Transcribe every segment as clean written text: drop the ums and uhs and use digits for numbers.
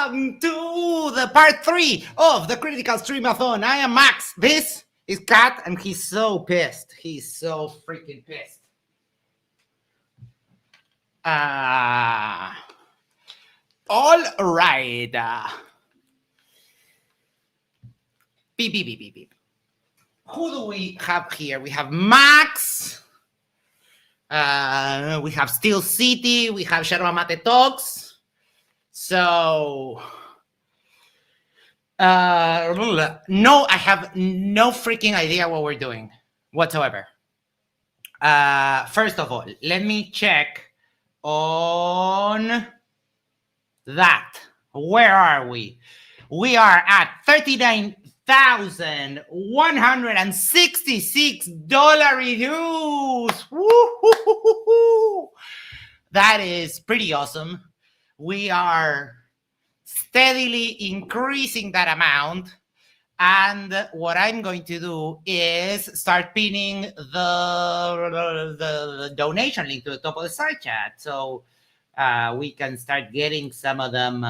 Welcome to the part 3 of the Critical Stream-a-thon. I am Max. This is Kat, and he's so pissed. He's so freaking pissed. All right. Beep, beep, beep, beep, beep. Who do we have here? We have Max. We have Steel City. We have Sharma Talks. So, no, I have no freaking idea what we're doing whatsoever. First of all, let me check on that. Where are we? We are at $39,166 reviews. Woo-hoo-hoo-hoo-hoo. That is pretty awesome. We are steadily increasing that amount. And what I'm going to do is start pinning the donation link to the top of the side chat. So we can start getting some of them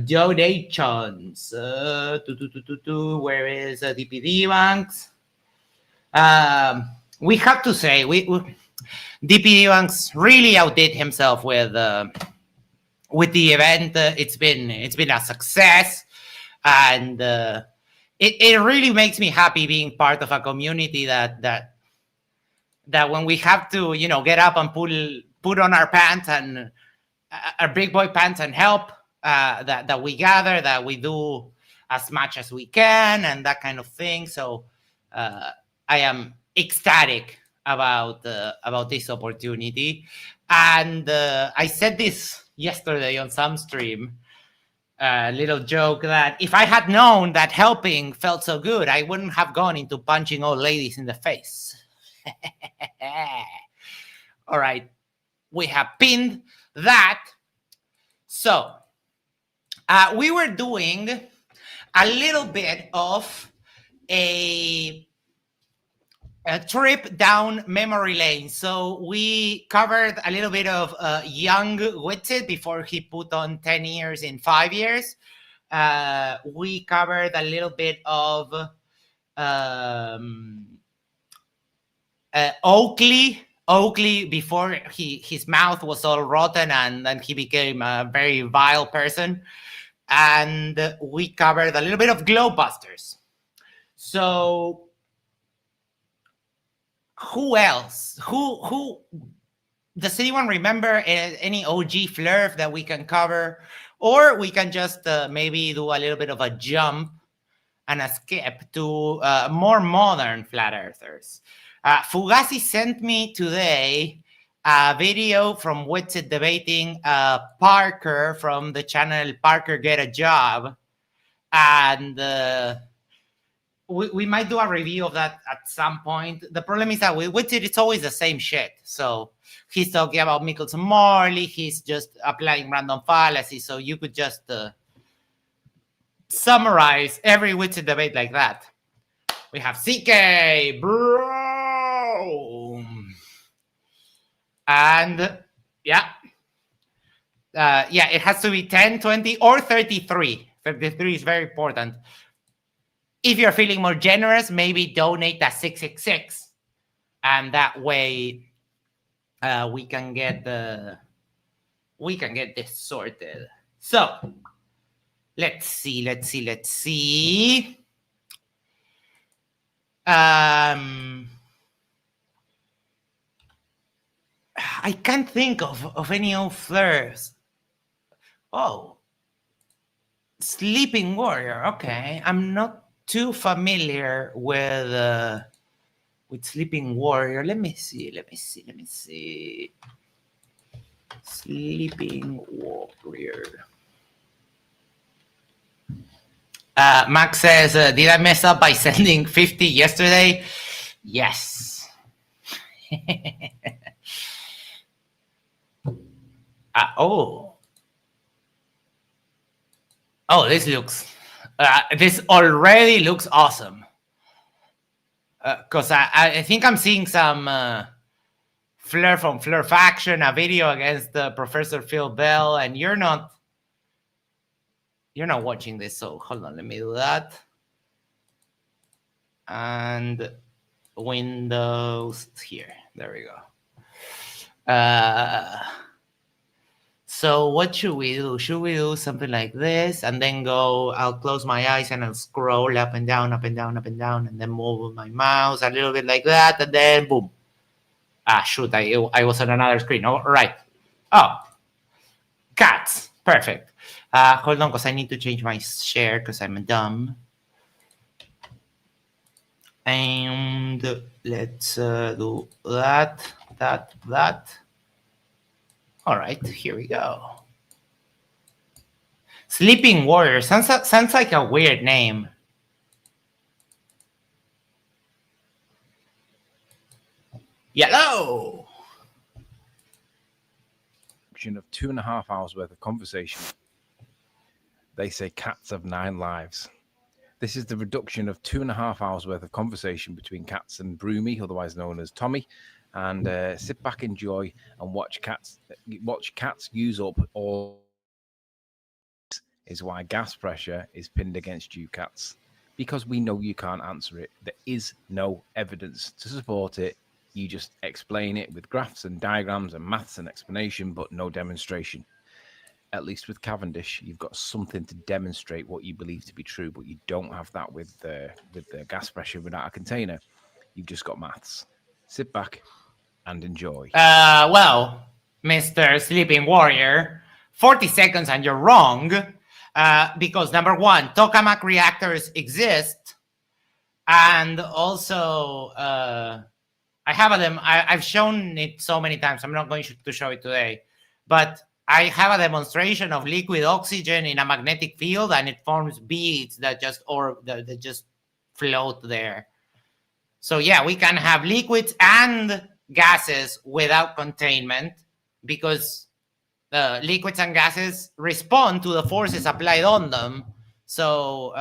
donations. Where is DPD Banks? We have to say, DPD Banks really outdid himself with the event. It's been a success, and it really makes me happy being part of a community that when we have to get up and put on our pants and our big boy pants and help, that we gather, that we do as much as we can and that kind of thing. So I am ecstatic about this opportunity. And I said this yesterday on some stream, a little joke, that if I had known that helping felt so good, I wouldn't have gone into punching old ladies in the face. All right, we have pinned that. So we were doing a little bit of a trip down memory lane. So we covered a little bit of young Witsit before he put on 10 years in 5 years. We covered a little bit of Oakley before his mouth was all rotten and he became a very vile person. And we covered a little bit of Glowbusters. So who else? Who does anyone remember any OG Flurf that we can cover? Or we can just maybe do a little bit of a jump and a skip to more modern flat earthers. Fugazi sent me today a video from Witsit debating Parker from the channel Parker Get a Job. And we might do a review of that at some point. The problem is that with Witsit, it's always the same shit. So he's talking about Mickelson Morley. He's just applying random fallacies. So you could just summarize every Witsit debate like that. We have CK, bro. And yeah, it has to be 10, 20, or 33. 33 is very important. If you're feeling more generous, maybe donate that 666, and that way we can get this sorted. So let's see. I can't think of any old flares. Oh, Sleeping Warrior. Okay, I'm not too familiar with Sleeping Warrior. Let me see. Sleeping Warrior. Max says, did I mess up by sending 50 yesterday? Yes. This looks... this already looks awesome. Because I think I'm seeing some Fleur from Fleur Faction, a video against Professor Phil Bell, and you're not You're not watching this, so hold on. Let me do that. And Windows here. There we go. So what should we do? Should we do something like this and then go? I'll close my eyes and I'll scroll up and down, up and down, up and down, and then move my mouse a little bit like that, and then boom. Ah, shoot! I was on another screen. All right. Oh, cats. Perfect. Hold on, because I need to change my share because I'm dumb. And let's do that. All right, here we go. Sleeping Warrior sounds like a weird name. Yellow. Of 2.5 hours worth of conversation. They say cats have 9 lives. This is the reduction of 2.5 hours worth of conversation between cats and Broomy, otherwise known as Tommy. And sit back, enjoy, and watch cats use up all. Is why gas pressure is pinned against you cats, because we know you can't answer it. There is no evidence to support it. You just explain it with graphs and diagrams and maths and explanation, but no demonstration. At least with Cavendish, you've got something to demonstrate what you believe to be true, but you don't have that with the gas pressure without a container. You've just got maths. Sit back and enjoy. Well, Mr. Sleeping Warrior, 40 seconds and you're wrong, because number one, tokamak reactors exist, and also I have them. I've shown it so many times. I'm not going to show it today, but I have a demonstration of liquid oxygen in a magnetic field, and it forms beads that just float there. So yeah, we can have liquids and gases without containment, because liquids and gases respond to the forces applied on them. So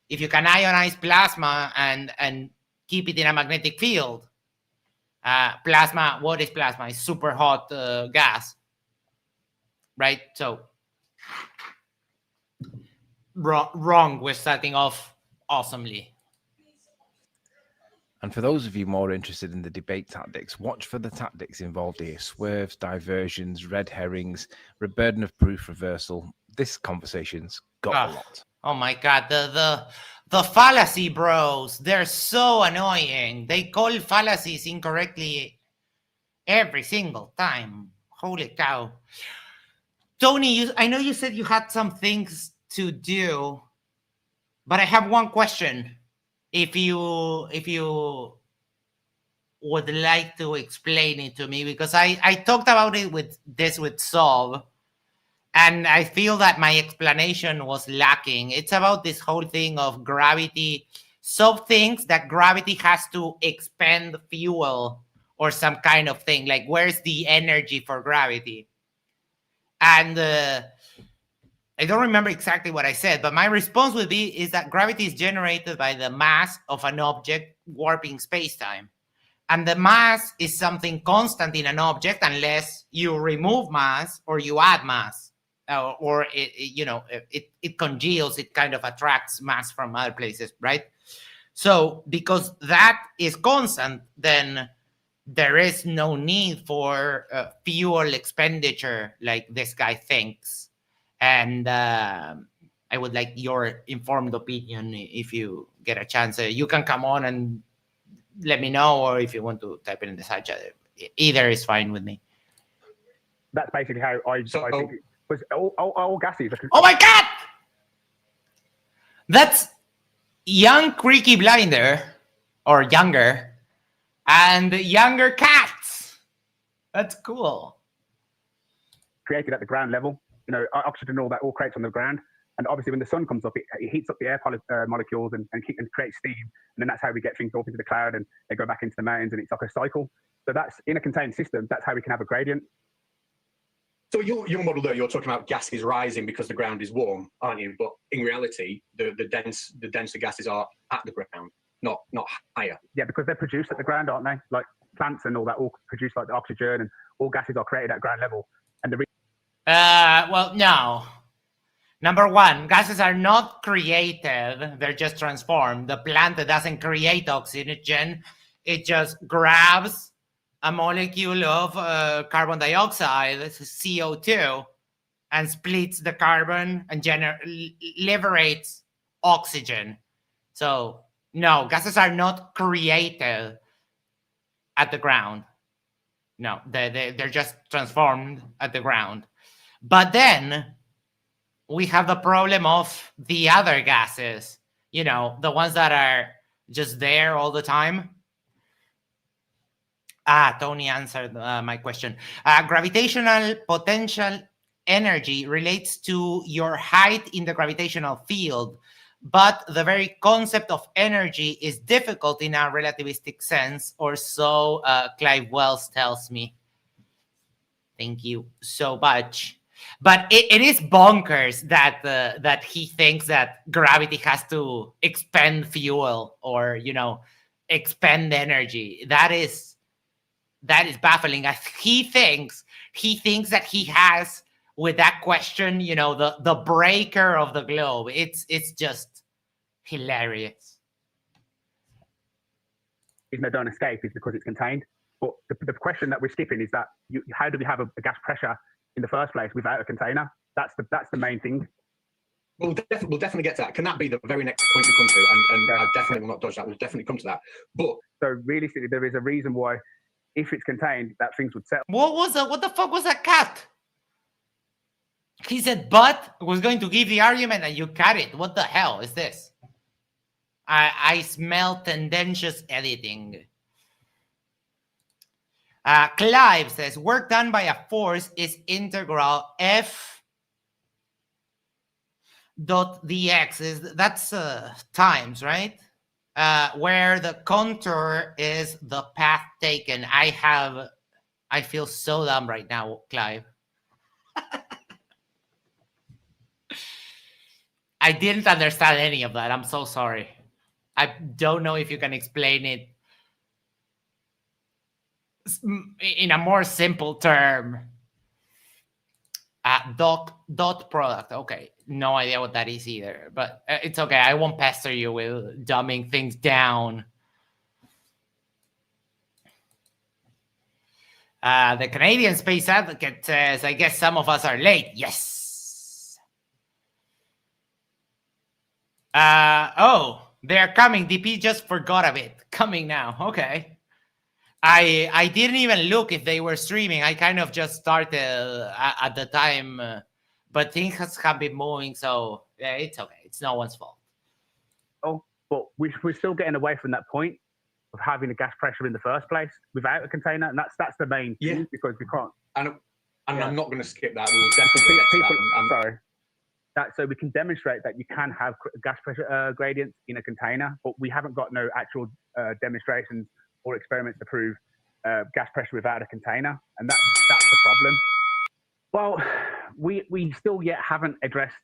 if you can ionize plasma and keep it in a magnetic field, plasma, what is plasma? It's super hot gas, right? So wrong. We're starting off awesomely. And for those of you more interested in the debate tactics, watch for the tactics involved here. Swerves, diversions, red herrings, burden of proof reversal. This conversation's got a lot. Oh my God, the fallacy bros, they're so annoying. They call fallacies incorrectly every single time. Holy cow. Tony, I know you said you had some things to do, but I have one question. If you would like to explain it to me, because I talked about it with Sob, and I feel that my explanation was lacking. It's about this whole thing of gravity. Sob thinks that gravity has to expend fuel or some kind of thing. Like, where's the energy for gravity? And I don't remember exactly what I said, but my response would be is that gravity is generated by the mass of an object warping space-time. And the mass is something constant in an object unless you remove mass or you add mass, or it congeals, it kind of attracts mass from other places, right? So because that is constant, then there is no need for fuel expenditure like this guy thinks. And I would like your informed opinion if you get a chance. You can come on and let me know, or if you want to type it in the side chat. Either is fine with me. That's basically how I think it was all gases. Oh my God! That's young Creaky Blinder, or younger, and younger cats. That's cool. Created at the ground level. Oxygen and all that all creates on the ground. And obviously when the sun comes up, it heats up the air molecules and creates steam. And then that's how we get things up into the cloud and they go back into the mountains, and it's like a cycle. So that's in a contained system. That's how we can have a gradient. So your model there, you're talking about gas is rising because the ground is warm, aren't you? But in reality, the denser gases are at the ground, not higher. Yeah, because they're produced at the ground, aren't they? Like plants and all that all produce like the oxygen, and all gases are created at ground level. And well, no. Number one, gases are not created, they're just transformed. The plant doesn't create oxygen, it just grabs a molecule of carbon dioxide, CO2, and splits the carbon and liberates oxygen. So, no, gases are not created at the ground. No, they're just transformed at the ground. But then we have the problem of the other gases, you know, the ones that are just there all the time. Tony answered my question. Gravitational potential energy relates to your height in the gravitational field, but the very concept of energy is difficult in a relativistic sense, or so Clive Wells tells me. Thank you so much. But it is bonkers that he thinks that gravity has to expend fuel or, you know, expend energy. That is baffling. As he thinks that he has, with that question, you know, the breaker of the globe. It's just hilarious. Even though don't escape is because it's contained. But the question that we're skipping is that how do we have a gas pressure in the first place without a container? That's the main thing. We'll definitely get to that. Can that be the very next point we come to? And I definitely will not dodge that. We'll definitely come to that. But so realistically, there is a reason why, if it's contained, that things would settle. What the fuck was that cut? He said, but was going to give the argument and you cut it. What the hell is this? I smell tendentious editing. Clive says, work done by a force is integral f dot dx. That's times, right? Where the contour is the path taken. I feel so dumb right now, Clive. I didn't understand any of that. I'm so sorry. I don't know if you can explain it in a more simple term. Dot product. Okay. No idea what that is either, but it's okay. I won't pester you with dumbing things down. The Canadian Space Advocate says, I guess some of us are late. Yes. Oh, they're coming. DP just forgot of it. Coming now. Okay. I didn't even look if they were streaming. I kind of just started at the time, but things have been moving, so yeah, it's okay. It's no one's fault. Oh, but we're still getting away from that point of having a gas pressure in the first place without a container, and that's the main thing, because we can't. And I'm not going to skip that. We will definitely get to that. Sorry. So we can demonstrate that you can have gas pressure gradients in a container, but we haven't got no actual demonstrations or experiments to prove gas pressure without a container, and that's the problem. Well, we still yet haven't addressed,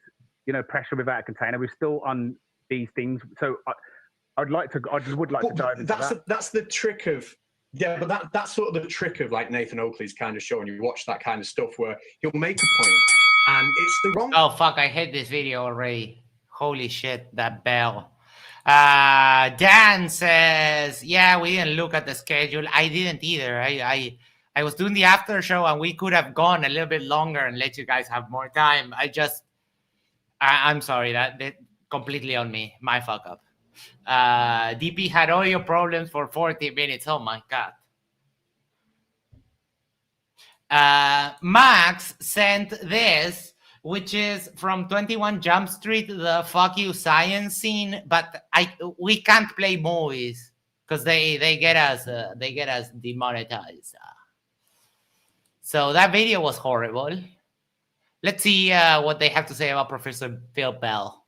you know, pressure without a container. We're still on these things, so I would like to dive into that. That's the trick of but that's sort of the trick of like Nathan Oakley's kind of show, and you watch that kind of stuff where he'll make a point and it's the wrong. Oh fuck! I hit this video already. Holy shit! That bell. Dan says, yeah, we didn't look at the schedule. I didn't either. I was doing the after show and we could have gone a little bit longer and let you guys have more time. I'm sorry, that completely on me. My fuck up. DP had audio problems for 40 minutes. Oh my God. Max sent this, which is from 21 Jump Street, the fuck you science scene, but we can't play movies because they get us demonetized. So that video was horrible. Let's see what they have to say about Professor Phil Bell.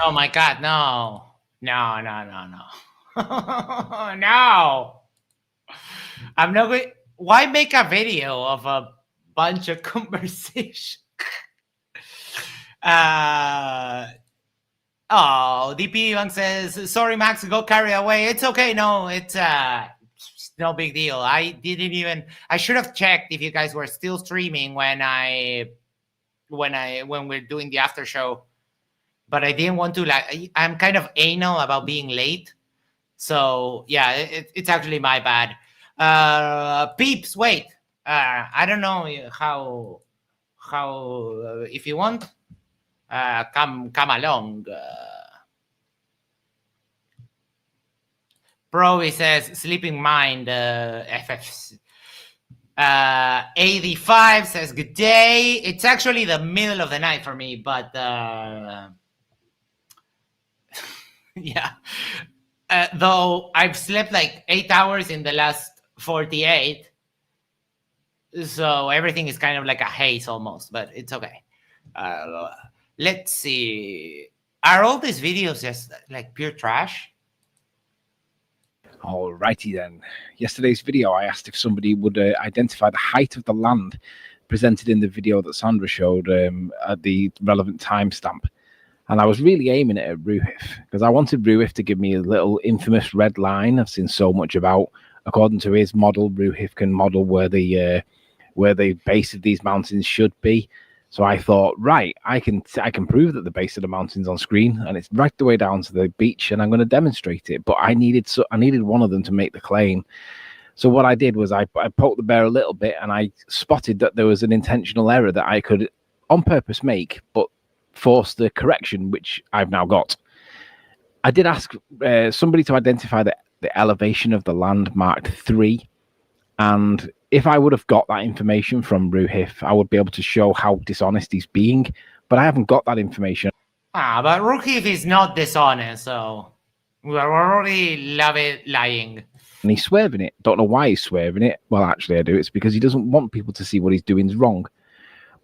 Oh my God, no. No. No. I'm not going. why make a video of a bunch of conversation? DP Ivan says, sorry, Max, go carry away. It's okay. No, it's no big deal. I should have checked if you guys were still streaming when we're doing the after show, but I didn't want to, like, I'm kind of anal about being late. So yeah, it's actually my bad. Peeps, wait. I don't know how if you want, come along. Proby says sleeping mind. FF 85 says good day. It's actually the middle of the night for me, but yeah. Though I've slept like 8 hours in the last 48, so everything is kind of like a haze almost, but it's okay. Let's see. Are all these videos just like pure trash? Alrighty then. Yesterday's video, I asked if somebody would identify the height of the land presented in the video that Sandra showed at the relevant timestamp. And I was really aiming it at Ruhif, because I wanted Ruhif to give me a little infamous red line I've seen so much about. According to his model, Ruhif can model where the base of these mountains should be. So I thought, right, I can prove that the base of the mountain's on screen, and it's right the way down to the beach, and I'm going to demonstrate it. But I needed one of them to make the claim. So what I did was I poked the bear a little bit, and I spotted that there was an intentional error that I could on purpose make, but force the correction, which I've now got. I did ask somebody to identify the elevation of the land marked 3, and if I would have got that information from Ruhif, I would be able to show how dishonest he's being, but I haven't got that information. But Ruhif is not dishonest, so we're already lying. And he's swerving it. Don't know why he's swerving it. Well, actually, I do. It's because he doesn't want people to see what he's doing is wrong.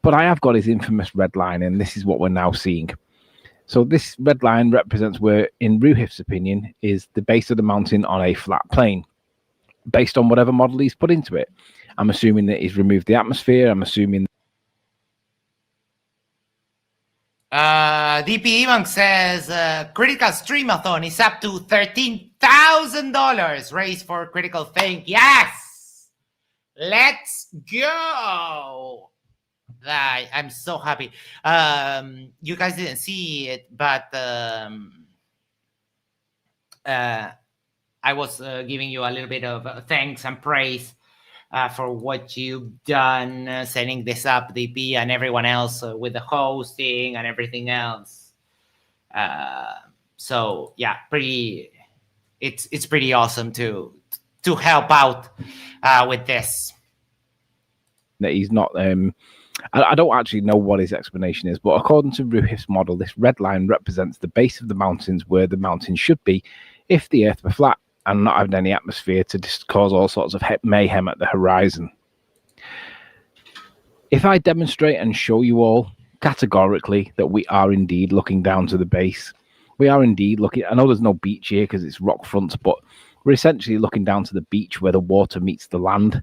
But I have got his infamous red line, and this is what we're now seeing. So this red line represents where, in Ruhif's opinion, is the base of the mountain on a flat plane, based on whatever model he's put into it. I'm assuming that he's removed the atmosphere. I'm assuming. DP Ivan says critical Stream-a-thon is up to $13,000 raised for critical think. Yes, let's go. I'm so happy. You guys didn't see it, but I was giving you a little bit of thanks and praise for what you've done, setting this up, DP, and everyone else with the hosting and everything else. So yeah, it's pretty awesome to help out with this. That he's not. I don't actually know what his explanation is, but according to Ruhif's model, this red line represents the base of the mountains where the mountains should be if the Earth were flat and not having any atmosphere to just cause all sorts of mayhem at the horizon. If I demonstrate and show you all categorically that we are indeed looking down to the base, we are indeed looking. I know there's no beach here because it's rock fronts, but we're essentially looking down to the beach where the water meets the land.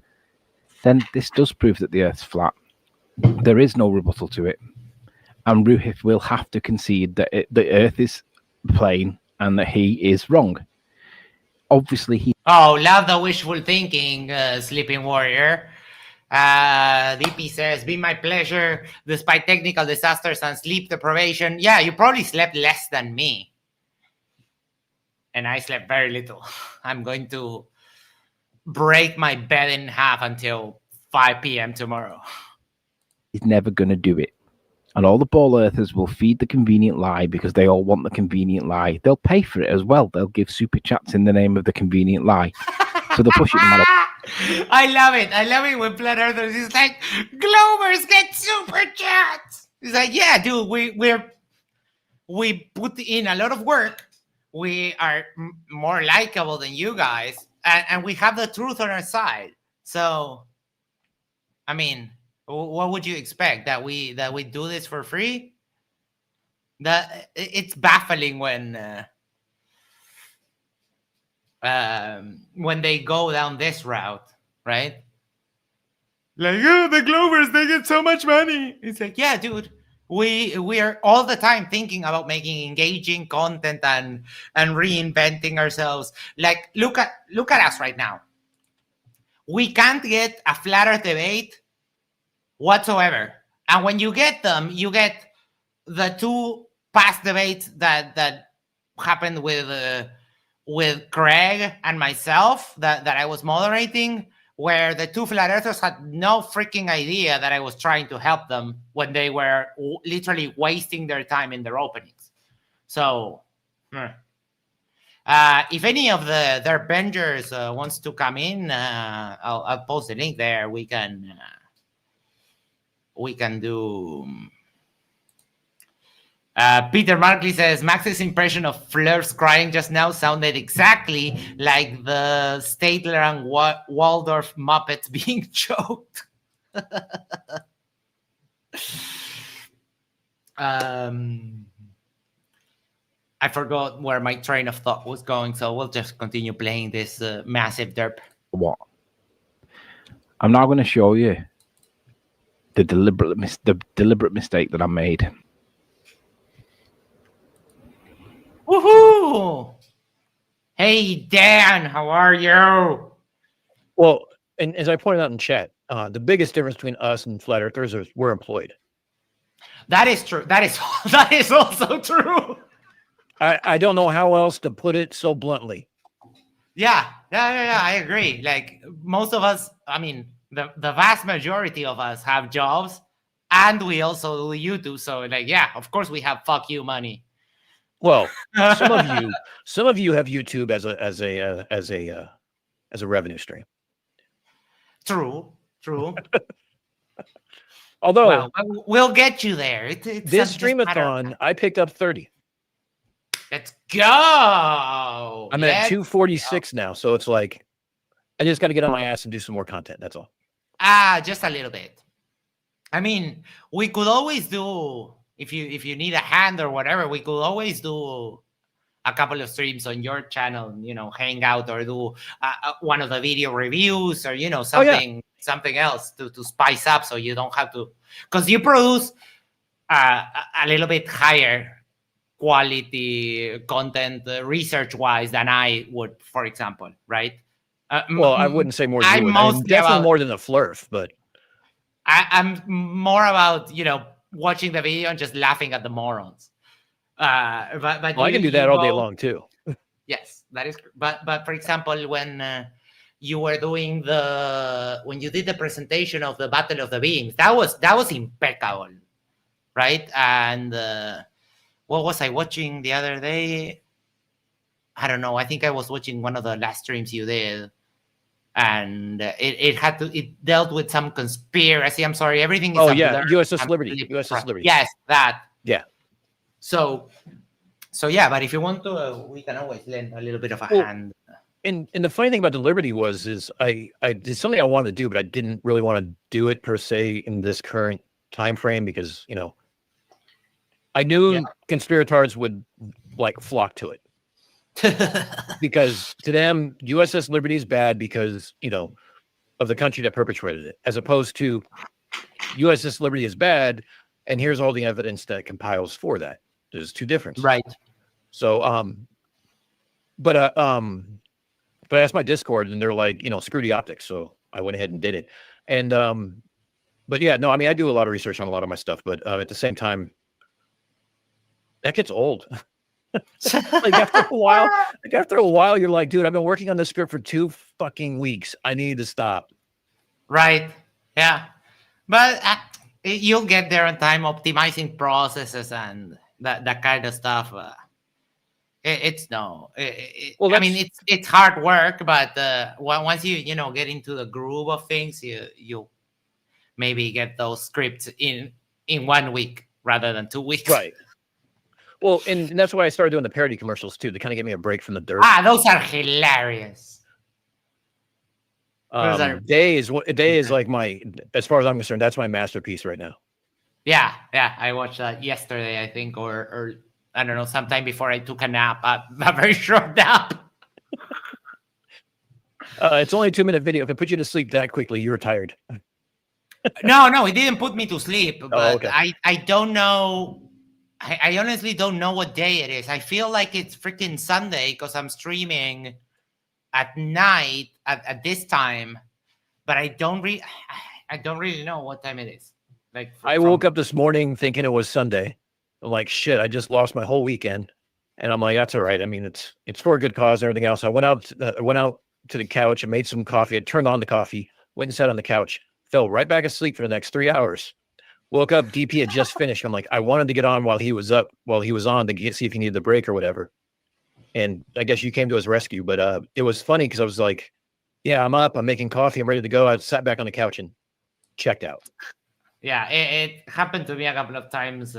Then this does prove that the Earth's flat. There is no rebuttal to it, and Ruhif will have to concede that the Earth is plane and that he is wrong. Obviously, he. Oh, love the wishful thinking, Sleeping Warrior. DP says, "Be my pleasure, despite technical disasters and sleep deprivation." Yeah, you probably slept less than me, and I slept very little. I'm going to break my bed in half until 5 p.m. tomorrow. He's never going to do it. And all the ball earthers will feed the convenient lie because they all want the convenient lie. They'll pay for it as well. They'll give super chats in the name of the convenient lie. So they'll push it no matter. I love it. I love it when flat earthers is like, Globers get super chats. It's like, yeah, dude, we put in a lot of work. We are more likable than you guys, and we have the truth on our side. So, I mean, what would you expect, that we do this for free? That it's baffling when they go down this route, right? Like, oh, the Glovers, they get so much money. It's like, yeah, dude. We are all the time thinking about making engaging content and reinventing ourselves. Like, look at us right now. We can't get a flat Earth debate whatsoever. And when you get them, you get the two past debates that happened with Craig and myself that I was moderating, where the two flat earthers had no freaking idea that I was trying to help them when they were literally wasting their time in their openings. So, if any of their benders wants to come in, I'll post the link there. We can do. Peter Markley says Max's impression of Fleur's crying just now sounded exactly like the Statler and Waldorf Muppets being choked. I forgot where my train of thought was going, so we'll just continue playing this massive derp. What? I'm now going to show you the deliberate mistake that I made. Woohoo! Hey, Dan, how are you? Well, and as I pointed out in chat, the biggest difference between us and flat earthers is we're employed. That is true. That is also true. I don't know how else to put it so bluntly. Yeah, I agree. Like, most of us, I mean, the vast majority of us have jobs, and we also do YouTube. So, like, yeah, of course we have fuck you money. Well, some of you have YouTube as a revenue stream. True. Although, well, we'll get you there. It's this Stream-a-thon, I picked up 30. Let's go. I'm at 246 now, so it's like I just got to get on my ass and do some more content. That's all. Just a little bit. I mean, we could always do, if you need a hand or whatever, we could always do a couple of streams on your channel, hang out or do one of the video reviews or, something else to spice up, so you don't have to, because you produce a little bit higher quality content research-wise than I would, for example, right? Well, I wouldn't say more than you would. I'm definitely more than a flurf, but I'm more about, watching the video and just laughing at the morons. But I can do that all day long too. Yes, that is. But for example, when you were doing when you did the presentation of the Battle of the Beings, that was impeccable, right? And what was I watching the other day? I don't know. I think I was watching one of the last streams you did, and it dealt with some conspiracy. I'm sorry, everything is. Oh yeah, USS Liberty. USS Liberty. Yes, that. Yeah. So yeah, but if you want to, we can always lend a little bit of a hand. And the funny thing about the Liberty is I did something I wanted to do, but I didn't really want to do it per se in this current time frame because I knew conspirators would flock to it. Because to them, USS Liberty is bad because, of the country that perpetrated it, as opposed to USS Liberty is bad, and here's all the evidence that compiles for that. There's two differences. Right. So, but I asked my Discord, and they're like, screw the optics. So I went ahead and did it. And, but yeah, no, I mean, I do a lot of research on a lot of my stuff, but at the same time, that gets old. After a while, you're like, dude, I've been working on this script for 2 fucking weeks. I need to stop. Right. Yeah. But you'll get there in time, optimizing processes and that kind of stuff. It's hard work, but once you get into the groove of things, you maybe get those scripts in 1 week rather than 2 weeks. Right. Well, and that's why I started doing the parody commercials too, to kind of give me a break from the dirt. Those are hilarious. Day is like as far as I'm concerned, that's my masterpiece right now. Yeah. I watched that yesterday, I think, or I don't know, sometime before I took a nap, a very short nap. It's only a 2-minute video. If it put you to sleep that quickly, you're tired. No, it didn't put me to sleep. But okay. I don't know. I honestly don't know what day it is. I feel like it's freaking Sunday because I'm streaming at night at this time, but I don't really know what time it is. Like I woke up this morning thinking it was Sunday. I'm like, shit, I just lost my whole weekend. And I'm like, that's all right. I mean, it's for a good cause and everything else. I went out to the couch and made some coffee. I turned on the coffee, went and sat on the couch, fell right back asleep for the next 3 hours. Woke up, DP had just finished. I'm like, I wanted to get on while he was on to see if he needed the break or whatever. And I guess you came to his rescue, but it was funny because I was like, yeah, I'm up, I'm making coffee, I'm ready to go. I sat back on the couch and checked out. Yeah, it happened to me a couple of times.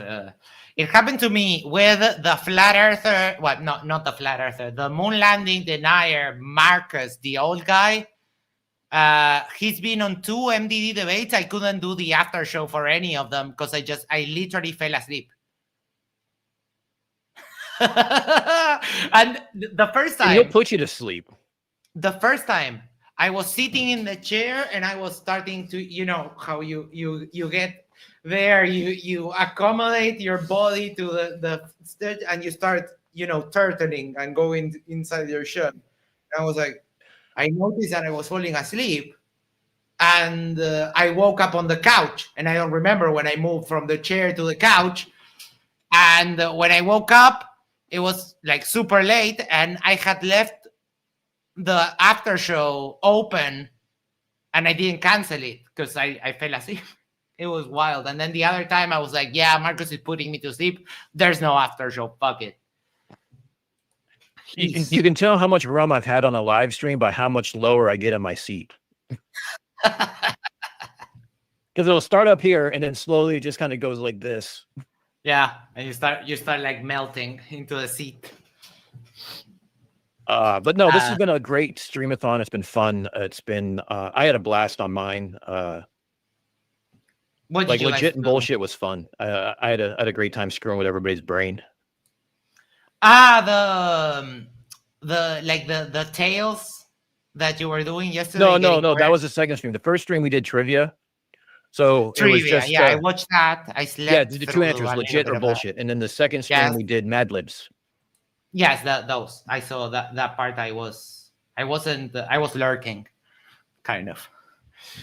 It happened to me with the flat earther. Well, not the flat earther. The moon landing denier, Marcus, the old guy. He's been on 2 MDD debates. I couldn't do the after show for any of them because I literally fell asleep. And the first time, he'll put you to sleep. The first time I was sitting in the chair and I was starting to, you know, how you get there, you accommodate your body to the stage and you start, you know, turtling and going inside your shirt. And I was like, I noticed that I was falling asleep and I woke up on the couch and I don't remember when I moved from the chair to the couch. And when I woke up, it was like super late and I had left the after show open and I didn't cancel it because I fell asleep. It was wild. And then the other time I was like, yeah, Marcus is putting me to sleep. There's no after show. Fuck it. You can tell how much rum I've had on a live stream by how much lower I get in my seat. Because it'll start up here and then slowly it just kind of goes like this. Yeah, and you start like melting into the seat. But no, this has been a great Streamathon. It's been fun. It's been I had a blast on mine. What like legit and bullshit was fun. I had a great time screwing with everybody's brain. The tales that you were doing yesterday. No, that was the second stream. The first stream we did trivia. So trivia, it was just I watched that. I slept. Yeah, the 2 answers, legit or bullshit. And then the second stream we did Mad Libs. Yes, those. I saw that part. I was lurking, kind of.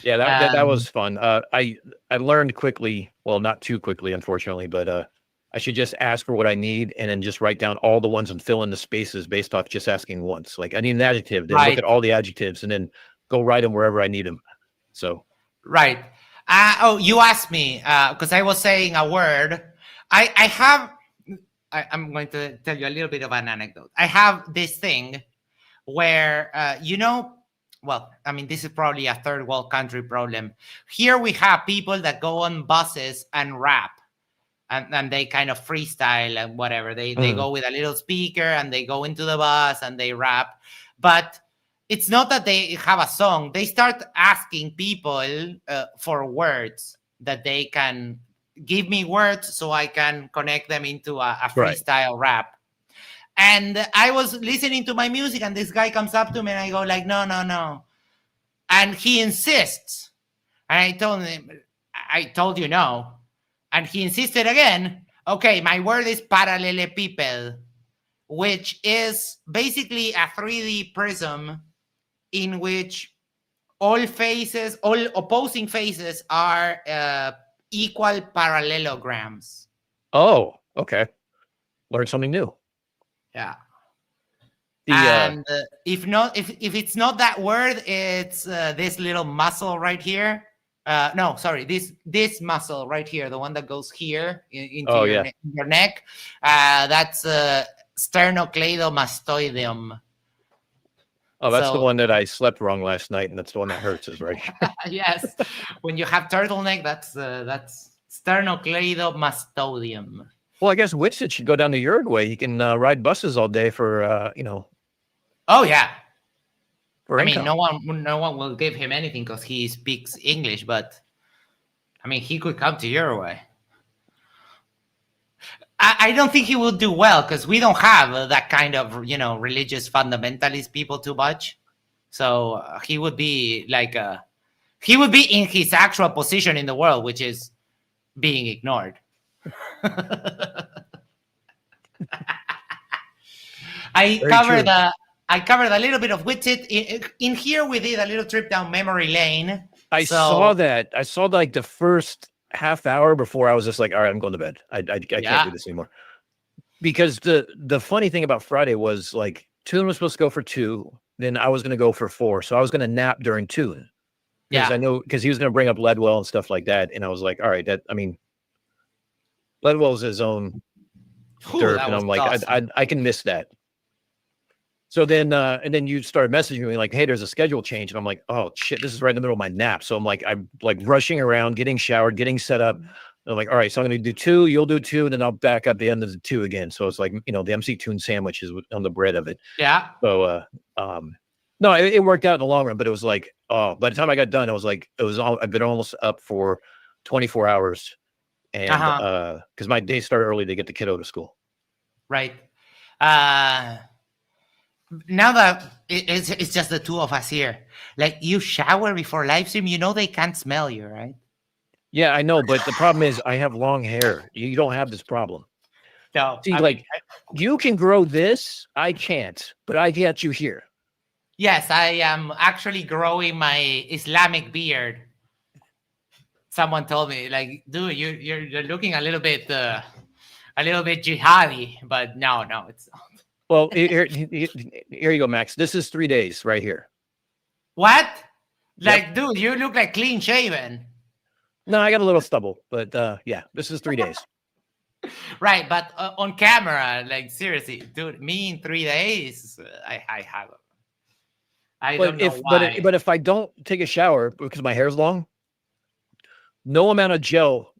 Yeah, that was fun. I learned quickly. Well, not too quickly, unfortunately, but I should just ask for what I need and then just write down all the ones and fill in the spaces based off just asking once. Like I need an adjective, then look at all the adjectives and then go write them wherever I need them. So right. You asked me because I was saying a word. I'm going to tell you a little bit of an anecdote. I have this thing where, well, I mean, this is probably a third world country problem. Here we have people that go on buses and rap. And they kind of freestyle and whatever. They go with a little speaker and they go into the bus and they rap. But it's not that they have a song. They start asking people for words that they can give me words so I can connect them into a freestyle rap. And I was listening to my music and this guy comes up to me and I go like, no. And he insists. And I told him, I told you no. And he insisted again. Okay, my word is parallelepiped, which is basically a 3D prism in which all opposing faces are equal parallelograms. Oh, okay. Learned something new. Yeah. And if it's not that word, it's this little muscle right here. No, sorry, this muscle right here, the one that goes here into your neck. That's sternocleidomastoideum. Oh, that's the one that I slept wrong last night, and that's the one that hurts, is right? Yes, when you have turtleneck, that's sternocleidomastoideum. Well, I guess Whitsett should go down to Uruguay. He can ride buses all day for Oh yeah. I mean, income. no one will give him anything because he speaks English, but I mean, he could come to Uruguay. I don't think he will do well because we don't have that kind of, religious fundamentalist people too much. So he would be like he would be in his actual position in the world, which is being ignored. I covered a little bit of Widget. In here, we did a little trip down memory lane. I saw that. I saw like the first half hour before I was just like, all right, I'm going to bed. I can't do this anymore. Because the funny thing about Friday was like Toon was supposed to go for 2, then I was going to go for 4. So I was going to nap during Toon. Because I know, because he was going to bring up Ledwell and stuff like that. And I was like, all right, Ledwell's his own derp. And I'm like, awesome. I can miss that. So then, and then you started messaging me like, hey, there's a schedule change. And I'm like, oh shit, this is right in the middle of my nap. So I'm like rushing around, getting showered, getting set up. And I'm like, all right, so I'm going to do 2, you'll do 2, and then I'll back up the end of the 2 again. So it's like, the MC Toon sandwich is on the bread of it. Yeah. So, no, it worked out in the long run, but it was like, by the time I got done, I've been almost up for 24 hours. And, because my day started early to get the kiddo to school. Right. Now that it's just the 2 of us here, like you shower before live stream, they can't smell you, right? Yeah, I know, but the problem is I have long hair. You don't have this problem. No, see, you can grow this, I can't, but I get you here. Yes, I am actually growing my Islamic beard. Someone told me, like, dude, you're looking a little bit jihadi, but no, it's not. Well, here you go, Max. This is 3 days right here. What? Like, dude, you look like clean shaven. No, I got a little stubble, but yeah, this is 3 days. Right, but on camera, like seriously, dude, me in 3 days, I have. I don't know why. But if I don't take a shower because my hair's long, no amount of gel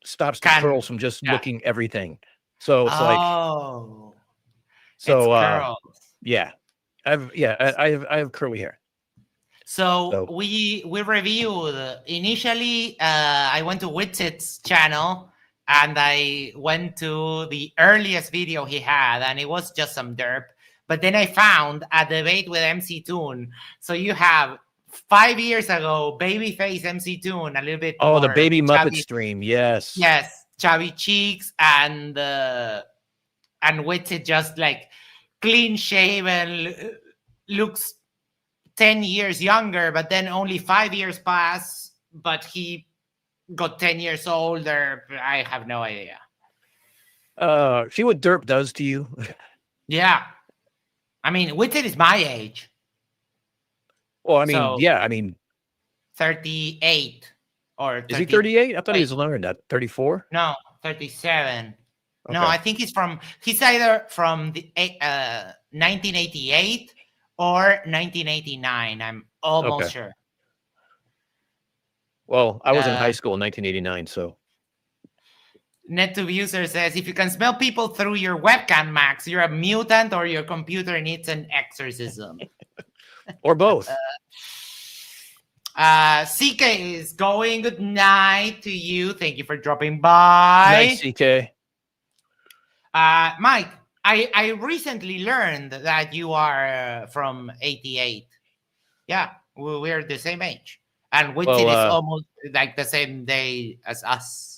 stops the curls from just looking everything. So it's yeah, I have curly hair. So we reviewed initially. I went to Widget's channel and I went to the earliest video he had, and it was just some derp. But then I found a debate with MC Toon. So you have 5 years ago, babyface MC Toon, a little bit. Oh, the baby Muppet stream, yes, chubby cheeks, and Widget just like clean shaven, looks 10 years younger, but then only 5 years pass, but he got 10 years older. I have no idea. See what derp does to you? Yeah. I mean, Widget is my age. Well, I mean, 38 or 30, is he 38? I thought he was longer than that. 34? No, 37. Okay. No, I think he's either from the 1988 or 1989. I'm almost sure. Well, I was in high school in 1989, so. NetTubeUser says, if you can smell people through your webcam, Max, you're a mutant or your computer needs an exorcism. Or both. CK is going. Good night to you. Thank you for dropping by. Night, CK. Mike, I recently learned that you are from 88. Yeah, we're the same age. And Widget is almost like the same day as us.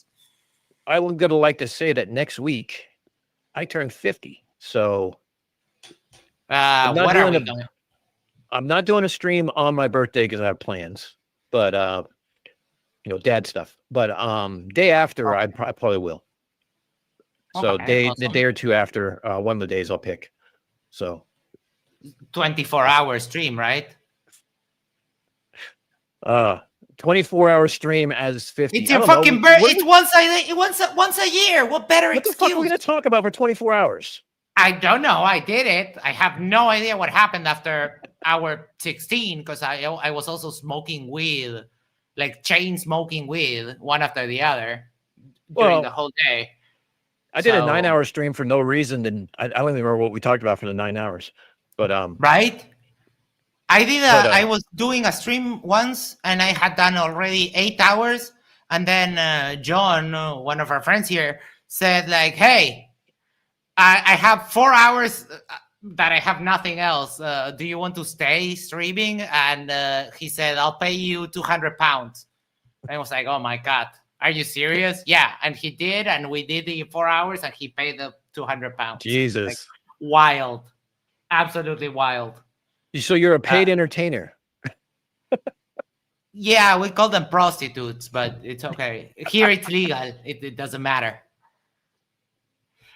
I'm going to like to say that next week I turn 50. So I'm not doing a stream on my birthday because I have plans. But, dad stuff. But day after, I probably will. So the day or two after, one of the days I'll pick. So 24-hour stream, right? 24-hour stream as 50. It's your fucking birthday. It's once a year. What better excuse? What the fuck are we going to talk about for 24 hours? I don't know. I did it. I have no idea what happened after hour 16 because I was also smoking weed, like chain smoking weed, one after the other during the whole day. I did a 9-hour stream for no reason, and I don't even remember what we talked about for the 9 hours. But right. I did. I was doing a stream once, and I had done already 8 hours, and then John, one of our friends here, said like, "Hey, I have 4 hours that I have nothing else. Do you want to stay streaming? And he said, I'll pay you 200 pounds. And I was like, oh my God, are you serious? Yeah. And he did. And we did the 4 hours and he paid the 200 pounds. Jesus. Like, wild. Absolutely wild. So you're a paid entertainer. Yeah, we call them prostitutes, but it's okay. Here it's legal. It doesn't matter.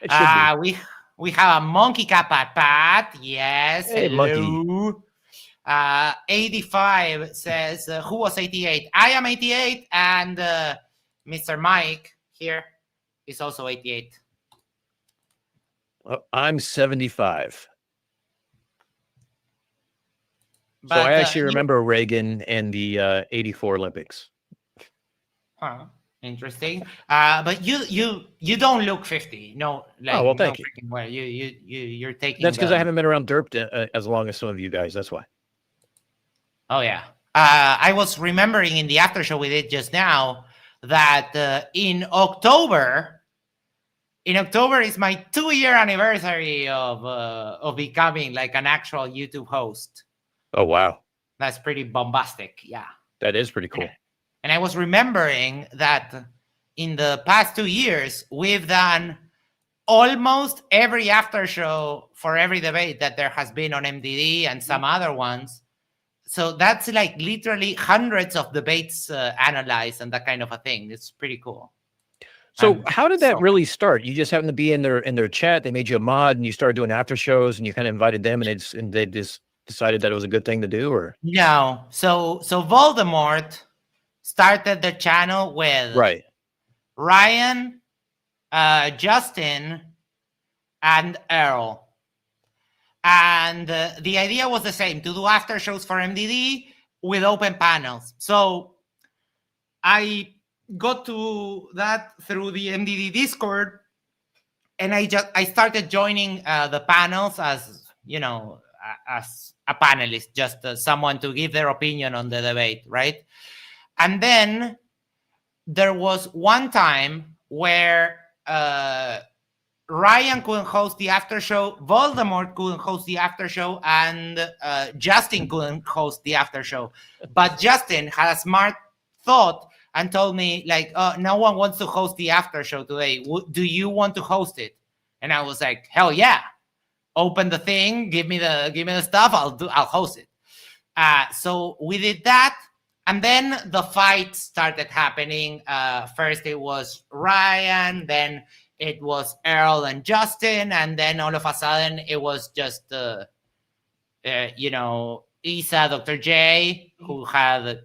It should be. We have a monkey cap at Pat. Yes. Hey, hello. 85 says, who was 88? I am 88, and Mr. Mike here is also 88. I'm 75. But, so I actually remember Reagan and the 84 Olympics. Huh, interesting. But you don't look 50. No. Like, well, thank you. Well, you're taking. That's because I haven't been around derp as long as some of you guys. That's why. Oh yeah. I was remembering in the after show we did just now that in October is my 2-year anniversary of becoming like an actual YouTube host. Oh wow, that's pretty bombastic. Yeah, that is pretty cool. And I was remembering that in the past 2 years we've done almost every after show for every debate that there has been on MDD and some other ones. So that's like literally hundreds of debates analyzed and that kind of a thing. It's pretty cool. So how did that really start? You just happened to be in their chat. They made you a mod, and you started doing after shows, and you kind of invited them, and they just decided that it was a good thing to do, or no? So Voldemort started the channel with Ryan, Justin, and Earl. And the idea was the same, to do after shows for MDD with open panels. So I got to that through the MDD Discord, and I started joining the panels as, you know, as a panelist, just someone to give their opinion on the debate, right? And then there was one time where Ryan couldn't host the after show, Voldemort couldn't host the after show, and Justin couldn't host the after show. But Justin had a smart thought and told me, like, no one wants to host the after show today. Do you want to host it? And I was like, hell yeah. Open the thing, give me the stuff, I'll host it. So we did that. And then the fight started happening. First it was Ryan, then it was Earl and Justin, and then all of a sudden it was just, you know, Isa, Dr. J, who had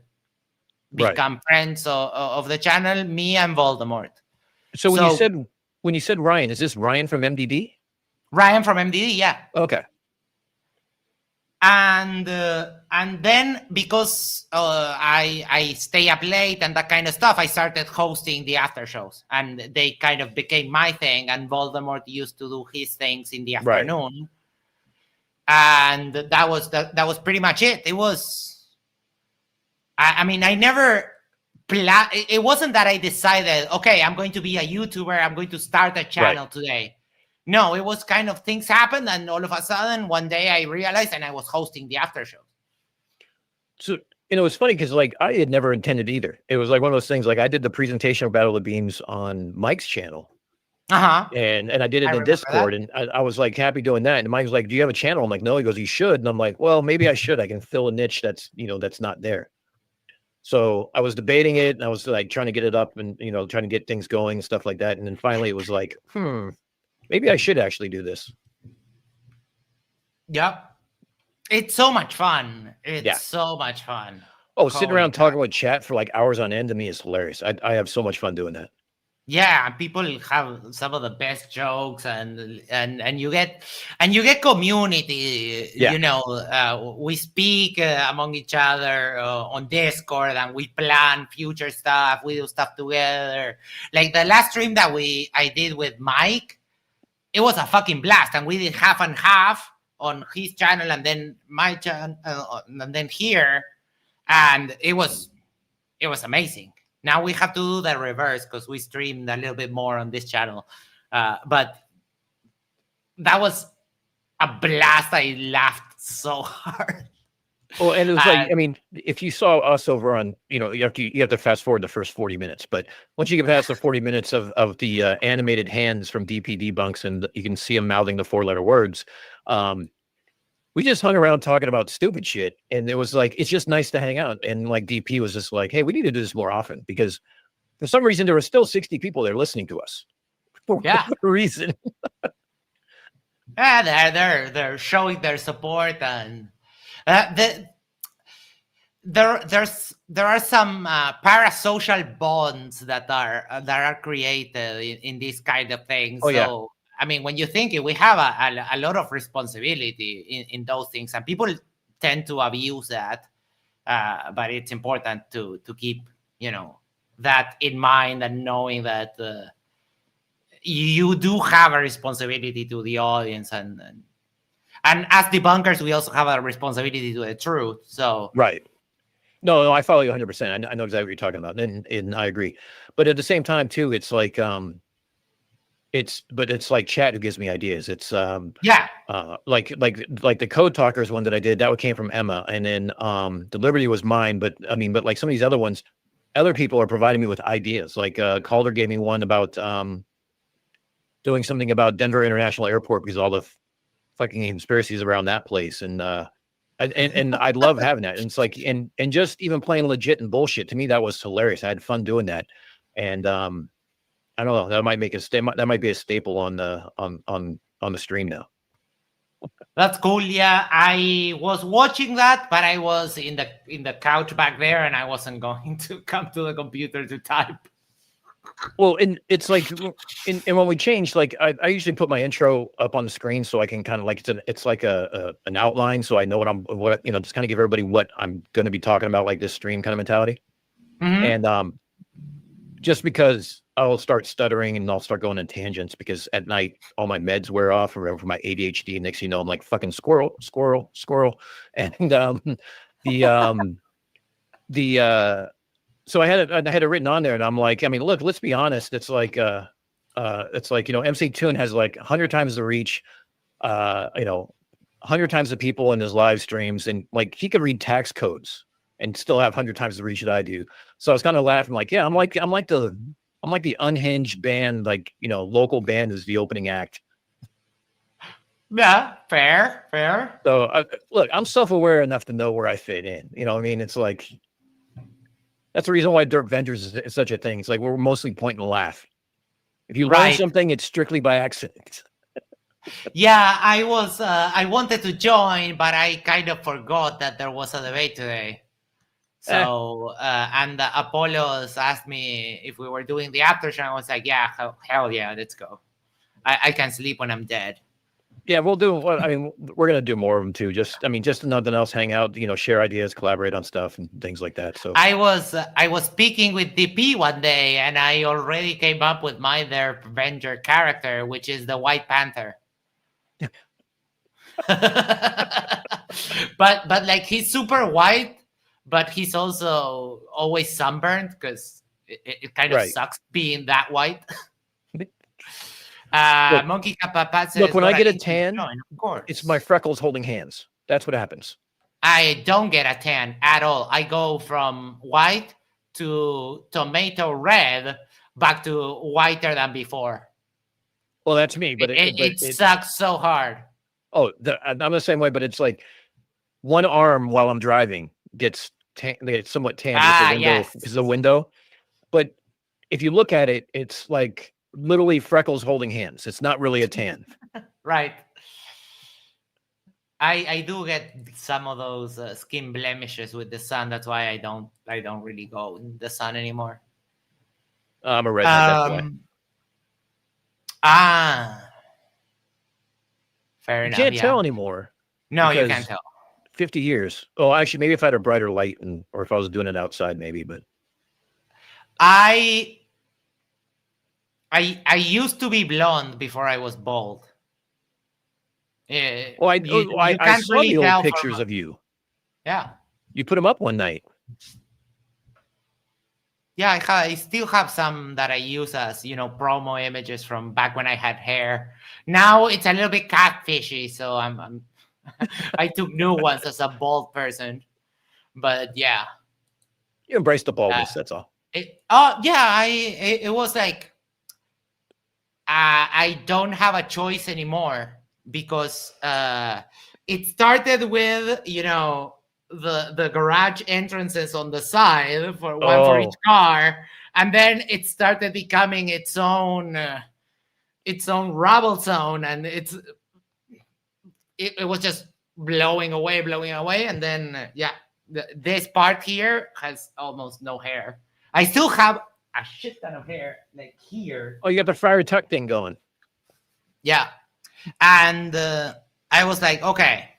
become friends of the channel, me and Voldemort. So when you said Ryan, is this Ryan from MDD? Ryan from MDD, yeah. Okay. And then because I stay up late and that kind of stuff, I started hosting the after shows, and they kind of became my thing. And Voldemort used to do his things in the afternoon, and that was pretty much it. It was, I mean, I never planned. It wasn't that I decided, okay, I'm going to be a YouTuber, I'm going to start a channel today. No, it was kind of things happened, and all of a sudden, one day I realized, and I was hosting the after show. So, you know, it's funny because, like, I had never intended either. It was like one of those things, like, I did the presentation of Battle of the Beams on Mike's channel. And I did it in Discord, and I was, like, happy doing that. And Mike was like, do you have a channel? I'm like, no. He goes, you should. And I'm like, well, maybe I should. I can fill a niche that's, you know, that's not there. So I was debating it, and I was, like, trying to get it up and, you know, trying to get things going and stuff like that. And then finally it was like, maybe I should actually do this. Yep. It's so much fun. It's so much fun. Oh, sitting around talking with chat for like hours on end, to me is hilarious. I have so much fun doing that. Yeah, people have some of the best jokes, and you get community. You know, we speak among each other on Discord, and we plan future stuff. We do stuff together. Like the last stream that I did with Mike, it was a fucking blast, and we did half and half on his channel, and then my channel, and then here, and it was amazing. Now we have to do the reverse because we streamed a little bit more on this channel, but that was a blast. I laughed so hard. Well, and it was like, I mean, if you saw us over on, you have to fast forward the first 40 minutes, but once you get past the 40 minutes of the animated hands from DP Debunks and you can see them mouthing the 4-letter words, we just hung around talking about stupid shit. And it was like, it's just nice to hang out. And like DP was just like, hey, we need to do this more often because for some reason there were still 60 people there listening to us for whatever reason. Yeah, they're showing their support, and there are some parasocial bonds that are created in these kind of things. Oh, yeah. So I mean, when you think it, we have a lot of responsibility in those things, and people tend to abuse that. But it's important to keep that in mind, and knowing that you do have a responsibility to the audience, and as debunkers, we also have a responsibility to the truth. So right. No, I follow you 100%. I know exactly what you're talking about, and I agree. But at the same time, too, it's like it's like chat who gives me ideas. It's like the Code Talkers one that I did, that came from Emma, and then the Liberty was mine. But like some of these other ones, other people are providing me with ideas. Like Calder gave me one about doing something about Denver International Airport because all the fucking conspiracies around that place, and I love having that. And it's like, and just even playing legit and bullshit, to me that was hilarious. I had fun doing that, and I don't know, that might be a staple on the stream now. That's cool. Yeah, I was watching that, but I was in the couch back there, and I wasn't going to come to the computer to type. Well, and it's like, and when we changed, like I usually put my intro up on the screen so I can kind of like it's like an outline, so I know what just kind of give everybody what I'm going to be talking about, like this stream kind of mentality. Mm-hmm. And just because I'll start stuttering and I'll start going in tangents because at night all my meds wear off or for my ADHD. And next thing you know, I'm like fucking squirrel. And so I had it written on there, and I'm like, I mean, look, let's be honest. It's like MC Toon has like 100 times the reach, 100 times the people in his live streams, and like he could read tax codes and still have 100 times the reach that I do. So I was kind of laughing, like, yeah, I'm like the unhinged band, like local band is the opening act. Yeah, fair. So look, I'm self-aware enough to know where I fit in. You know what I mean? It's like. That's the reason why Dirt Ventures is such a thing. It's like we're mostly point and laugh. If you learn something, it's strictly by accident. Yeah, I wanted to join, but I kind of forgot that there was a debate today. So, and Apollos asked me if we were doing the after show. I was like, yeah, hell yeah, let's go. I can sleep when I'm dead. Yeah, we'll do. I mean, we're gonna do more of them too. Just nothing else. Hang out, share ideas, collaborate on stuff and things like that. So I was speaking with DP one day, and I already came up with my their Avenger character, which is the White Panther. but like he's super white, but he's also always sunburned because it kind of sucks being that white. Monkey Kappa says, look, when I get a tan, of course, it's my freckles holding hands. That's what happens. I don't get a tan at all. I go from white to tomato red back to whiter than before. Well, that's me, but it sucks so hard. Oh, I'm the same way, but it's like one arm while I'm driving gets somewhat tan because of the window. But if you look at it, it's like literally freckles holding hands. It's not really a tan. Right. I do get some of those skin blemishes with the sun. That's why I don't really go in the sun anymore. I'm a redhead. Fair enough. You can't tell anymore. No, you can't tell. 50 years. Oh, actually, maybe if I had a brighter light or if I was doing it outside, maybe. But I used to be blonde before I was bald. I saw the old pictures of you. Yeah. You put them up one night. Yeah, I still have some that I use as, promo images from back when I had hair. Now it's a little bit catfishy, so I'm I took new ones as a bald person. But yeah, You embrace the baldness. That's all. it was like I don't have a choice anymore because it started with the garage entrances on the side for one for each car, and then it started becoming its own rubble zone, and it was just blowing away, and then this part here has almost no hair. I still have a shit ton of hair like here. Oh, you got the Friar Tuck thing going. Yeah, and I was like, okay,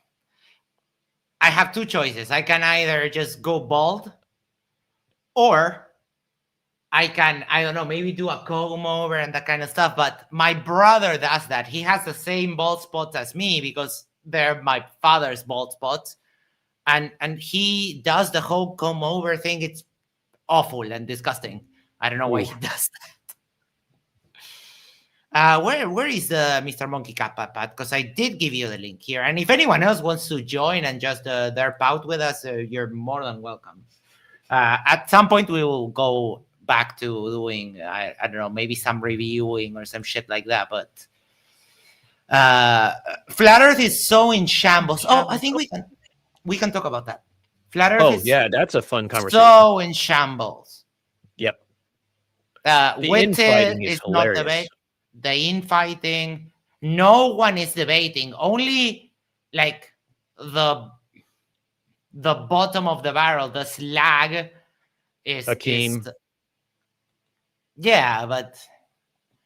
I have two choices. I can either just go bald, or I can, I don't know, maybe do a comb over and that kind of stuff. But my brother does that. He has the same bald spots as me because they're my father's bald spots. And he does the whole comb over thing. It's awful and disgusting. I don't know why he does that. Where is Mr. Monkey Cat, Pat? Because I did give you the link here. And if anyone else wants to join and just derp out with us, you're more than welcome. At some point, we will go back to doing, I don't know, maybe some reviewing or some shit like that. But Flat Earth is so in shambles. Oh, I think we can talk about that. Flat Earth is that's a fun conversation. so in shambles. Yep. The infighting is not debate. The infighting, no one is debating. Only like the bottom of the barrel, the slag is Hakeem. Yeah, but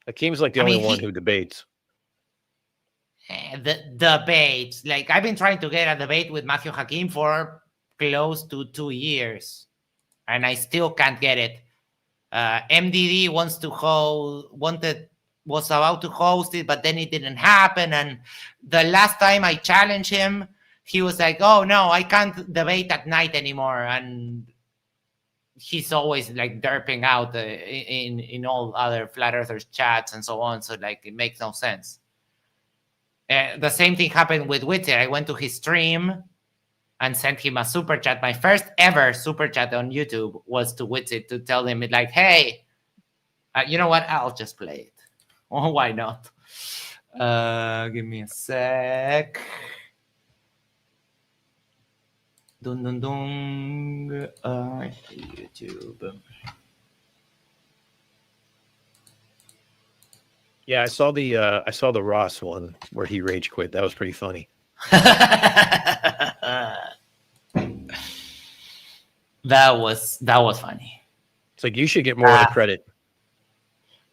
Hakeem's like the only one who debates. The debates, like I've been trying to get a debate with Matthew Hakeem for close to 2 years, and I still can't get it. MDD was about to host it, but then it didn't happen. And the last time I challenged him, he was like, "Oh no, I can't debate at night anymore." And he's always like derping out in all other flat earthers chats and so on. So like it makes no sense. The same thing happened with Witcher. I went to his stream and sent him a super chat. My first ever super chat on YouTube was to Witcher to tell him like, "Hey, you know what? I'll just play it. Oh, why not?" Give me a sec. Dun dun dun. YouTube. Yeah, I saw the Ross one where he rage quit. That was pretty funny. That was funny. It's like you should get more of the credit.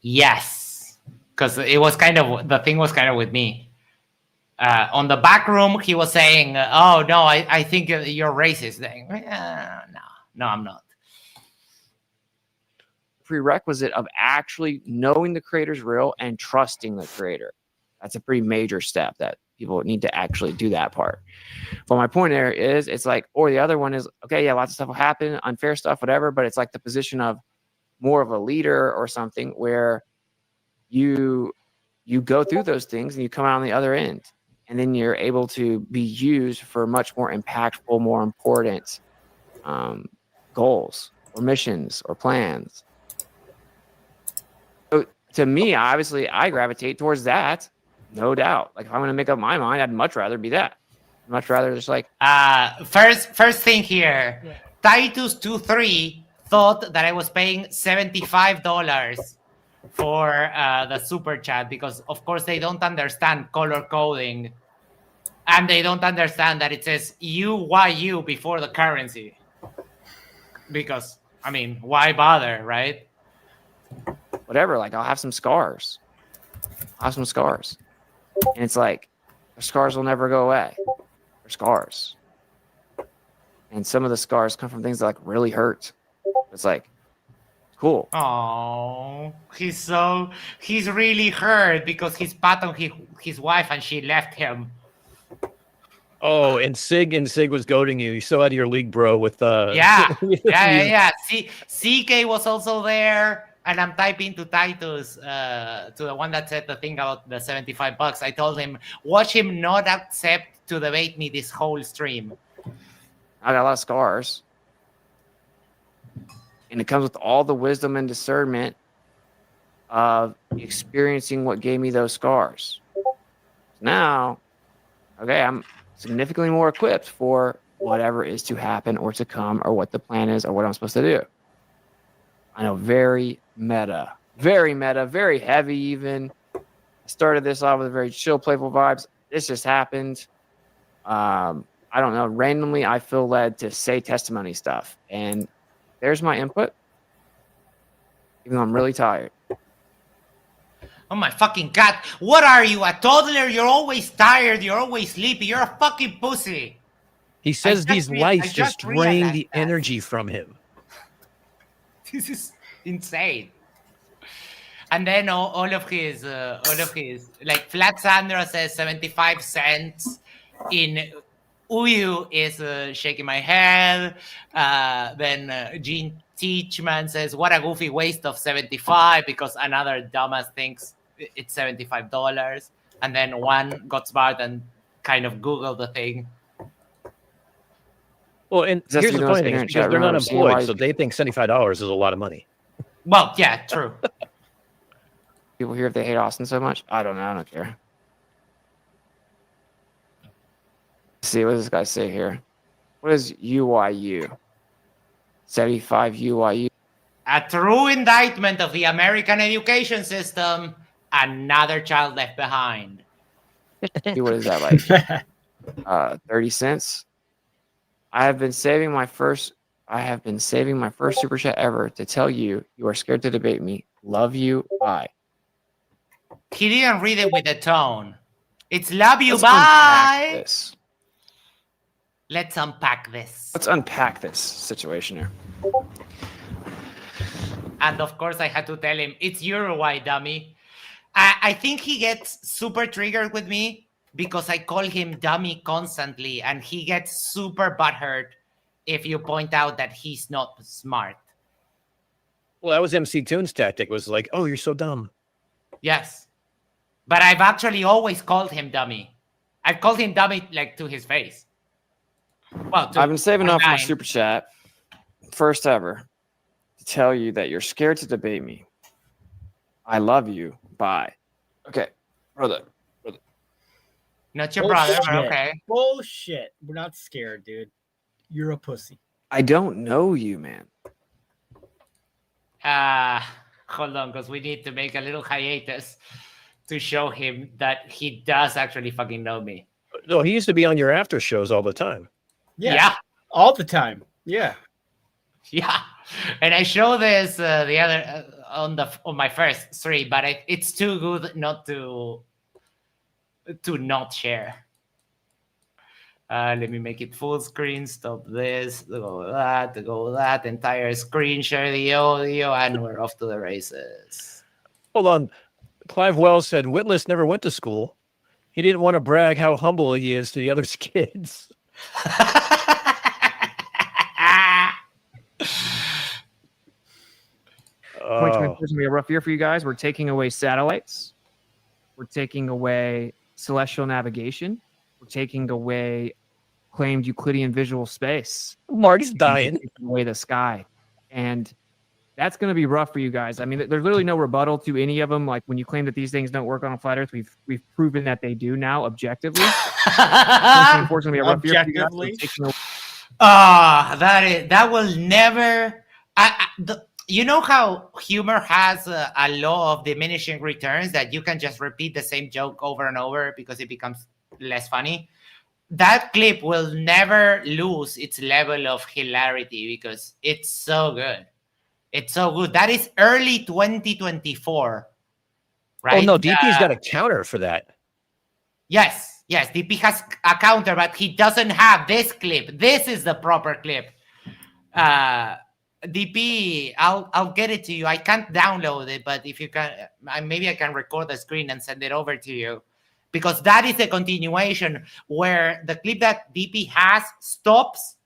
Yes, because it was the thing was kind of with me. On the back room, he was saying, "Oh no, I think you're racist." No, I'm not. Prerequisite of actually knowing the creator's real and trusting the creator. That's a pretty major step that people need to actually do that part. But my point there is, it's like, or the other one is, okay, yeah, lots of stuff will happen, unfair stuff, whatever, but it's like the position of more of a leader or something where you go through those things and you come out on the other end, and then you're able to be used for much more impactful, more important goals or missions or plans. So to me, obviously, I gravitate towards that, no doubt. Like if I'm going to make up my mind, I'd much rather be that. I'd much rather just like first thing here, yeah. Titus 2.3 thought that I was paying $75 for the super chat because, of course, they don't understand color coding, and they don't understand that it says UYU before the currency. Because I mean, why bother, right? Whatever, like I'll have some scars. And it's like, the scars will never go away. They're scars. And some of the scars come from things that like really hurt. It's like, cool. Oh, he's really hurt because he's pat on his wife and she left him. Oh, and Sig was goading you. You still out of your league, bro. With Yeah. CK was also there, and I'm typing to Titus, to the one that said the thing about the $75. I told him, watch him not accept to debate me this whole stream. I got a lot of scars, and it comes with all the wisdom and discernment of experiencing what gave me those scars. Now, okay, I'm significantly more equipped for whatever is to happen or to come, or what the plan is, or what I'm supposed to do. I know, very meta, very heavy even. I started this off with very chill, playful vibes. This just happened. I don't know. Randomly, I feel led to say testimony stuff. And there's my input, even though I'm really tired. Oh my fucking god. What are you, a toddler? You're always tired. You're always sleepy. You're a fucking pussy. He says these lights just drain realized the that. energy from him. This is insane. And then all of his like Flat Sandra says 75 cents. In Uyu is shaking my head. Then Gene Teachman says, what a goofy waste of 75, because another dumbass thinks it's $75. And then one got smart and kind of Googled the thing. Well, and Just here's the because funny thing, is ignorant because chat they're not room, seeing employed, why- so they think $75 is a lot of money. Well, yeah, true. People here, if they hate Austin so much, I don't know. I don't care. See, what does this guy say here? What is UYU? 75 UYU. A true indictment of the American education system. Another child left behind. See, what is that like? 30 cents. I have been saving my first super chat ever to tell you you are scared to debate me. Love you. Bye. He didn't read it with a tone. It's love you, Let's unpack bye. this. Let's unpack this. Let's unpack this situation here. And of course, I had to tell him, it's Uruguay, dummy. I think he gets super triggered with me because I call him dummy constantly, and he gets super butthurt if you point out that he's not smart. Well, that was MC Toon's tactic. Was like, oh, you're so dumb. Yes. But I've actually always called him dummy. I've called him dummy like to his face. Well, I've been saving up for my mine. super chat, first ever, to tell you that you're scared to debate me. I love you. Bye. Okay, brother. Not your brother, but Bullshit. okay. Bullshit. We're not scared, dude. You're a pussy. I don't know you, man. Hold on, because we need to make a little hiatus to show him that he does actually fucking know me. No, he used to be on your after shows all the time. Yeah. All the time. Yeah. Yeah. And I show this the other on my first stream, but it's too good not to not share. Let me make it full screen. Stop this. Go that. Entire screen. Share the audio, and we're off to the races. Hold on. Clive Wells said Witless never went to school. He didn't want to brag how humble he is to the other kids. 2024 is going to be a rough year for you guys. We're taking away satellites. We're taking away celestial navigation. We're taking away claimed Euclidean visual space. Mark's dying. Taking away the sky. And that's going to be rough for you guys. I mean, there's literally no rebuttal to any of them. Like when you claim that these things don't work on a flat Earth, we've proven that they do now objectively. 2024 is going to be a rough year for you guys. We're taking away- That will never. You know how humor has a law of diminishing returns, that you can just repeat the same joke over and over because it becomes less funny? That clip will never lose its level of hilarity because it's so good. It's so good. That is early 2024, right? Oh no, DP's got a counter for that. Yes, DP has a counter, but he doesn't have this clip. This is the proper clip. DP, I'll get it to you. I can't download it, but if you can, maybe I can record the screen and send it over to you. because that is the continuation where the clip that DP has stops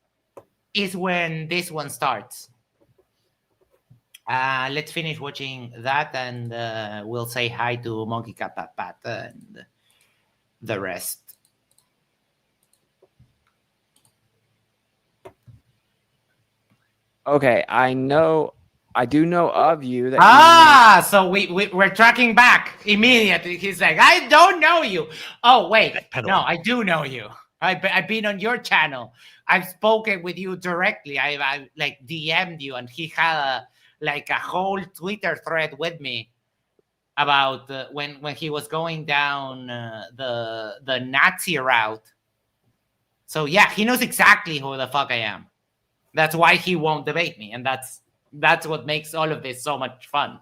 is when this one starts. Let's finish watching that, and we'll say hi to Monkey Cat Pat Pat and the rest. Okay, I do know of you. That So we're tracking back immediately. He's like, I don't know you. Oh, wait. No, I do know you. I've been on your channel. I've spoken with you directly. I like DM'd you, and he had a whole Twitter thread with me about when he was going down the Nazi route. So yeah, he knows exactly who the fuck I am. That's why he won't debate me, and that's what makes all of this so much fun.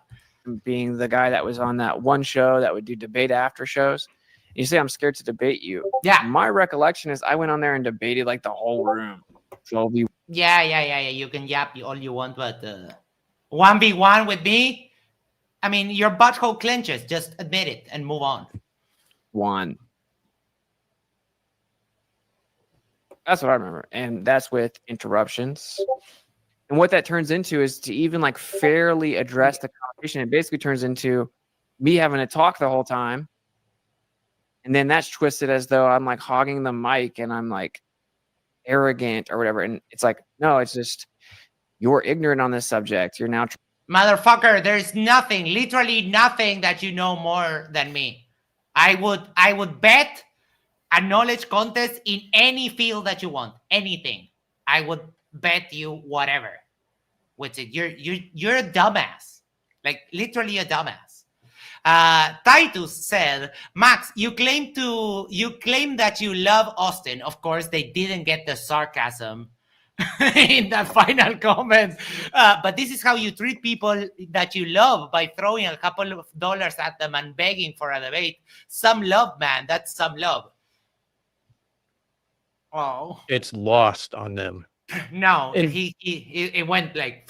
being the guy that was on that one show that would do debate after shows. You say I'm scared to debate you. Yeah. My recollection is I went on there and debated like the whole room. So Yeah. You can yap all you want, but 1v1 with me, I mean, your butthole clenches. Just admit it and move on. one. That's what I remember. And that's with interruptions. And what that turns into is to even like fairly address the conversation. It basically turns into me having to talk the whole time. And then that's twisted as though I'm like hogging the mic and I'm like arrogant or whatever. And it's like, no, it's just you're ignorant on this subject. You're now. Motherfucker, there's nothing, literally nothing that you know more than me. I would bet a knowledge contest in any field that you want, anything. I would bet you whatever. What's it? You're a dumbass, like literally a dumbass. Titus said, Max, you claim that you love Austin. Of course, they didn't get the sarcasm in that final comment. But this is how you treat people that you love, by throwing a couple of dollars at them and begging for a debate. Some love, man. That's some love. Oh, It's lost on them. no, And- it went like.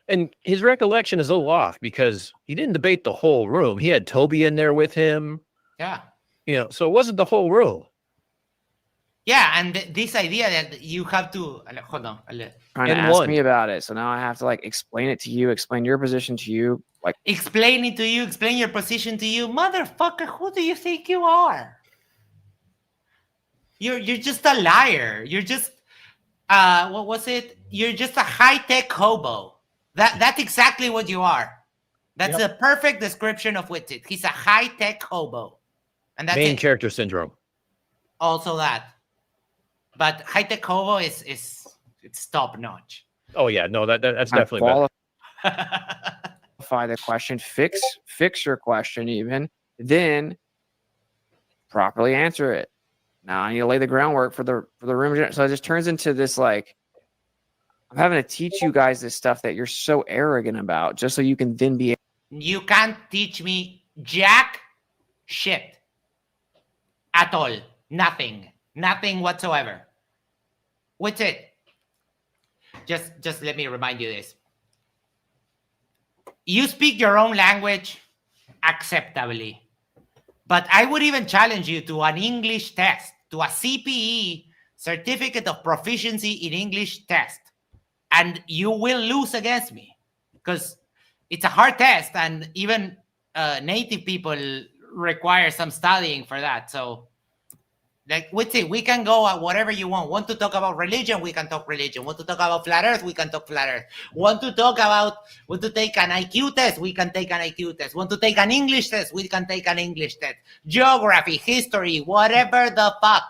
And his recollection is a little off because he didn't debate the whole room. He had Toby in there with him, Yeah. so it wasn't the whole room. Yeah, and this idea that you have to hold on. Trying to And ask one. me about it. So now I have to like explain it to you, explain your position to you. Like, Explain it to you, explain your position to you. Motherfucker, who do you think you are? You're just a liar. You're just what was it? You're just a high-tech hobo. That's exactly what you are. That's a perfect description of Witsit. He's a high-tech hobo. And that's Main it. character syndrome. Also that. But high-tech hobo is it's top-notch. Oh yeah, no, that's I definitely better. qualify the question, fix your question even, then properly answer it. Now I need to lay the groundwork for the room. So it just turns into this like I'm having to teach you guys this stuff that you're so arrogant about, just so you can then be. You can't teach me jack shit at all. Nothing whatsoever. What's it? Just let me remind you this. You speak your own language acceptably, but I would even challenge you to an English test, to a CPE, Certificate of Proficiency in English test, and you will lose against me because it's a hard test, and even native people require some studying for that. So, like, we can go at whatever you want. Want to talk about religion? We can talk religion. Want to talk about flat Earth? We can talk flat Earth. Want to take an IQ test? We can take an IQ test. Want to take an English test? We can take an English test. Geography, history, whatever the fuck.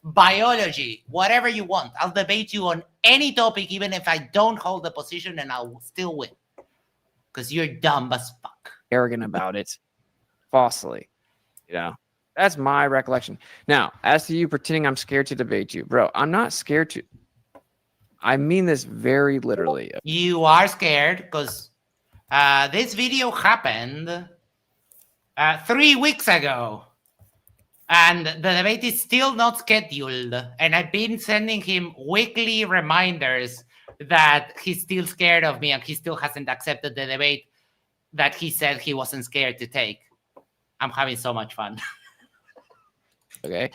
Biology, whatever you want. I'll debate you on any topic, even if I don't hold the position, and I'll still win. Because you're dumb as fuck. Arrogant about it falsely. That's my recollection. Now, as to you pretending I'm scared to debate you, bro, I'm not scared to. I mean this very literally. You are scared because this video happened 3 weeks ago. And the debate is still not scheduled. And I've been sending him weekly reminders that he's still scared of me and he still hasn't accepted the debate that he said he wasn't scared to take. I'm having so much fun. Okay,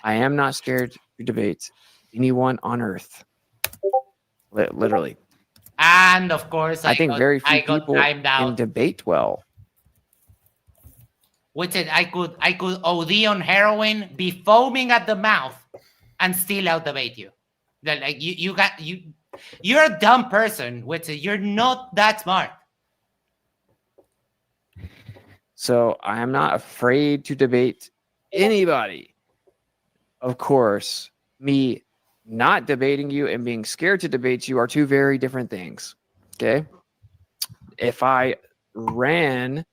I am not scared to debate anyone on Earth. Literally, And of course, I think very few I got people timed can out. debate well. Which is I could OD on heroin, be foaming at the mouth, and still out debate you. Like you're a dumb person. Which you're not that smart. So I am not afraid to debate anybody. Of course, me not debating you and being scared to debate you are two very different things. Okay. If I ran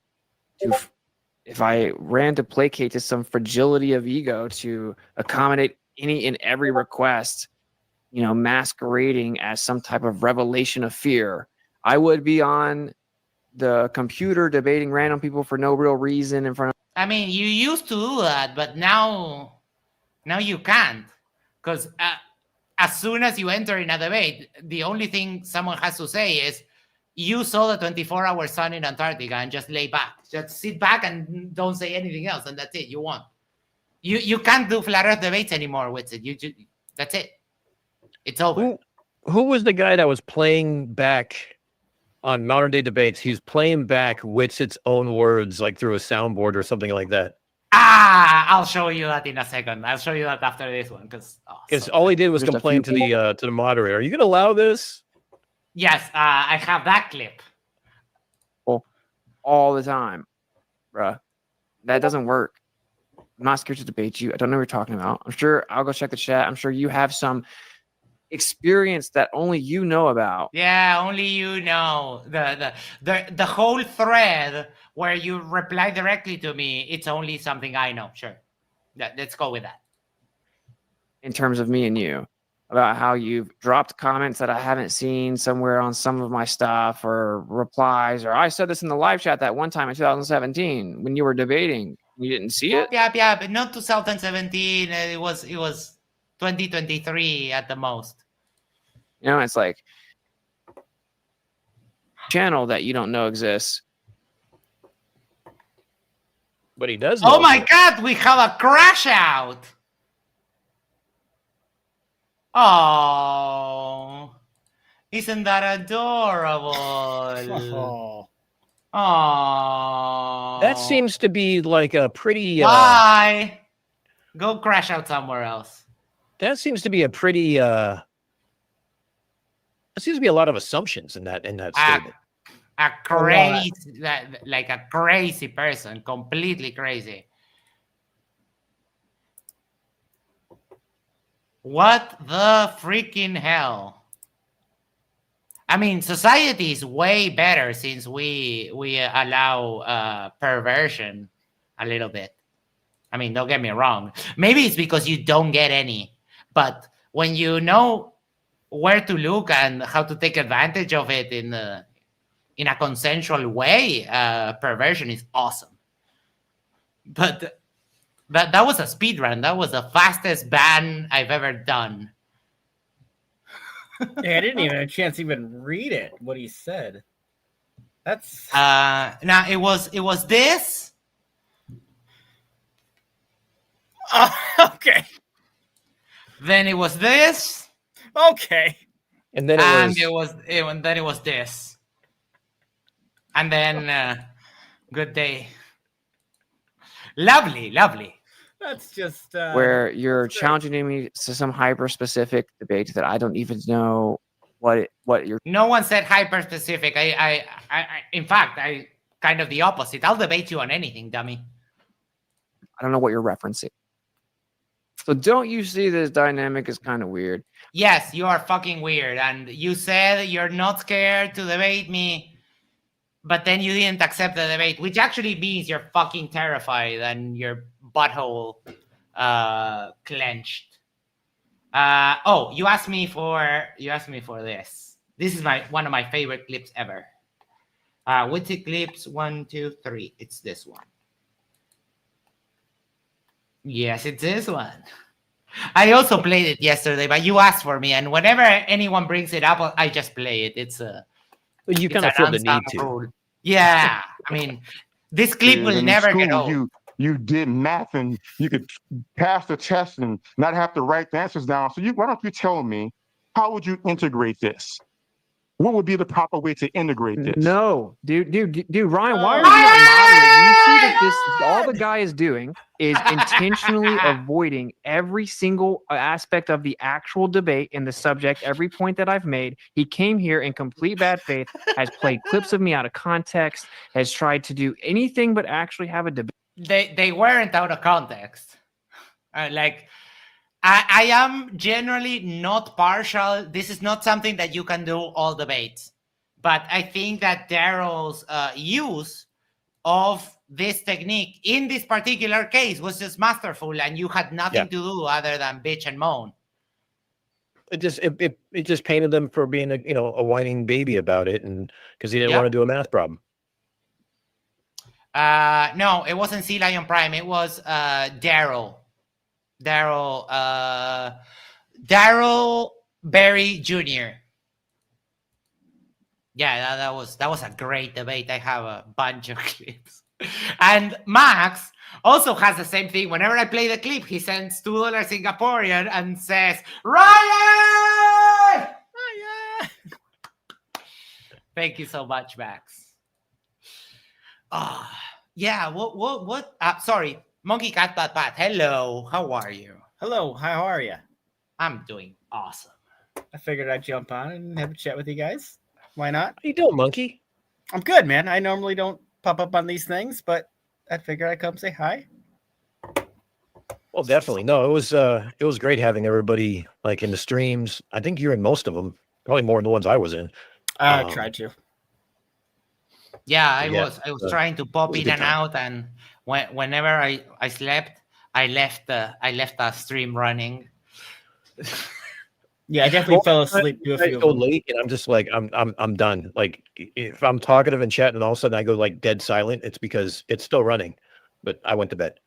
to placate to some fragility of ego to accommodate any and every request, masquerading as some type of revelation of fear, I would be on the computer debating random people for no real reason in front of. I mean, you used to do that, but now you can't, because as soon as you enter in a debate, the only thing someone has to say is, you saw the 24-hour sun in Antarctica, and just lay back. Just sit back and don't say anything else, and that's it. You won. You can't do flat Earth debates anymore with it. That's it. It's over. Who was the guy that was playing back on modern day debates? He's playing back Witset's own words, like through a soundboard or something like that. I'll show you that in a second. I'll show you that after this one, because All he did was Just a complain few to the moderator. Are you going to allow this? yes, I have that clip. all the time, bruh. That doesn't work. I'm not scared to debate you. I don't know what you're talking about. I'm sure I'll go check the chat. I'm sure you have some experience that only you know about. Yeah, only you know. The whole thread where you reply directly to me, it's only something I know. Sure. Let's go with that. In terms of me and you, about how you've dropped comments that I haven't seen somewhere on some of my stuff, or replies, or I said this in the live chat that one time in 2017 when you were debating. You didn't see it? Yeah, but not 2017. It was 2023 at the most. It's like channel that you don't know exists. But he does. Oh my God, we have a crash out. Oh, isn't that adorable? Oh. Oh, That seems to be like a pretty. Bye. Go crash out somewhere else. That seems to be a pretty. There seems to be a lot of assumptions in that statement. A crazy, like a crazy person, completely crazy. What the freaking hell? I mean, society is way better since we allow perversion a little bit. I mean, don't get me wrong. Maybe it's because you don't get any. But when you know where to look and how to take advantage of it in a consensual way, perversion is awesome. But that was a speed run. That was the fastest ban I've ever done. Yeah, I didn't even have a chance to even read it, what he said. That's now it was this. okay. Then it was this. Okay. And then it was this. And then good day. Lovely. That's just where you're challenging me to some hyper specific debate that I don't even know what you're. No one said hyper specific. I in fact, I kind of the opposite. I'll debate you on anything, dummy. I don't know what you're referencing. So don't you see this dynamic is kind of weird? Yes, you are fucking weird. And you said you're not scared to debate me, but then you didn't accept the debate, which actually means you're fucking terrified and your butthole clenched. You asked me for this. This is one of my favorite clips ever. What's the clips? 1, 2, 3. It's this one. Yes, it's this one. I also played it yesterday, but you asked for me, and whenever anyone brings it up, I just play it. It's a you kind of feel the need to. Rule. Yeah, I mean, this clip will never get old. you did math and you could pass the test and not have to write the answers down. So why don't you tell me, how would you integrate this? What would be the proper way to integrate this? No, dude, Ryan, why are you not moderating? You see that all the guy is doing is intentionally avoiding every single aspect of the actual debate in the subject, every point that I've made. He came here in complete bad faith, has played clips of me out of context, has tried to do anything but actually have a debate. They weren't out of context. Like, I am generally not partial. This is not something that you can do all debates. But I think that Daryl's use of this technique in this particular case was just masterful, and you had nothing to do other than bitch and moan. It just painted them for being a whining baby about it, and because he didn't want to do a math problem. No, it wasn't Sea Lion Prime. It was Daryl Berry Jr. Yeah, that was a great debate. I have a bunch of clips. And Max also has the same thing. Whenever I play the clip, he sends $2 Singaporean and says, Ryan! Thank you so much, Max. Yeah, what? Sorry, Monkey Cat Pat Pat. Hello, how are you? Hello, how are you? I'm doing awesome. I figured I'd jump on and have a chat with you guys. Why not? How you doing, Monkey? I'm good, man. I normally don't pop up on these things, but I figured I'd come say hi. Well, definitely. No, it was great having everybody like in the streams. I think you're in most of them, probably more than the ones I was in. I tried to. Yeah, I was trying to pop in and out, and whenever I slept, I left the stream running. Yeah, I definitely fell asleep to a few. I go late, and I'm just like, I'm done. Like, if I'm talkative and chatting, and all of a sudden I go like dead silent, it's because it's still running, but I went to bed.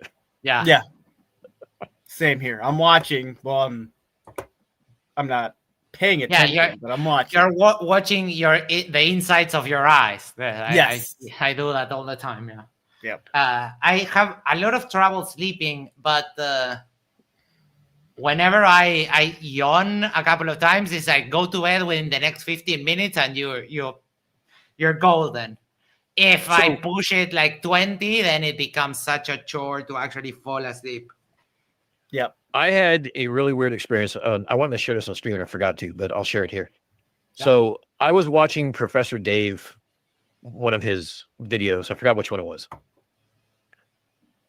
Yeah. Same here. I'm watching. Well, I'm not paying attention, but I'm watching. You're watching the insides of your eyes. Yes, I do that all the time. Yeah. Yep. I have a lot of trouble sleeping, but whenever I yawn a couple of times, it's like go to bed within the next 15 minutes, and you're golden. If I push it like 20, then it becomes such a chore to actually fall asleep. Yep. I had a really weird experience. I wanted to share this on stream and I forgot to, but I'll share it here. Yeah. So I was watching Professor Dave, one of his videos. I forgot which one it was.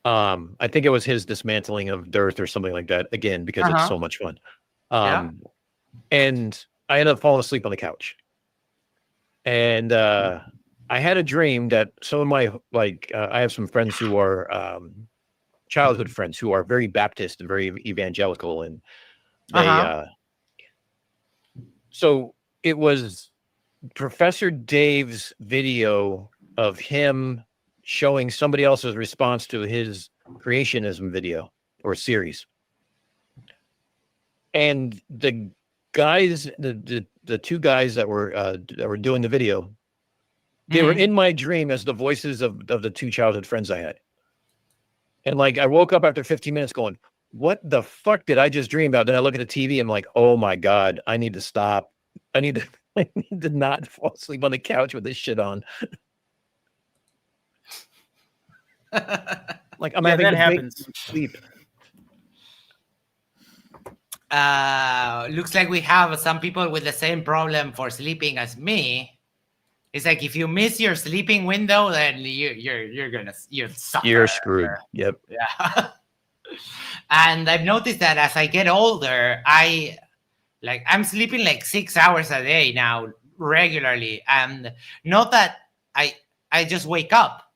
I think it was his dismantling of Dearth or something like that. Again, because it's so much fun. And I ended up falling asleep on the couch. And I had a dream that some of my I have some friends who are childhood friends who are very Baptist and very evangelical, and they so it was Professor Dave's video of him showing somebody else's response to his creationism video or series, and the guys, the two guys that were doing the video, they were in my dream as the voices of the two childhood friends I had. And like, I woke up after 15 minutes going, what the fuck did I just dream about? Then I look at the TV and I'm like, oh my God, I need to stop. I need to not fall asleep on the couch with this shit on. Like, I'm having that to happens. Sleep. Looks like we have some people with the same problem for sleeping as me. It's like if you miss your sleeping window, then you're sucker. You're screwed. Yep. Yeah. And I've noticed that as I get older, I'm sleeping like 6 hours a day now regularly, and not that I just wake up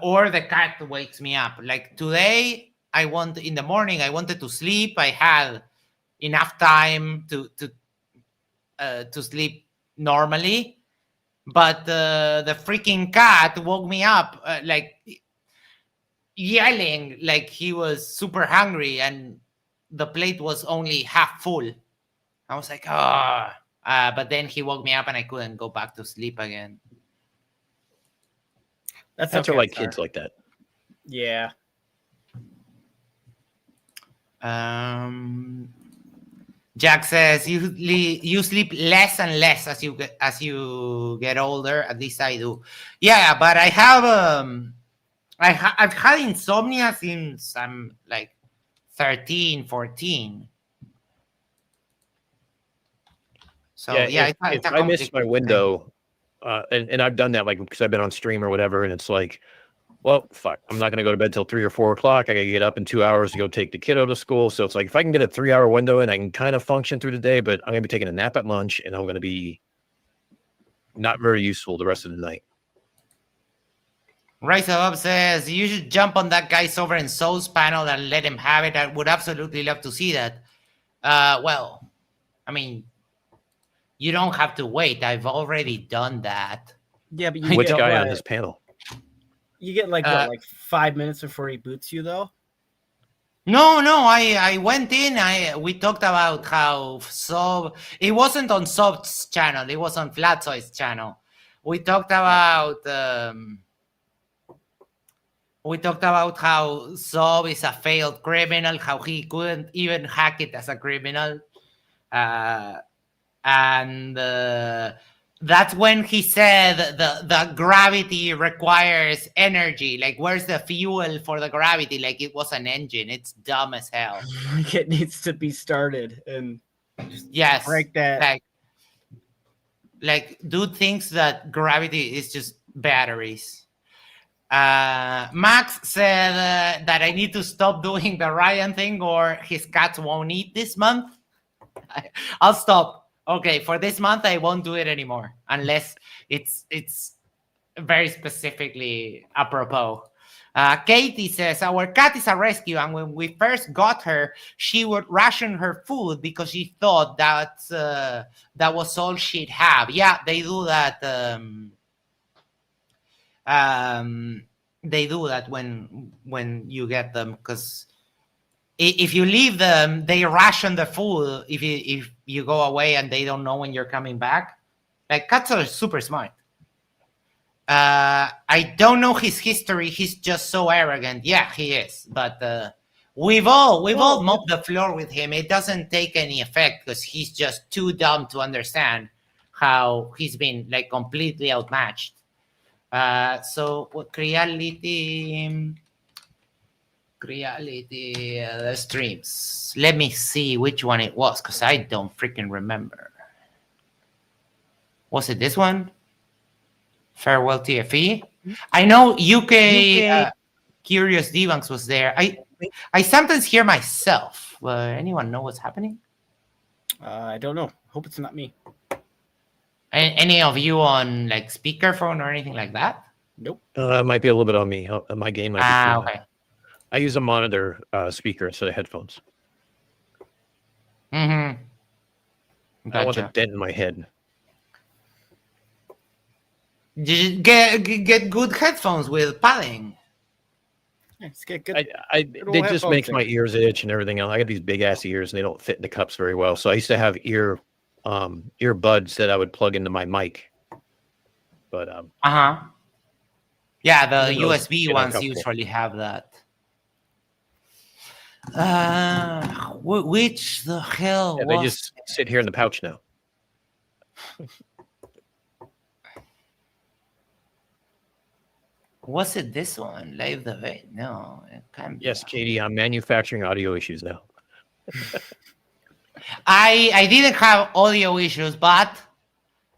or the cat wakes me up. Like today, in the morning I wanted to sleep. I had enough time to sleep normally. But the freaking cat woke me up, like yelling, like he was super hungry, and the plate was only half full. I was like, but then he woke me up, and I couldn't go back to sleep again. That's okay, like kids like that. Yeah. Jack says you sleep less and less as you get older. At least I do. Yeah, but I have I've had insomnia since I'm like 13, 14. So yeah, it's if a I miss my complicated thing. window, and I've done that like because I've been on stream or whatever, and it's like, well, fuck, I'm not gonna go to bed till 3 or 4 o'clock. I gotta get up in 2 hours to go take the kiddo to school. So it's like if I can get a 3-hour window and I can kind of function through the day, but I'm gonna be taking a nap at lunch and I'm gonna be not very useful the rest of the night. Rise Up says you should jump on that guy's Sovereign Souls panel and let him have it. I would absolutely love to see that. Well, I mean, you don't have to wait. I've already done that. Yeah, but you Which get, guy what, on his panel? You get like what, like 5 minutes before he boots you, though. No, I went in. We talked about how it wasn't on Sob's channel. It was on Flatsoy's channel. We talked about how Sob is a failed criminal, how he couldn't even hack it as a criminal, and that's when he said the gravity requires energy. Like, where's the fuel for the gravity? Like, it was an engine. It's dumb as hell. It needs to be started and yes, break that. Like dude thinks that gravity is just batteries. Max said that I need to stop doing the Ryan thing or his cats won't eat this month. I'll stop. Okay, for this month I won't do it anymore unless it's very specifically apropos. Katie says our cat is a rescue, and when we first got her, she would ration her food because she thought that that was all she'd have. Yeah, they do that. They do that when you get them, because if you leave them, they ration the food if you go away and they don't know when you're coming back. Like, cats are super smart. I don't know his history. He's just so arrogant. Yeah, he is. But we've all mopped the floor with him. It doesn't take any effect because he's just too dumb to understand how he's been like completely outmatched. So what reality the streams. Let me see which one it was, because I don't freaking remember. Was it this one? Farewell TFE. I know UK Curious Debunks was there. I sometimes hear myself. Anyone know what's happening? I don't know. Hope it's not me. Any of you on like speakerphone or anything like that? Nope. It might be a little bit on me. My game might be okay. I use a monitor speaker instead of headphones. Mm-hmm. Gotcha. I want a dent in my head. Get good headphones with padding. Let's get good. It just makes my ears itch and everything else. I got these big ass ears and they don't fit in the cups very well. So I used to have earbuds that I would plug into my mic. But yeah, the USB ones usually have that. Which the hell? Yeah, they just sit here in the pouch now. Was it this one? Live the Vet? No, it can't be. Yes, Katie, I'm manufacturing audio issues now. I didn't have audio issues, but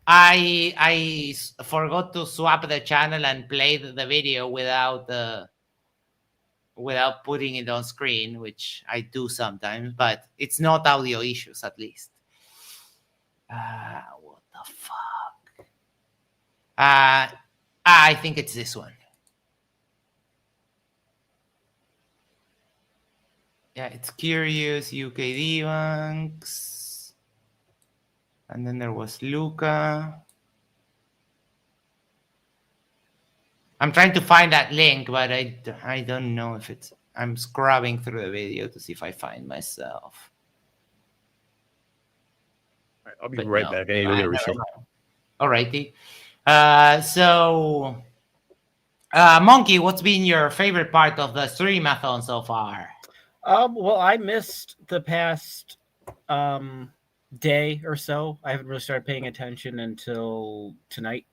I forgot to swap the channel and play the video without putting it on screen, which I do sometimes, but it's not audio issues at least. What the fuck? I think it's this one. Yeah, it's Curious, UK Debunks. And then there was Luca. I'm trying to find that link, but I don't know if it's... I'm scrubbing through the video to see if I find myself. All right, I'll be right back. I need to get a receipt. Alrighty. So Monkey, what's been your favorite part of the Streamathon so far? Well, I missed the past day or so. I haven't really started paying attention until tonight.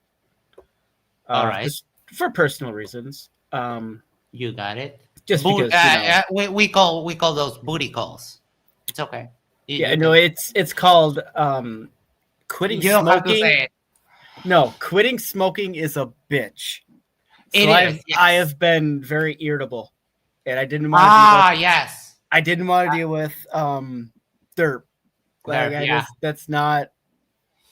All right. Just for personal reasons. You got it. Just Boot, because we call those booty calls. It's okay. It's called quitting you don't smoking. have to say it. No, quitting smoking is a bitch. So Yes. I have been very irritable, and I didn't want to. Yes. I didn't want to deal with derp. Like, that's not.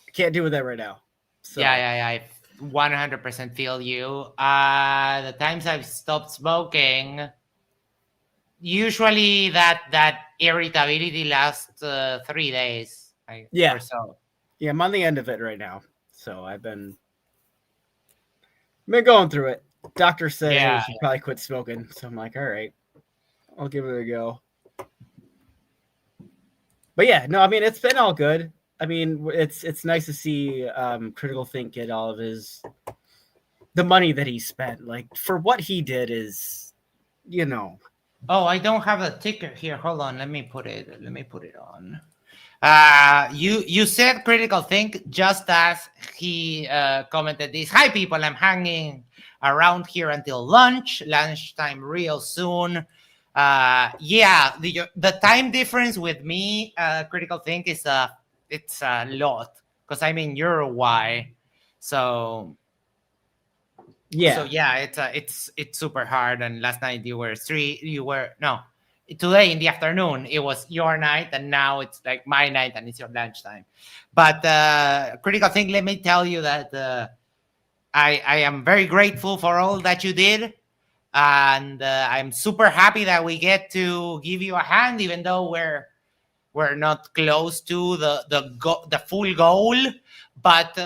I can't deal with that right now. So. Yeah. I 100% feel you. The times I've stopped smoking, usually that irritability lasts 3 days. Or so. Yeah, I'm on the end of it right now. So I've been going through it. Doctor said I should probably quit smoking. So I'm like, all right, I'll give it a go. But yeah, no, I mean, it's been all good. I mean, it's nice to see Critical Think get all of the money that he spent. Like, for what he did is, Oh, I don't have a ticker here. Hold on, let me put it on. You said Critical Think just as he commented this. Hi people, I'm hanging around here until lunchtime real soon. The time difference with me, Critical Think, is it's a lot because I'm in Uruguay, so it's super hard. And last night today in the afternoon it was your night, and now it's like my night and it's your lunchtime. But Critical Think, let me tell you that I am very grateful for all that you did. And I'm super happy that we get to give you a hand, even though we're not close to the full goal. But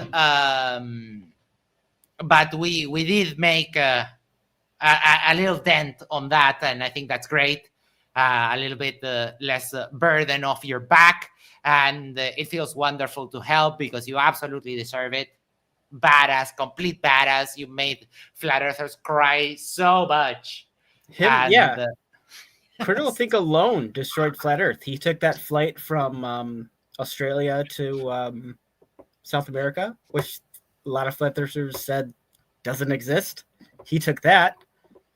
we did make a little dent on that, and I think that's great. A little bit less burden off your back, and it feels wonderful to help because you absolutely deserve it. Badass, complete badass. You made flat earthers cry so much. Critical Think alone destroyed flat earth. He took that flight from Australia to South America, which a lot of flat earthers said doesn't exist. He took that,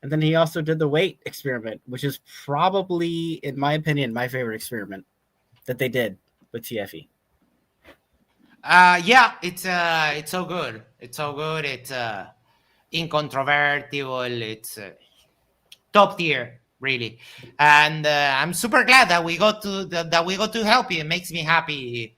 and then he also did the weight experiment, which is probably, in my opinion, my favorite experiment that they did with TFE. It's so good. It's so good. It's incontrovertible. It's top tier, really. And I'm super glad that we got to help you. It makes me happy.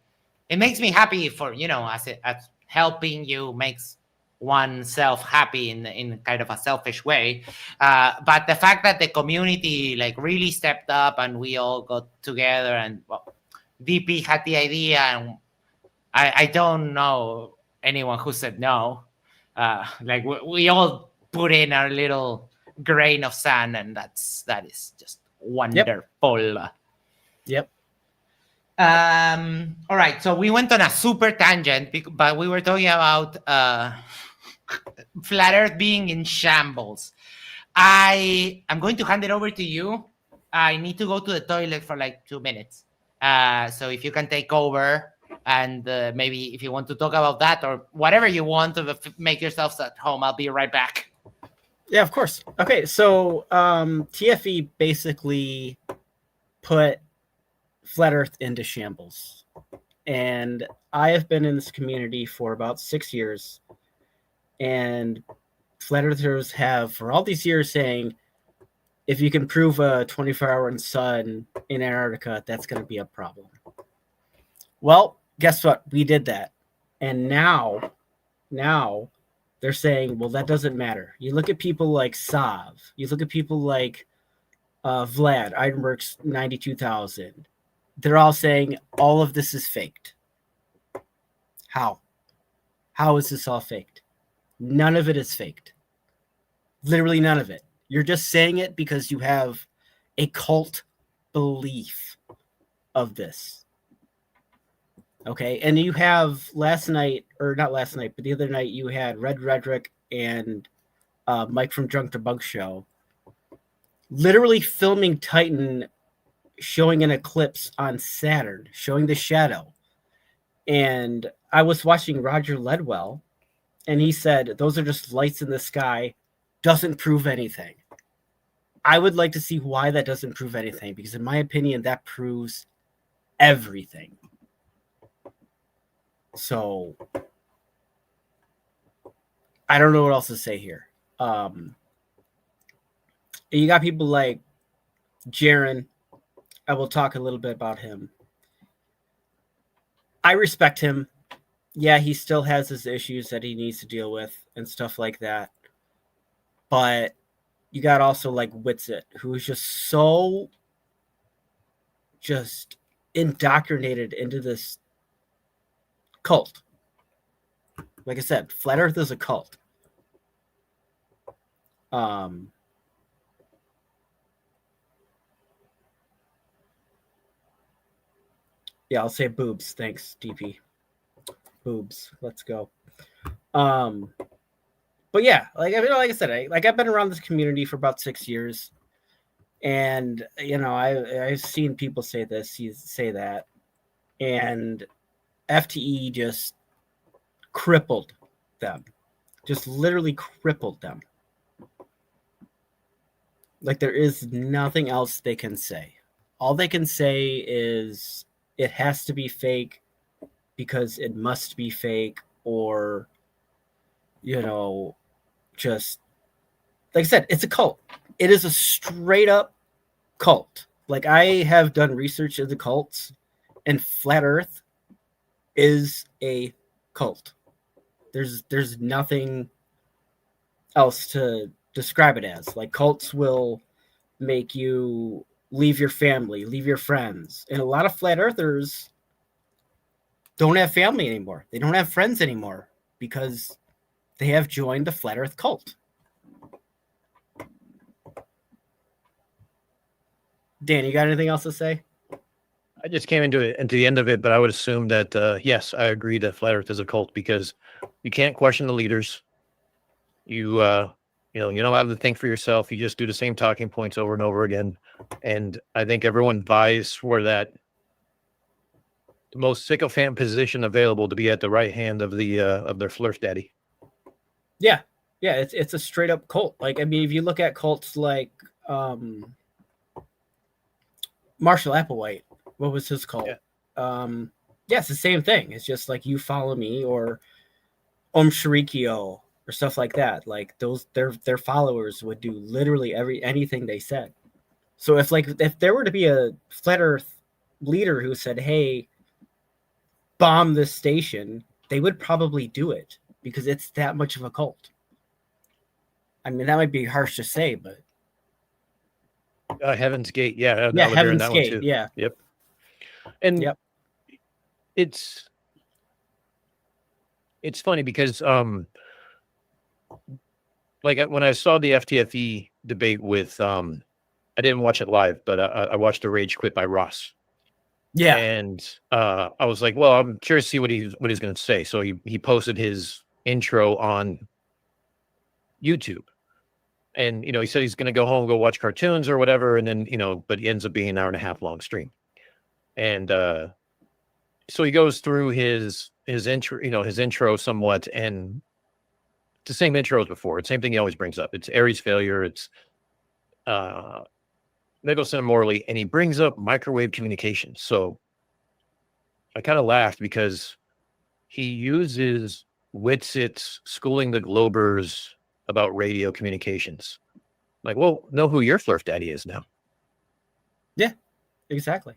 It makes me happy for as helping you makes oneself happy in kind of a selfish way. But the fact that the community really stepped up and we all got together, and DP had the idea, and I don't know anyone who said no. We all put in our little grain of sand, and that is just wonderful. Yep. All right. So we went on a super tangent, but we were talking about flat Earth being in shambles. I'm going to hand it over to you. I need to go to the toilet for 2 minutes. So if you can take over. And maybe if you want to talk about that or whatever you want to make yourselves at home, I'll be right back. Yeah, of course. Okay, so TFE basically put Flat Earth into shambles. And I have been in this community for about 6 years. And Flat Earthers have, for all these years, saying, if you can prove a 24-hour sun in Antarctica, that's going to be a problem. Well, guess what? We did that. And now they're saying, well, that doesn't matter. You look at people like Sav. You look at people like Vlad, Eidenberg's 92,000. They're all saying all of this is faked. How? How is this all faked? None of it is faked. Literally none of it. You're just saying it because you have a cult belief of this. Okay, and you have the other night, you had Red Rhetoric and Mike from Drunk to Bug Show, literally filming Titan showing an eclipse on Saturn, showing the shadow. And I was watching Roger Ledwell, and he said, those are just lights in the sky, doesn't prove anything. I would like to see why that doesn't prove anything, because in my opinion, that proves everything. So I don't know what else to say here. You got people like Jaron. I will talk a little bit about him. I respect him. Yeah, he still has his issues that he needs to deal with and stuff like that. But you got also like Witsit, who is just so just indoctrinated into this cult. Like I said, Flat Earth is a cult. Yeah, I'll say boobs. Thanks, DP. Boobs. Let's go. But yeah, like I said, I've been around this community for about 6 years, and I've seen people say that, and FTE just crippled them, just literally crippled them. Like there is nothing else they can say. All they can say is it has to be fake because it must be fake, or just like I said, it's a cult. It is a straight up cult. Like I have done research into cults, and Flat Earth is a cult. There's nothing else to describe it as. Like cults will make you leave your family, leave your friends. And a lot of Flat Earthers don't have family anymore. They don't have friends anymore because they have joined the Flat Earth cult. Dan, you got anything else to say? I just came into the end of it, but I would assume that, yes, I agree that Flat Earth is a cult because you can't question the leaders. You don't have to think for yourself. You just do the same talking points over and over again. And I think everyone vies for that, the most sycophant position available, to be at the right hand of their flirt daddy. Yeah. It's a straight up cult. Like, I mean, if you look at cults like Marshall Applewhite, what was his cult? Yeah. It's the same thing. It's just like you follow me, or Om Sharikyo, or stuff like that. Like those, their followers would do literally anything they said. So if there were to be a Flat Earth leader who said, "Hey, bomb this station," they would probably do it because it's that much of a cult. I mean, that might be harsh to say, but Heaven's Gate, yeah, Heaven's that Gate, one too. yeah, yep. And yep. It's funny because like when I saw the FTFE debate with I didn't watch it live, but I watched a rage quit by Ross. Yeah. And I was like, well, I'm curious to see what he's going to say. So he posted his intro on YouTube. And, he said he's going to go home, go watch cartoons or whatever. And then, but it ends up being an 1.5 hour long stream. And so he goes through his intro, his intro somewhat, and it's the same intro as before. It's the same thing he always brings up. It's Ares failure. It's Nicholson Morley, and he brings up microwave communication. So I kind of laughed because he uses Witsit's schooling the Globers about radio communications. Like, well, know who your flirt daddy is now. Yeah, exactly.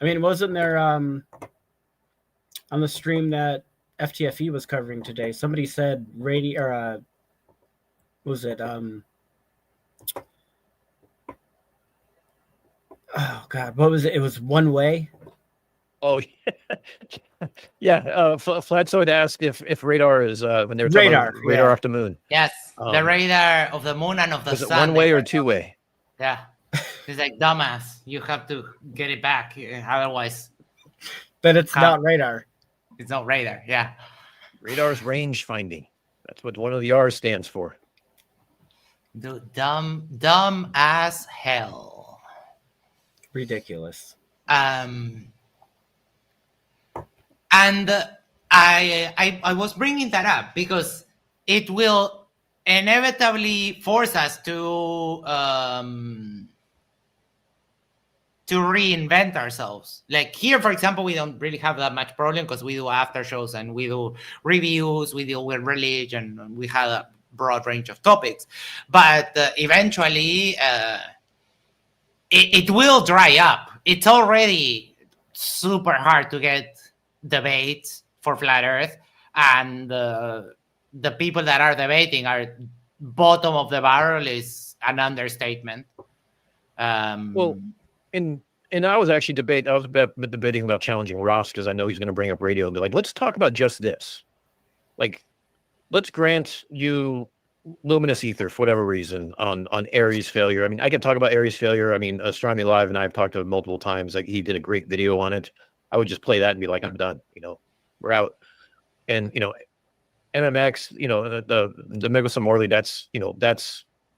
I mean, wasn't there on the stream that FTFE was covering today, somebody said radio, or what was it? Oh God, what was it? It was One Way. Oh yeah. Flatsoid asked if radar is when they were talking about radar off the moon. Yes, the radar of the moon and of the was sun. It one way or two way? Yeah, it's like dumbass. You have to get it back, otherwise. But it's not radar. It's not radar. Yeah, radar's range finding. That's what one of the R's stands for. Dude, dumb as hell. Ridiculous. And I was bringing that up because it will inevitably force us to reinvent ourselves. Like here, for example, we don't really have that much problem because we do after shows and we do reviews, we deal with religion, and we have a broad range of topics. But eventually, it will dry up. It's already super hard to get debates for Flat Earth, and the people that are debating are bottom of the barrel is an understatement. Well, and I was actually debating about challenging Ross because I know he's going to bring up radio and be like, let's talk about just this. Like, let's grant you luminous ether for whatever reason on Aries failure. I mean, I can talk about Aries failure. I mean, Astronomy Live and I have talked to him multiple times. Like, he did a great video on it. I would just play that and be like, I'm done. We're out. And MMX, the Megosum Morley, that's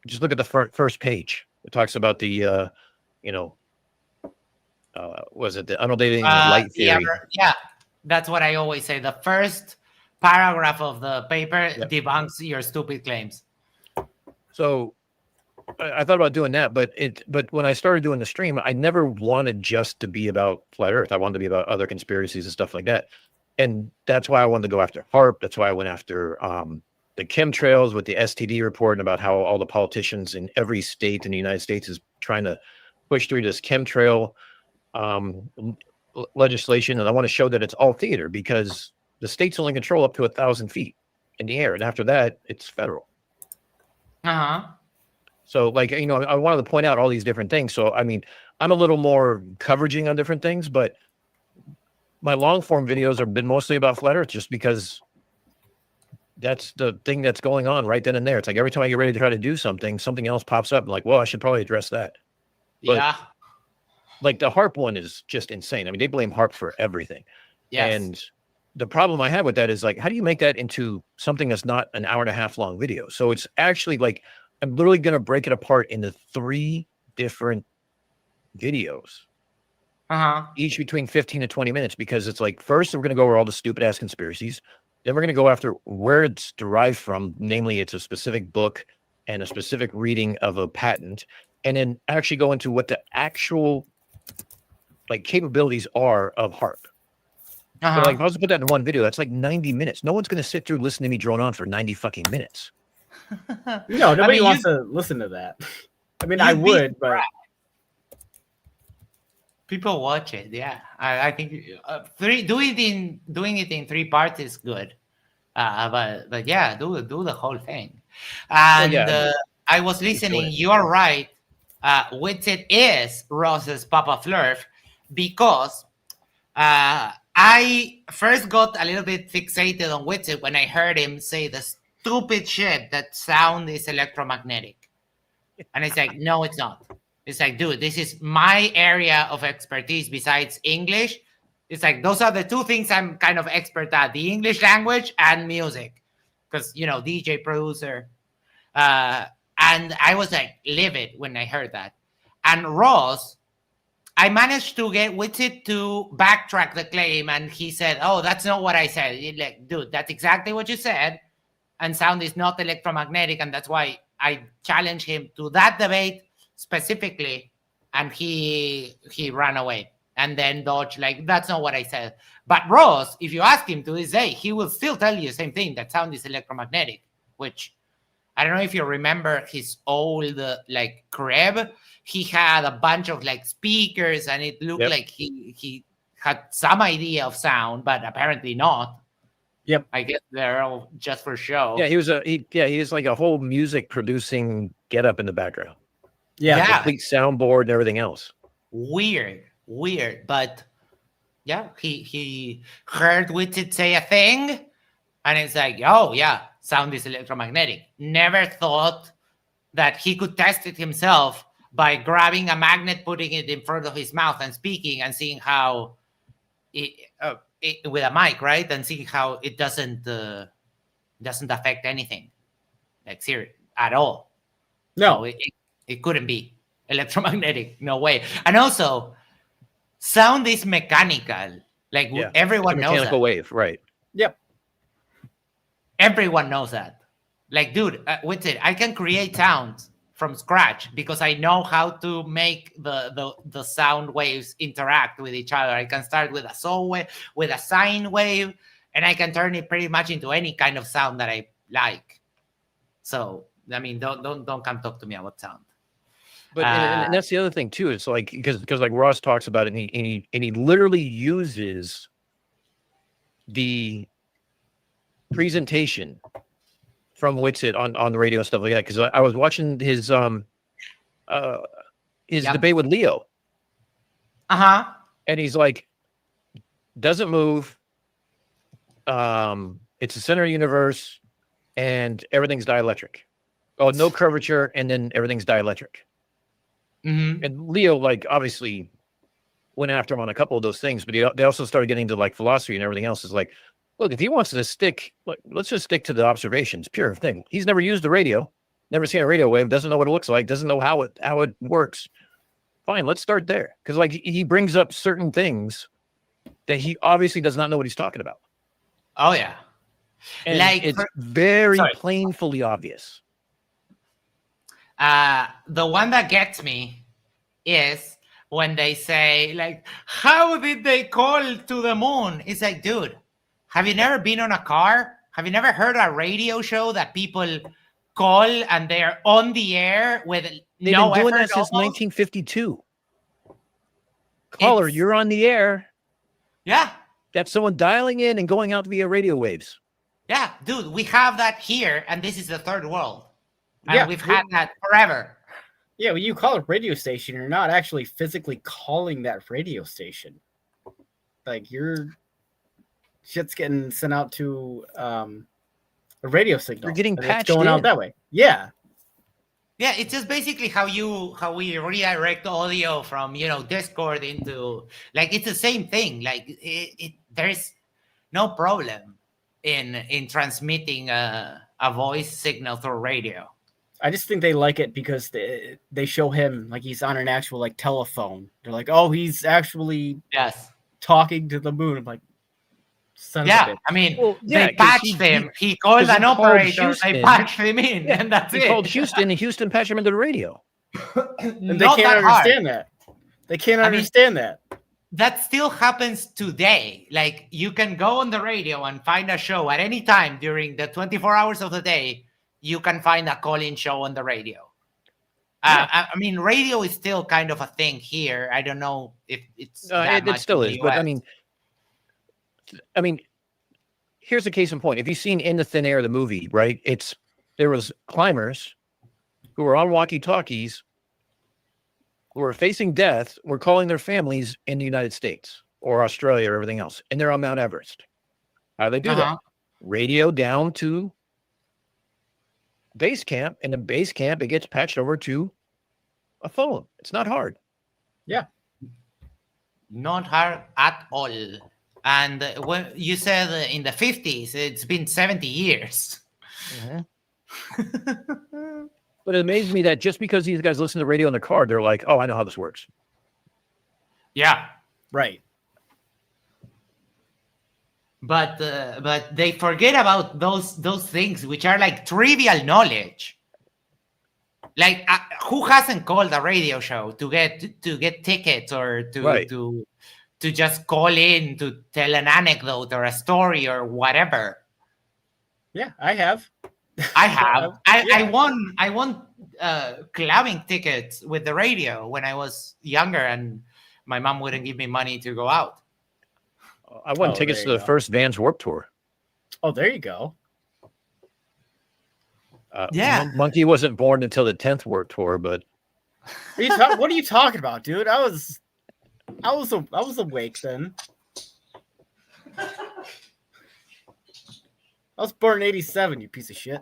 just look at the first page. It talks about the was it the unaltered light theory? Yeah, that's what I always say. The first paragraph of the paper debunks your stupid claims. So I thought about doing that, but when I started doing the stream, I never wanted just to be about Flat Earth. I wanted to be about other conspiracies and stuff like that. And that's why I wanted to go after HARP. That's why I went after the chemtrails with the STD report and about how all the politicians in every state in the United States is trying to push through this chemtrail legislation. And I want to show that it's all theater because the states only control up to 1,000 feet in the air. And after that, it's federal. Uh-huh. So I wanted to point out all these different things. So, I mean, I'm a little more coveraging on different things, but my long form videos have been mostly about Flat Earth just because that's the thing that's going on right then and there. It's like every time I get ready to try to do something else pops up. I'm like, well, I should probably address that. But, yeah. Like the HARP one is just insane. I mean, they blame HARP for everything. Yes. And the problem I have with that is like, how do you make that into something that's not an hour and a half long video? So it's actually like, I'm literally going to break it apart into 3 different videos. Uh-huh. Each between 15 to 20 minutes, because it's like, first we're going to go over all the stupid ass conspiracies. Then we're going to go after where it's derived from. Namely, it's a specific book and a specific reading of a patent. And then actually go into what the actual capabilities are of HARP. Uh-huh. So if I was to put that in one video, that's like 90 minutes. No one's going to sit through listening to me drone on for 90 fucking minutes. No, nobody wants to listen to that. I mean, I would, but people watch it. Yeah, I think doing it in 3 parts is good. But yeah, do the whole thing. And I was listening. You are right. Witsit is Ross's Papa Flurf because I first got a little bit fixated on Witsit when I heard him say the stupid shit that sound is electromagnetic. And it's like, no, it's not. It's like, dude, this is my area of expertise besides English. It's like, those are the 2 things I'm kind of expert at, the English language and music. Because, DJ, producer. And I was like livid when I heard that. And Ross, I managed to get Witsit to backtrack the claim. And he said, oh, that's not what I said. Like, dude, that's exactly what you said. And sound is not electromagnetic. And that's why I challenged him to that debate specifically. And he ran away and then dodged like, that's not what I said. But Ross, if you ask him to this day, he will still tell you the same thing, that sound is electromagnetic, which I don't know if you remember his old crib. He had a bunch of speakers and it looked like he had some idea of sound, but apparently not. Yep. I guess they're all just for show. Yeah, he was like a whole music producing getup in the background. Yeah. Complete soundboard and everything else. Weird. But yeah, he heard Witsit say a thing and it's like, oh yeah, sound is electromagnetic. Never thought that he could test it himself by grabbing a magnet, putting it in front of his mouth and speaking and seeing how with a mic, right? And seeing how it doesn't affect anything, serious at all. No. So it couldn't be electromagnetic. No way. And also, sound is mechanical. Like Yeah. everyone It's a knows mechanical that. wave, right? Yep. Everyone knows that. Like, dude, with it, I can create sounds from scratch because I know how to make the sound waves interact with each other. I can start with a saw wave, with a sine wave, and I can turn it pretty much into any kind of sound that I like. So, I mean, don't come talk to me about sound. But and that's the other thing too. It's like because like Ross talks about it, and he literally uses the presentation from Wixit on the radio and stuff like that. Because I was watching his debate with Leo, and he's like, doesn't move. It's the center of the universe, and everything's dielectric. Oh, no curvature, and then everything's dielectric. And Leo, like, obviously went after him on a couple of those things, but they also started getting to like philosophy and everything else. Is like, look, if he wants to stick, let's just stick to the observations, pure thing. He's never used the radio, never seen a radio wave, doesn't know what it looks like, doesn't know how it works. Fine, let's start there. Because like he brings up certain things that he obviously does not know what he's talking about. Oh yeah. And like it's very plainly obvious. The one that gets me is when they say, like, how did they call to the moon? It's like, dude, have you never been on a car? Have you never heard a radio show that people call and they're on the air with They've no been doing effort that since almost? 1952. Caller, you're on the air. Yeah. That's someone dialing in and going out via radio waves. Yeah, dude, we have that here, and this is the third world. And Yeah, we've had that forever. Yeah, when you call a radio station, you're not actually physically calling that radio station. Like your shit's getting sent out to a radio signal. You're getting and patched it's going out in. that way. Yeah. Yeah, it's just basically how we redirect audio from Discord into, like, it's the same thing. Like there's no problem in transmitting a voice signal through radio. I just think they like it because they show him like he's on an actual like telephone. They're like, oh, he's actually talking to the moon. I'm like, son of a bitch. I mean, Well, yeah, they 'cause patched him. He called 'cause he an called operator. Houston. They patched him in, and that's He it. called Houston, and Houston patched him into the radio. And they can't understand that. They can't understand that. That still happens today. Like, you can go on the radio and find a show at any time during the 24 hours of the day. You can find a call-in show on the radio. I mean, radio is still kind of a thing here. I don't know if it's it still is, but I mean, here's a case in point. If you've seen In the Thin Air, the movie, right? There was climbers who were on walkie-talkies who were facing death, were calling their families in the United States or Australia or everything else, and they're on Mount Everest. How do they do that? Radio down to base camp, and the base camp, it gets patched over to a phone. It's not hard. Yeah. Not hard at all. And when you said in the 50s, it's been 70 years. But it amazes me that just because these guys listen to radio in the car, they're like, oh, I know how this works. Yeah. Right. But they forget about those things which are like trivial knowledge. Like, who hasn't called a radio show to get tickets or to just call in to tell an anecdote or a story or whatever? Yeah, I have. I have. I won clubbing tickets with the radio when I was younger, and my mom wouldn't give me money to go out. I won tickets to the first Vans Warped Tour. Oh, there you go. Monkey wasn't born until the 10th Warped Tour, but what are you talking about, dude? I was awake then. I was born in 87, you piece of shit.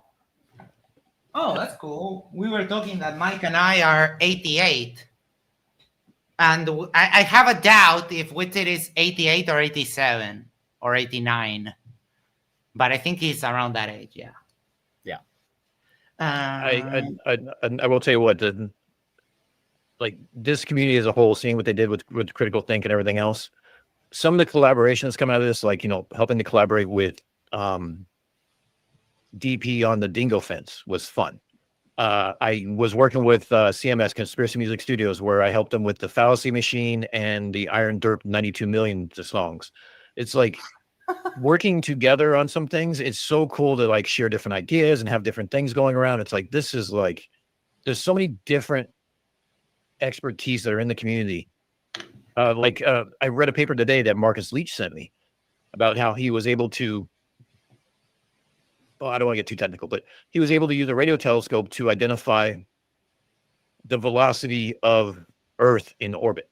Oh, that's cool. We were talking that Mike and I are 88. And I have a doubt if Witted is 88 or 87 or 89. But I think he's around that age, yeah. Yeah. I will tell you what, like this community as a whole, seeing what they did with critical think and everything else, some of the collaborations coming out of this, like, you know, helping to collaborate with DP on the Dingo Fence was fun. I was working with CMS, Conspiracy Music Studios, where I helped them with the Fallacy Machine and the Iron Derp 92 Million songs. It's like working together on some things. It's so cool to like share different ideas and have different things going around. It's like, this is like, there's so many different expertise that are in the community. I read a paper today that Marcus Leach sent me about how he was able to, well, I don't want to get too technical, but he was able to use a radio telescope to identify the velocity of Earth in orbit.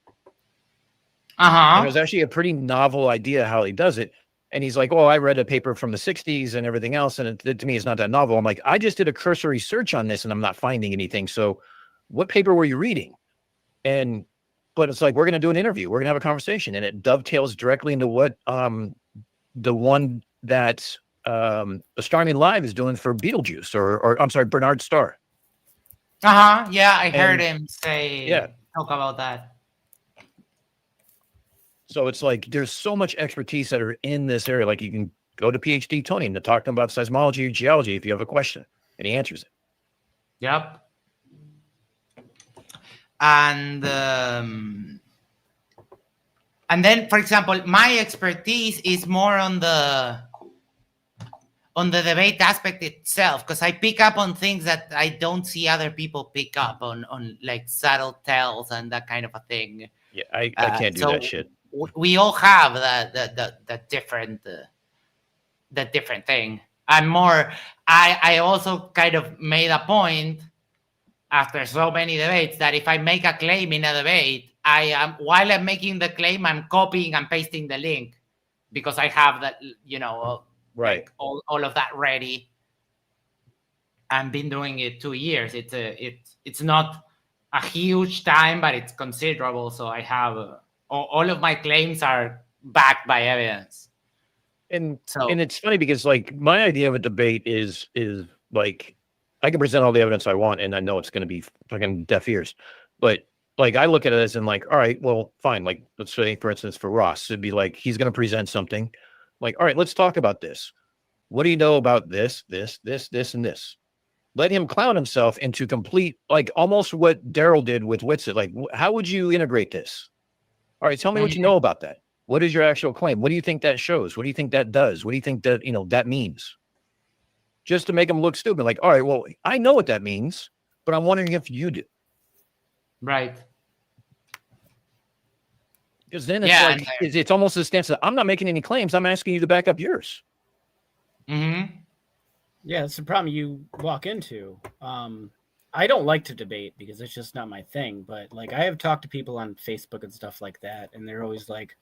And it was actually a pretty novel idea how he does it. And he's like, oh, I read a paper from the 60s and everything else. And to me, it's not that novel. I'm like, I just did a cursory search on this and I'm not finding anything. So what paper were you reading? But it's like, we're going to do an interview. We're going to have a conversation. And it dovetails directly into what the one that Astronomy Live is doing for Betelgeuse or I'm sorry, Bernard Starr. Yeah, I heard him say, talk about that. So it's like, there's so much expertise that are in this area. Like you can go to PhD Tony and talk to him about seismology or geology if you have a question and he answers it. Yep. And then, for example, my expertise is more on the debate aspect itself, because I pick up on things that I don't see other people pick up on like subtle tells and that kind of a thing. Yeah, I can't do that shit. We all have the different thing. I also kind of made a point after so many debates that if I make a claim in a debate, while I'm making the claim, I'm copying and pasting the link because I have that, you know, right, like all of that ready. I've been doing it 2 years. It's not a huge time, but it's considerable. So I have all of my claims are backed by evidence. And it's funny because like my idea of a debate is like, I can present all the evidence I want, and I know it's going to be fucking deaf ears. But like, I look at it as in like, all right, well, fine. Like, let's say, for instance, for Ross, it'd be like, he's going to present something. Like, all right, let's talk about this. What do you know about this, and this? Let him clown himself into complete, like almost what Daryl did with Witsit. Like, how would you integrate this? All right, tell me what you know about that. What is your actual claim? What do you think that shows? What do you think that does? What do you think that, you know, that means? Just to make them look stupid. Like, all right, well, I know what that means, but I'm wondering if you do. Right. Because then it's it's almost the stance that I'm not making any claims. I'm asking you to back up yours. Mm-hmm. Yeah, it's the problem you walk into. I don't like to debate because it's just not my thing. But like, I have talked to people on Facebook and stuff like that, and they're always like,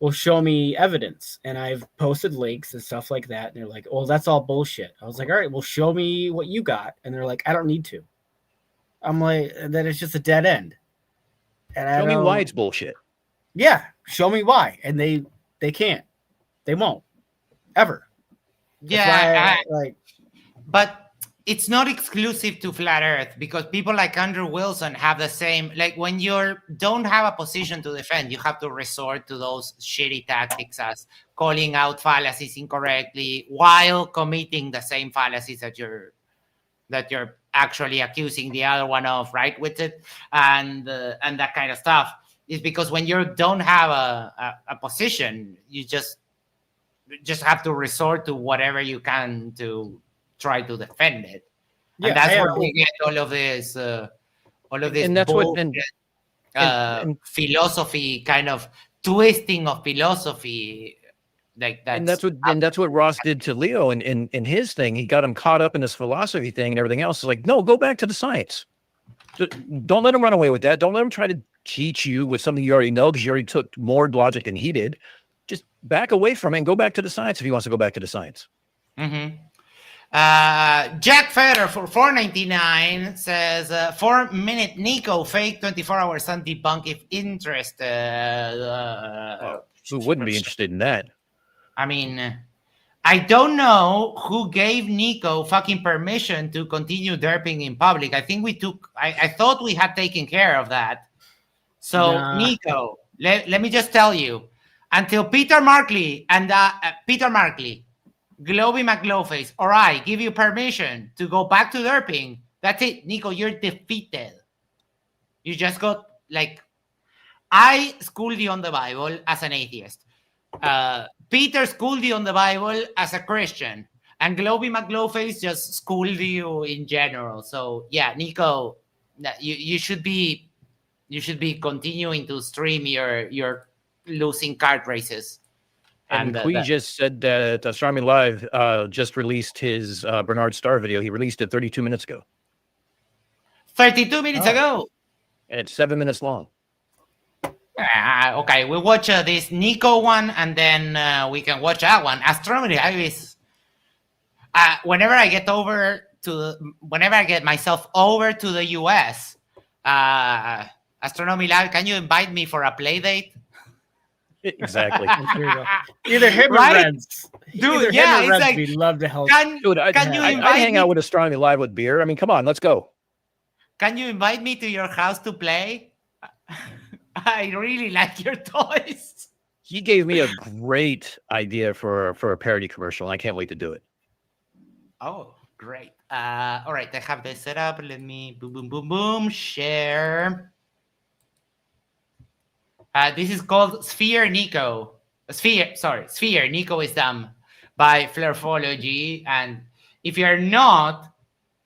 well, show me evidence. And I've posted links and stuff like that. And they're like, oh, that's all bullshit. I was like, all right, well, show me what you got. And they're like, I don't need to. I'm like, then it's just a dead end. And show me why it's bullshit. Yeah, show me why. And they can't. They won't. Ever. Yeah. But it's not exclusive to Flat Earth, because people like Andrew Wilson have the same, like when you don't have a position to defend, you have to resort to those shitty tactics as calling out fallacies incorrectly while committing the same fallacies that you're actually accusing the other one of, right? With it and that kind of stuff. Is because when you don't have a position, you just have to resort to whatever you can to try to defend it. Yeah, and that's where we get all of this and that's bullshit, and philosophy, kind of twisting of philosophy, like that. And that's what Ross did to Leo in his thing. He got him caught up in this philosophy thing and everything else. It's like, no, go back to the science. Don't let him run away with that. Don't let him try to teach you with something you already know, because you already took more logic than he did. Just back away from it and go back to the science if he wants to go back to the science. Mm-hmm. Jack Feder for $4.99 says 4-minute Nico fake 24-hour sun debunk if interested. Who wouldn't be interested in that? I mean, I don't know who gave Nico fucking permission to continue derping in public. I think I thought we had taken care of that. So, Nah. Nico, let me just tell you, until Peter Markley, Globey McGlowface, or I give you permission to go back to derping, that's it. Nico, you're defeated. You just got, like, I schooled you on the Bible as an atheist. Peter schooled you on the Bible as a Christian. And Globey McGlowface just schooled you in general. So, yeah, Nico, you should be continuing to stream your losing kart races. And Quee just said that Astronomy Live just released his Bernard Starr video. He released it 32 minutes ago. 32 minutes ago. And it's 7 minutes long. Okay, we'll watch this Nico one, and then we can watch that one. Astronomy Live is whenever I get myself over to the US, Astronomy Live, can you invite me for a play date? Exactly. Either him or Right? Reds. Dude, Either yeah, him or it's Reds, like, we'd love to help. Dude, I'd hang out with Astronomy Live with beer. I mean, come on, let's go. Can you invite me to your house to play? I really like your toys. He gave me a great idea for a parody commercial, and I can't wait to do it. Oh, great. All right, I have this set up. Let me boom, share. This is called Sphere Nico. Sphere Nico is dumb by Flairfology. And if you're not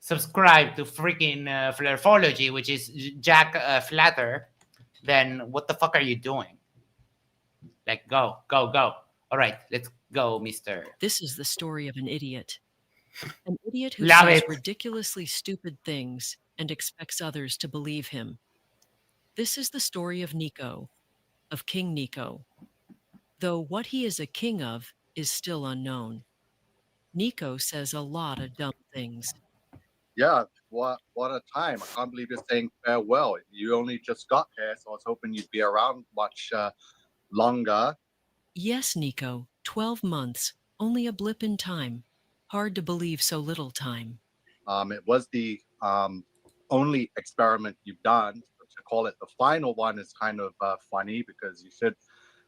subscribed to freaking Flairfology, which is Jack Flatter, then what the fuck are you doing? Like, go. All right, let's go, mister. This is the story of an idiot. An idiot who Love says it. ridiculously stupid things and expects others to believe him. This is the story of Nico, of King Nico. Though what he is a king of is still unknown. Nico says a lot of dumb things. Yeah, what a time. I can't believe you're saying farewell. You only just got here, so I was hoping you'd be around much longer. Yes, Nico, 12 months, only a blip in time. Hard to believe so little time. It was the only experiment you've done. To call it the final one is kind of funny because you should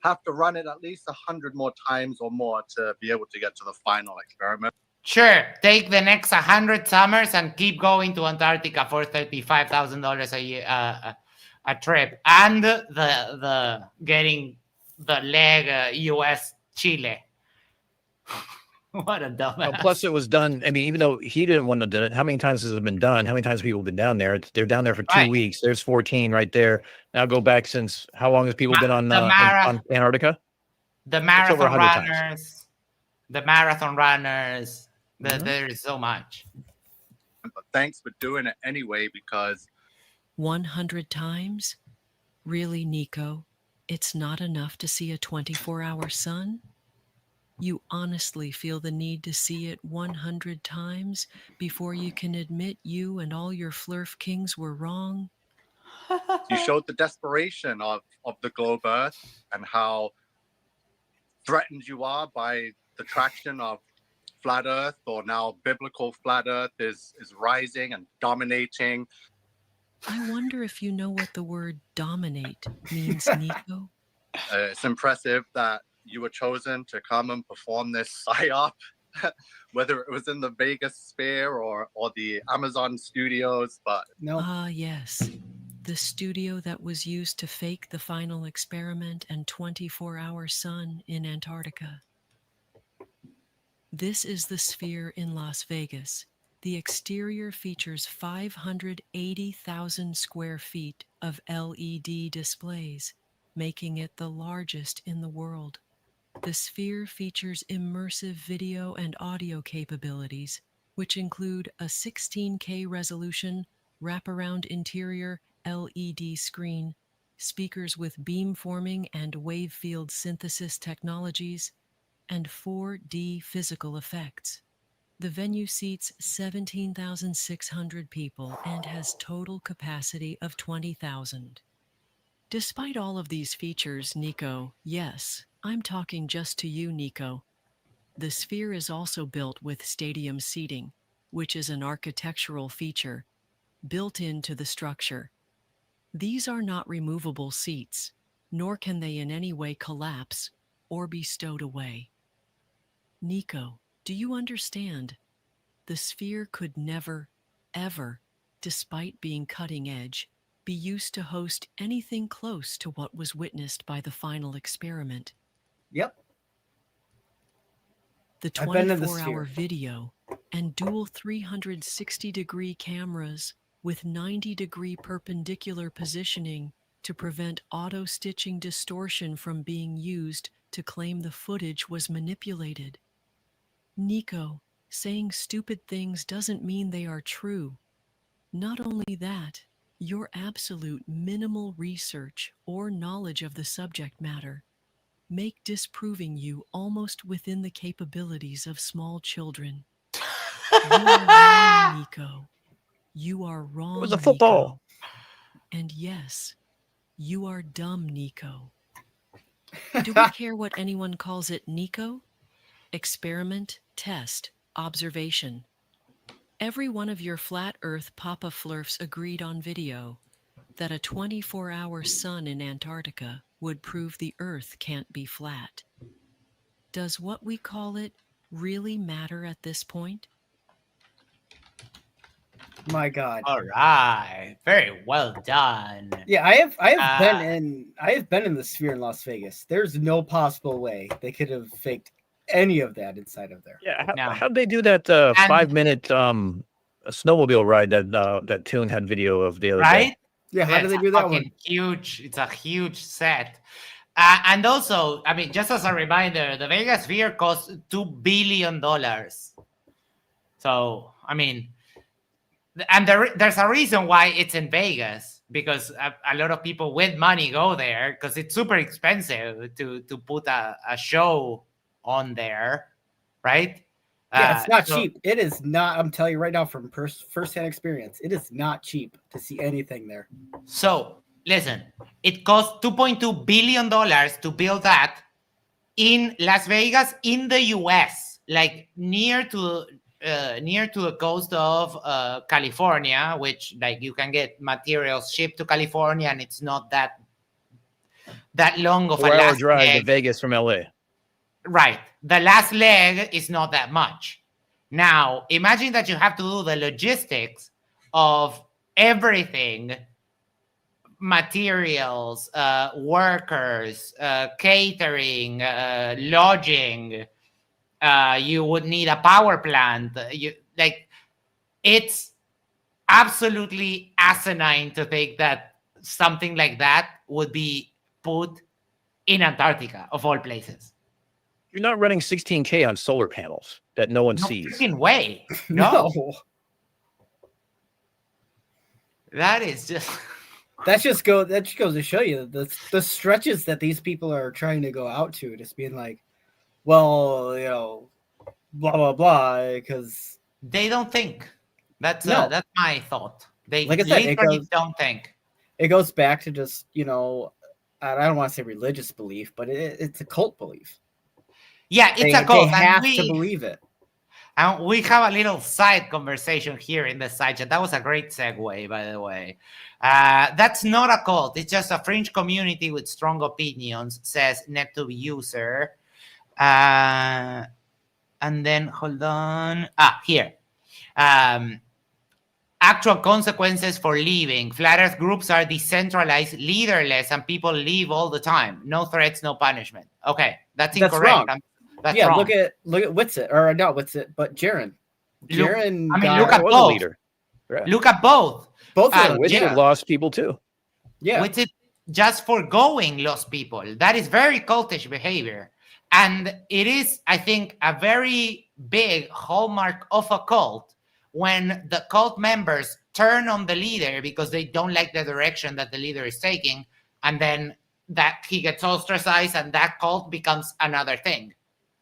have to run it at least 100 more times or more to be able to get to the final experiment. Sure, take the next 100 summers and keep going to Antarctica for $35,000 a year, a trip, and the getting the leg U.S. Chile. What a dumbass. Plus, it was done. I mean, even though he didn't want to do it, how many times has it been done? How many times have people been down there? They're down there for 2 weeks. There's 14 right there. Now go back since how long has people been on Antarctica? The marathon runners. The marathon runners. There is so much. But thanks for doing it anyway, because 100 times? Really, Nico? It's not enough to see a 24-hour sun? You honestly feel the need to see it 100 times before you can admit you and all your Flurf kings were wrong? you showed the desperation of the globe Earth and how threatened you are by the traction of flat Earth, or now biblical flat Earth is rising and dominating. I wonder if you know what the word dominate means, Nico? It's impressive that you were chosen to come and perform this psyop, whether it was in the Vegas sphere or the Amazon studios, but no. Ah, yes. The studio that was used to fake the final experiment and 24-hour sun in Antarctica. This is the Sphere in Las Vegas. The exterior features 580,000 square feet of LED displays, making it the largest in the world. The Sphere features immersive video and audio capabilities, which include a 16K resolution, wraparound interior LED screen, speakers with beamforming and wave field synthesis technologies, and 4D physical effects. The venue seats 17,600 people and has total capacity of 20,000. Despite all of these features, Nico, yes, I'm talking just to you, Nico. The sphere is also built with stadium seating, which is an architectural feature built into the structure. These are not removable seats, nor can they in any way collapse or be stowed away. Nico, do you understand? The sphere could never, ever, despite being cutting edge, be used to host anything close to what was witnessed by the final experiment. Yep. The I've been in the 24-hour sphere. video and dual 360-degree cameras with 90-degree perpendicular positioning to prevent auto-stitching distortion from being used to claim the footage was manipulated. Nico, saying stupid things doesn't mean they are true. Not only that, your absolute minimal research or knowledge of the subject matter make disproving you almost within the capabilities of small children. You are wrong, Nico. You are wrong, It was a football. Nico. And yes, you are dumb, Nico. Do we care what anyone calls it, Nico? Experiment, test, observation. Every one of your flat Earth Papa Flurfs agreed on video that a 24-hour sun in Antarctica would prove the Earth can't be flat. Does what we call it really matter at this point? My God. All right, very well done. Yeah, I have Uh, been in the sphere in Las Vegas. There's no possible way they could have faked any of that inside of there. Yeah, No. how'd they do that 5-minute snowmobile ride that Toon had video of the other day? Right? Yeah, how It's did they a do that fucking one? Huge. It's a huge set. And also, I mean, just as a reminder, the Vegas Sphere cost $2 billion. So, I mean, and there's a reason why it's in Vegas, because a lot of people with money go there because it's super expensive to put a show on there, right? Yeah, it's not so- cheap. It is not. I'm telling you right now from first-hand experience, it is not cheap to see anything there. So, listen, it cost $2.2 billion to build that in Las Vegas, in the US, like near to the coast of California, which like you can get materials shipped to California, and it's not that long of a 4-hour last drive to leg. Vegas from LA. Right. The last leg is not that much. Now, imagine that you have to do the logistics of everything: materials, workers, catering, lodging. You would need a power plant. It's absolutely asinine to think that something like that would be put in Antarctica, of all places. You're not running 16K on solar panels that no one No sees. freaking way. No. No. That is just That just goes to show you the stretches that these people are trying to go out to, just being like, well, you know, blah blah blah, because they don't think. That's No. that's my thought. They Like I said, it literally goes- don't think. it goes back to just, you know, I don't want to say religious belief, but it's a cult belief. Yeah, it's They a cult. have And to believe it. we have a little side conversation here in the side chat. That was a great segue, by the way. That's not a cult. It's just a fringe community with strong opinions, says NetTube user. And then, hold on. Here. Actual consequences for leaving. Flat Earth groups are decentralized, leaderless, and people leave all the time. No threats, no punishment. Okay, that's That's incorrect. wrong. That's Yeah, wrong. look at Witsit, or not Witsit, but Jaren. Jaren, I mean, got- look at was a both. leader. Yeah. Look at both. both of them. Witcher yeah. lost people too. Yeah, With it just foregoing lost people. That is very cultish behavior. And it is, I think, a very big hallmark of a cult when the cult members turn on the leader because they don't like the direction that the leader is taking, and then that he gets ostracized and that cult becomes another thing,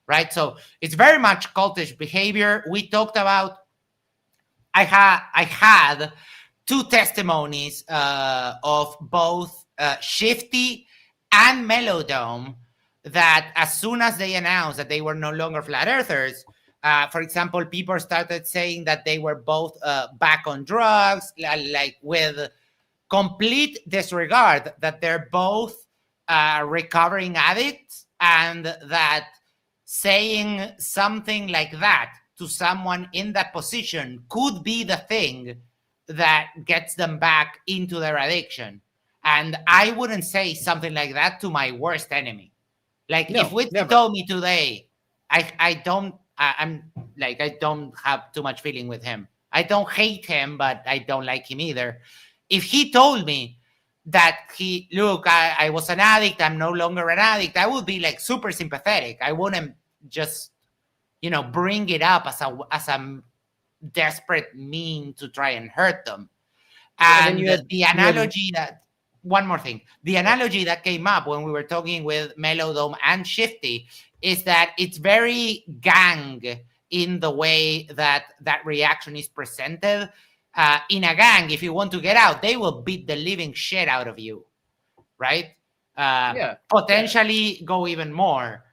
right? So it's very much cultish behavior. We talked about, I had two testimonies of both Shifty and Melodome that as soon as they announced that they were no longer flat earthers, for example, people started saying that they were both back on drugs, like with complete disregard that they're both recovering addicts, and that saying something like that to someone in that position could be the thing that gets them back into their addiction. And I wouldn't say something like that to my worst enemy. Like No, if Witty never. told me today, I'm like, I don't have too much feeling with him. I don't hate him, but I don't like him either. If he told me that I was an addict, I'm no longer an addict, I would be like super sympathetic. I wouldn't just, bring it up as a desperate mean to try and hurt them. And the analogy that, one more thing, the analogy that came up when we were talking with Melodome and Shifty is that it's very gang in the way that reaction is presented. In a gang, if you want to get out, they will beat the living shit out of you, right? Potentially go even more.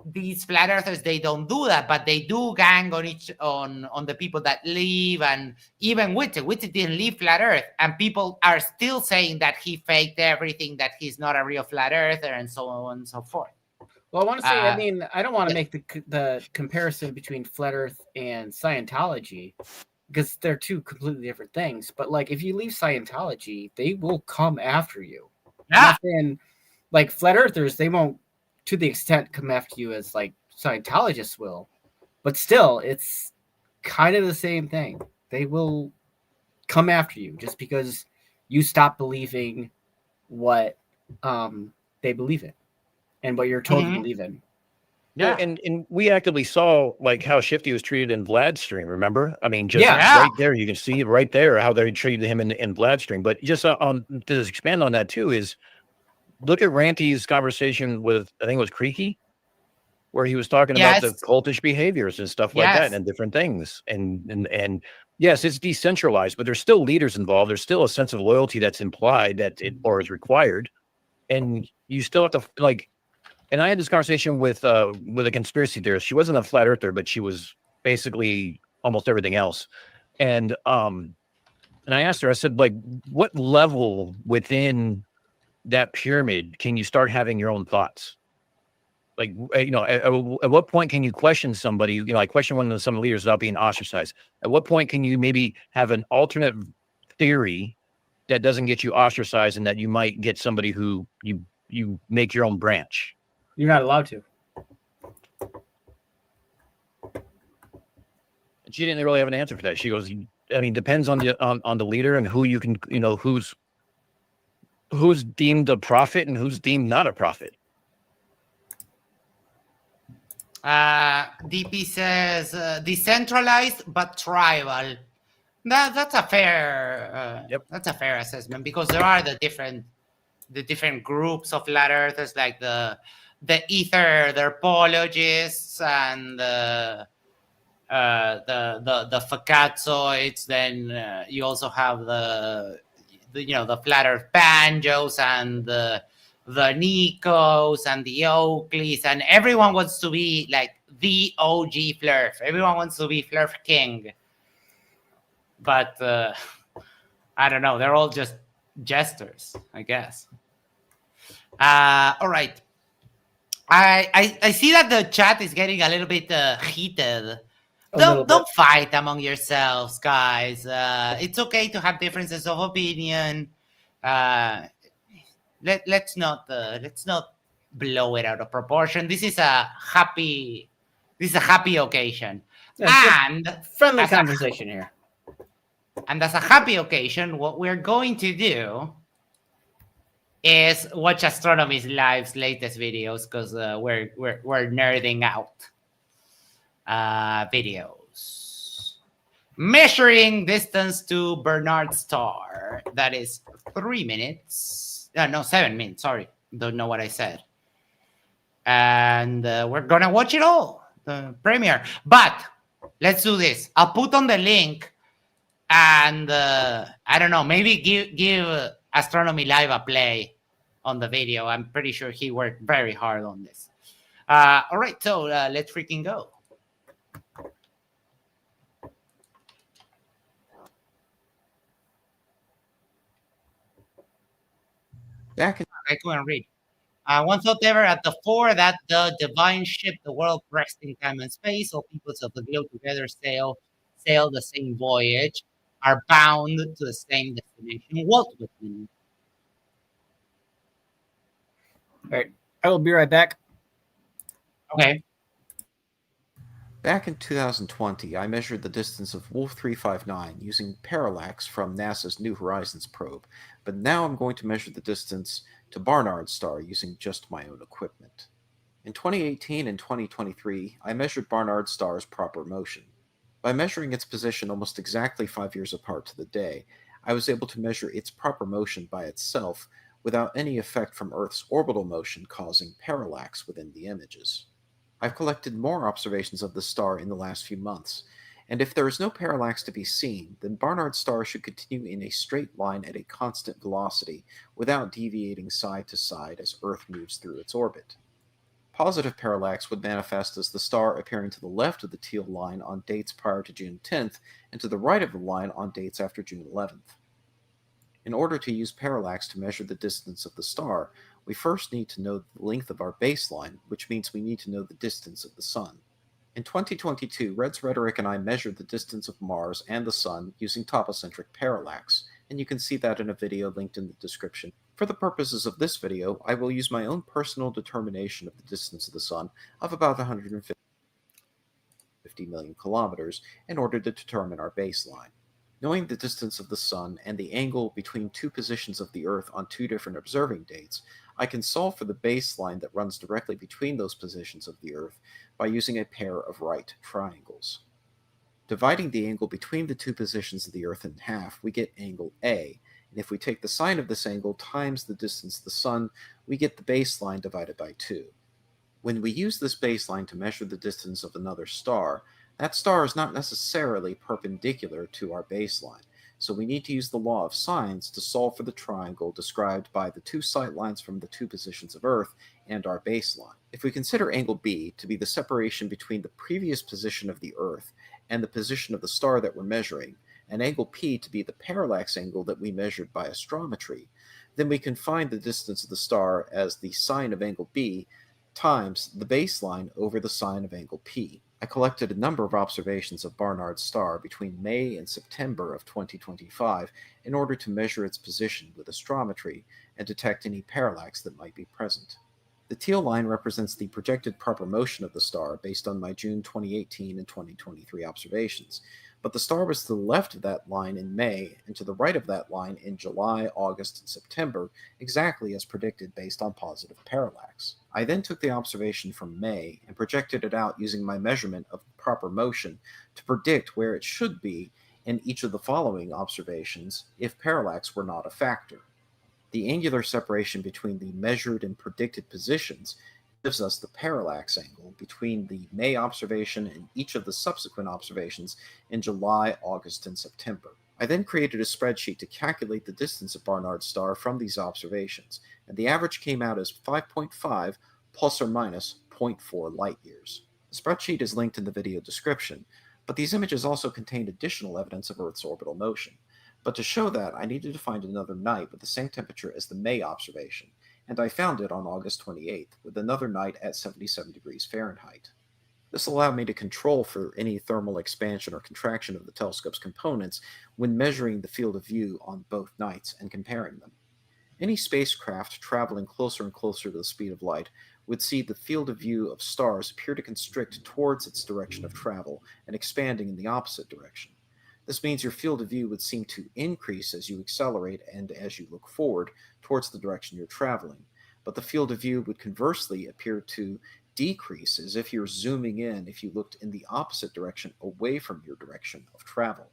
These flat earthers, they don't do that, but they do gang on the people that leave. And even Witty didn't leave flat earth, and people are still saying that he faked everything, that he's not a real flat earther, and so on and so forth. Well, I want to say, I don't want to make the comparison between flat earth and Scientology, because they're two completely different things. But like, if you leave Scientology, they will come after you. Yeah. And like flat earthers, they won't, to the extent, come after you as like Scientologists will. But still, it's kind of the same thing. They will come after you just because you stop believing what they believe in and what you're told to believe in. Yeah, and we actively saw like how Shifty was treated in Vlad's stream. Remember? I mean, just right there, you can see right there how they treated him in Vlad's stream. But just to expand on that too is look at Ranty's conversation with, I think it was Creaky, where he was talking about the cultish behaviors and stuff like that and different things. And yes, it's decentralized, but there's still leaders involved. There's still a sense of loyalty that's implied or is required, and you still have to like. And I had this conversation with a conspiracy theorist. She wasn't a flat earther, but she was basically almost everything else. And I asked her, I said, like, what level within that pyramid can you start having your own thoughts? Like, at what point can you question somebody? I question one of some leaders without being ostracized. At what point can you maybe have an alternate theory that doesn't get you ostracized, and that you might get somebody who you make your own branch? You're not allowed to. She didn't really have an answer for that. She goes, I mean, depends on the leader and who you can, who's deemed a prophet and who's deemed not a prophet. DP says decentralized but tribal. That's a fair that's a fair assessment, because there are the different groups of flat earthers, like the ether, the apologists, and the facazzoids. Then you also have the flat earth banjos and the Nikos and the Oakleys, and everyone wants to be like the OG Flurf. Everyone wants to be Flurf King. But I don't know. They're all just jesters, I guess. All right. I see that the chat is getting a little bit heated. Don't fight among yourselves, guys. It's okay to have differences of opinion. Let's not blow it out of proportion. This is a happy occasion. And friendly conversation here. And as a happy occasion, what we're going to do is watch Astronomy's Live's latest videos, because we're nerding out. Videos. Measuring distance to Bernard's star. That is 3 minutes. No, 7 minutes. Sorry. Don't know what I said. And we're going to watch it all. The premiere. But let's do this. I'll put on the link. And I don't know, maybe give Astronomy Live a play on the video. I'm pretty sure he worked very hard on this. All right, so let's freaking go. Back in I go and read. Once thought ever at the fore that the divine ship, the world pressed in time and space, all peoples of the globe together sail the same voyage, are bound to the same destination. Walt Whitman. All right, I will be right back. Okay. Back in 2020, I measured the distance of Wolf 359 using parallax from NASA's New Horizons probe, but now I'm going to measure the distance to Barnard's star using just my own equipment. In 2018 and 2023, I measured Barnard's star's proper motion. By measuring its position almost exactly 5 years apart to the day, I was able to measure its proper motion by itself without any effect from Earth's orbital motion causing parallax within the images. I've collected more observations of the star in the last few months, and if there is no parallax to be seen, then Barnard's star should continue in a straight line at a constant velocity without deviating side to side as Earth moves through its orbit. Positive parallax would manifest as the star appearing to the left of the teal line on dates prior to June 10th and to the right of the line on dates after June 11th. In order to use parallax to measure the distance of the star, we first need to know the length of our baseline, which means we need to know the distance of the Sun. In 2022, Red's Rhetoric and I measured the distance of Mars and the Sun using topocentric parallax, and you can see that in a video linked in the description. For the purposes of this video, I will use my own personal determination of the distance of the Sun of about 150 million kilometers in order to determine our baseline. Knowing the distance of the Sun and the angle between two positions of the Earth on two different observing dates, I can solve for the baseline that runs directly between those positions of the Earth by using a pair of right triangles. Dividing the angle between the two positions of the Earth in half, we get angle A, and if we take the sine of this angle times the distance of the Sun, we get the baseline divided by 2. When we use this baseline to measure the distance of another star, that star is not necessarily perpendicular to our baseline, so we need to use the law of sines to solve for the triangle described by the two sightlines from the two positions of Earth and our baseline. If we consider angle B to be the separation between the previous position of the Earth and the position of the star that we're measuring, and angle P to be the parallax angle that we measured by astrometry, then we can find the distance of the star as the sine of angle B times the baseline over the sine of angle P. I collected a number of observations of Barnard's star between May and September of 2025 in order to measure its position with astrometry and detect any parallax that might be present. The teal line represents the projected proper motion of the star based on my June 2018 and 2023 observations, but the star was to the left of that line in May and to the right of that line in July, August, and September, exactly as predicted based on positive parallax. I then took the observation from May and projected it out using my measurement of proper motion to predict where it should be in each of the following observations if parallax were not a factor. The angular separation between the measured and predicted positions gives us the parallax angle between the May observation and each of the subsequent observations in July, August, and September. I then created a spreadsheet to calculate the distance of Barnard's star from these observations, and the average came out as 5.5 plus or minus 0.4 light years. The spreadsheet is linked in the video description, but these images also contained additional evidence of Earth's orbital motion. But to show that, I needed to find another night with the same temperature as the May observation, and I found it on August 28th, with another night at 77 degrees Fahrenheit. This allowed me to control for any thermal expansion or contraction of the telescope's components when measuring the field of view on both nights and comparing them. Any spacecraft traveling closer and closer to the speed of light would see the field of view of stars appear to constrict towards its direction of travel and expanding in the opposite direction. This means your field of view would seem to increase as you accelerate and as you look forward towards the direction you're traveling, but the field of view would conversely appear to decrease as if you're zooming in if you looked in the opposite direction away from your direction of travel.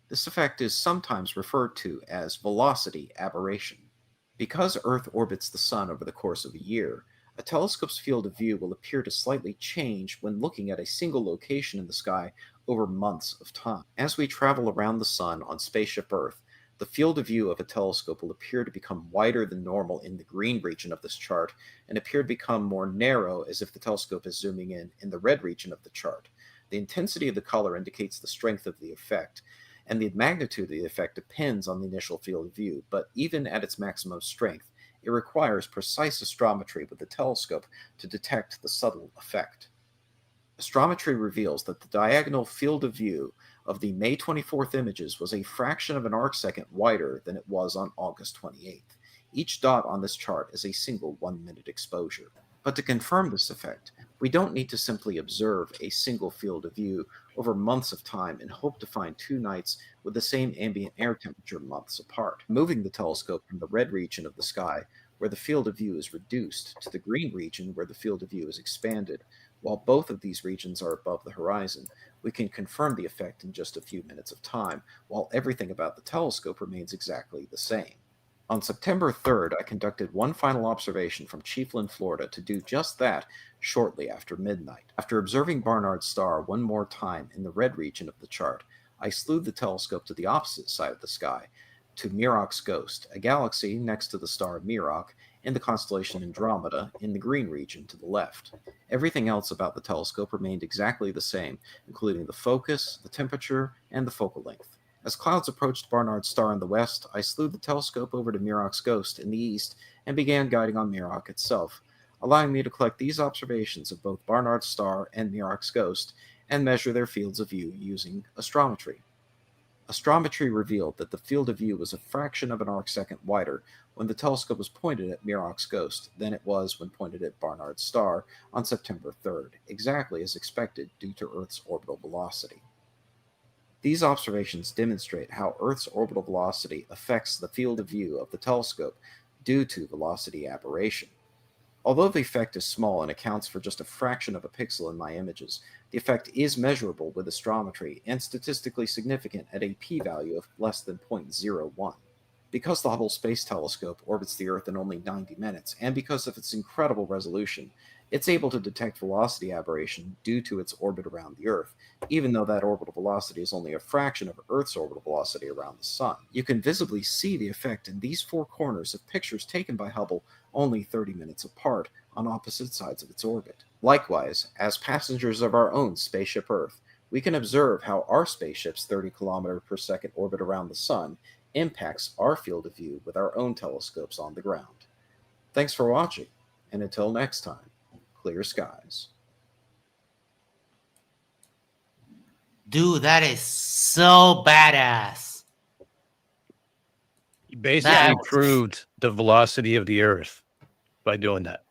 This effect is sometimes referred to as velocity aberration. Because Earth orbits the Sun over the course of a year, a telescope's field of view will appear to slightly change when looking at a single location in the sky over months of time. As we travel around the Sun on spaceship Earth, The field of view of a telescope will appear to become wider than normal in the green region of this chart and appear to become more narrow as if the telescope is zooming in the red region of the chart. The intensity of the color indicates the strength of the effect, and the magnitude of the effect depends on the initial field of view, but even at its maximum strength, it requires precise astrometry with the telescope to detect the subtle effect. Astrometry reveals that the diagonal field of view of the May 24th images was a fraction of an arcsecond wider than it was on August 28th. Each dot on this chart is a single 1-minute exposure. But to confirm this effect, we don't need to simply observe a single field of view over months of time and hope to find 2 nights with the same ambient air temperature months apart. Moving the telescope from the red region of the sky, where the field of view is reduced, to the green region, where the field of view is expanded, while both of these regions are above the horizon, we can confirm the effect in just a few minutes of time, while everything about the telescope remains exactly the same. On September 3rd, I conducted one final observation from Chiefland, Florida, to do just that shortly after midnight. After observing Barnard's star one more time in the red region of the chart, I slewed the telescope to the opposite side of the sky, to Merock's Ghost, a galaxy next to the star Merock, in the constellation Andromeda in the green region to the left. Everything else about the telescope remained exactly the same, including the focus, the temperature, and the focal length. As clouds approached Barnard's star in the west, I slewed the telescope over to Merock's Ghost in the east and began guiding on Merock itself, allowing me to collect these observations of both Barnard's star and Merock's Ghost and measure their fields of view using astrometry. Astrometry revealed that the field of view was a fraction of an arcsecond wider when the telescope was pointed at Merock's Ghost than it was when pointed at Barnard's star on September 3rd, exactly as expected due to Earth's orbital velocity. These observations demonstrate how Earth's orbital velocity affects the field of view of the telescope due to velocity aberration. Although the effect is small and accounts for just a fraction of a pixel in my images, the effect is measurable with astrometry and statistically significant at a p-value of less than 0.01. Because the Hubble Space Telescope orbits the Earth in only 90 minutes, and because of its incredible resolution, it's able to detect velocity aberration due to its orbit around the Earth, even though that orbital velocity is only a fraction of Earth's orbital velocity around the Sun. You can visibly see the effect in these 4 corners of pictures taken by Hubble only 30 minutes apart on opposite sides of its orbit. Likewise, as passengers of our own spaceship Earth, we can observe how our spaceship's 30 km per second orbit around the Sun impacts our field of view with our own telescopes on the ground. Thanks for watching, and until next time, clear skies. Dude, that is so badass. He basically proved the velocity of the Earth by doing that.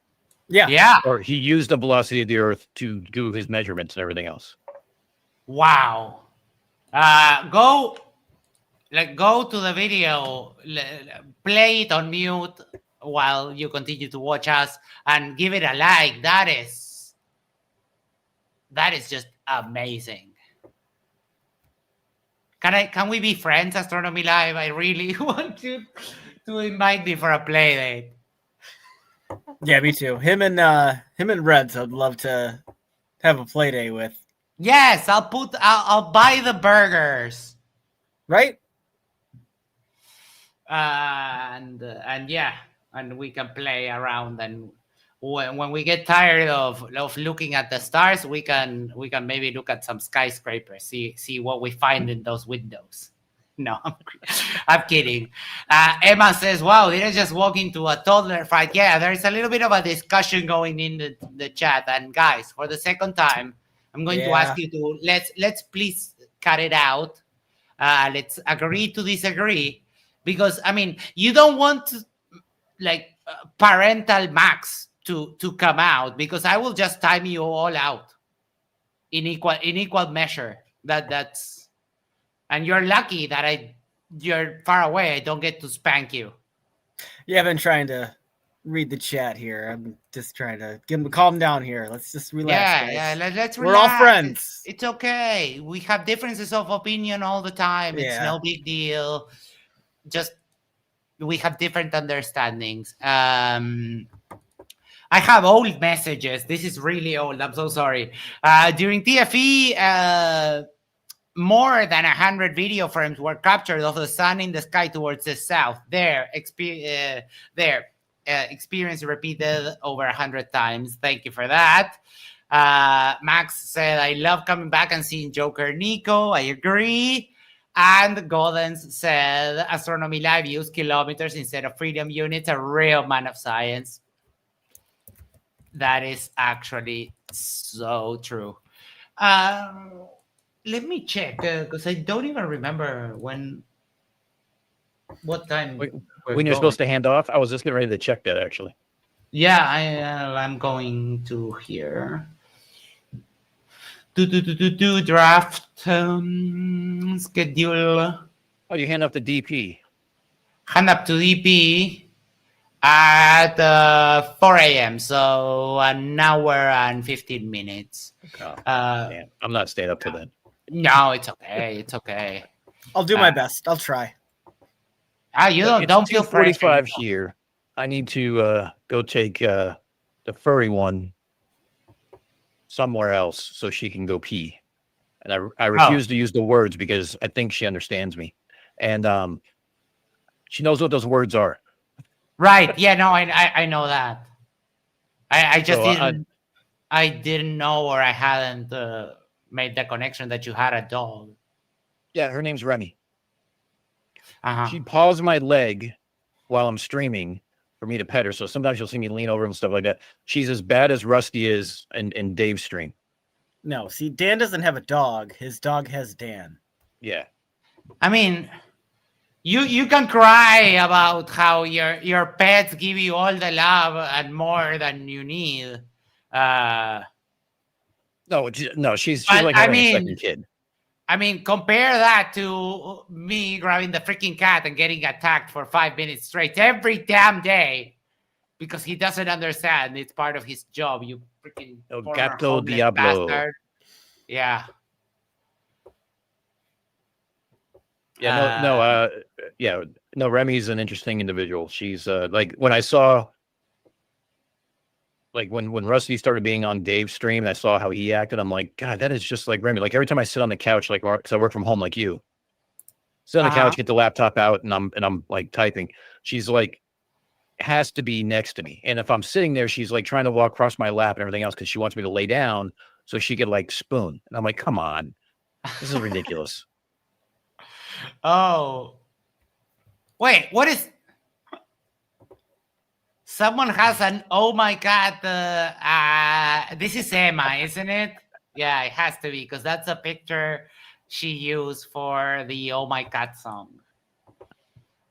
Yeah. Or he used the velocity of the Earth to do his measurements and everything else. Wow. Go to the video, play it on mute while you continue to watch us, and give it a like. That is just amazing. Can we be friends, Astronomy Live? I really want you to invite me for a play date. Yeah, me too. Him and Reds, I'd love to have a play day with. Yes, I'll buy the burgers. Right? And yeah, and we can play around, and when we get tired of looking at the stars, we can maybe look at some skyscrapers, see what we find in those windows. No, I'm kidding. Emma says, wow, did I just walk into a toddler fight? Yeah, there's a little bit of a discussion going in the chat. And guys, for the second time, I'm going to ask you to let's please cut it out. Let's agree to disagree, because I mean, you don't want to, parental max to come out, because I will just time you all out in equal measure. That's, and you're lucky that you're far away. I don't get to spank you. Yeah, I've been trying to read the chat here. I'm just trying to get him to calm down here. Let's just relax. Yeah, guys. let's relax. We're all friends. It's okay. We have differences of opinion all the time. It's no big deal. Just we have different understandings. I have old messages. This is really old. I'm so sorry. During TFE, more than 100 video frames were captured of the sun in the sky towards the south. Experience repeated over 100 times. Thank you for that. Max said, I love coming back and seeing Joker Nico. I agree. And Goldens said, Astronomy Live use kilometers instead of freedom units. A real man of science. That is actually so true. Let me check because I don't even remember what time. When you're supposed to hand off? I was just getting ready to check that actually. Yeah, I'm going to here. Draft schedule. Oh, you hand off the DP. Hand up to DP at 4 a.m. So an hour and 15 minutes. Man, I'm not staying up till then. No, it's okay. It's okay. I'll do my best. I'll try. You don't feel 45 here. I need to go take the furry one somewhere else so she can go pee. And I refuse to use the words because I think she understands me. And she knows what those words are. Right. Yeah, no, I know that. I just I didn't know, or I hadn't made the connection that you had a dog. Yeah, her name's Remy. Uh-huh. She paws my leg while I'm streaming for me to pet her. So sometimes you'll see me lean over and stuff like that. She's as bad as Rusty is in Dave's stream. No, see, Dan doesn't have a dog. His dog has Dan. Yeah. I mean, you can cry about how your pets give you all the love and more than you need. No, she's like having a second kid. I mean, compare that to me grabbing the freaking cat and getting attacked for 5 minutes straight every damn day because he doesn't understand. It's part of his job. You freaking Gato Diablo. Bastard. Yeah. Remy's an interesting individual. She's like when I saw, like when Rusty started being on Dave's stream and I saw how he acted, I'm like, God, that is just like Remy. Like every time I sit on the couch, like because I work from home like you, sit on the couch, get the laptop out, and I'm like typing. She's like has to be next to me, and if I'm sitting there, she's like trying to walk across my lap and everything else because she wants me to lay down so she could like spoon. And I'm like, come on, this is ridiculous. Oh, wait, what is? Someone has an oh my god. This is Emma, isn't it? Yeah, it has to be because that's a picture she used for the oh my god song.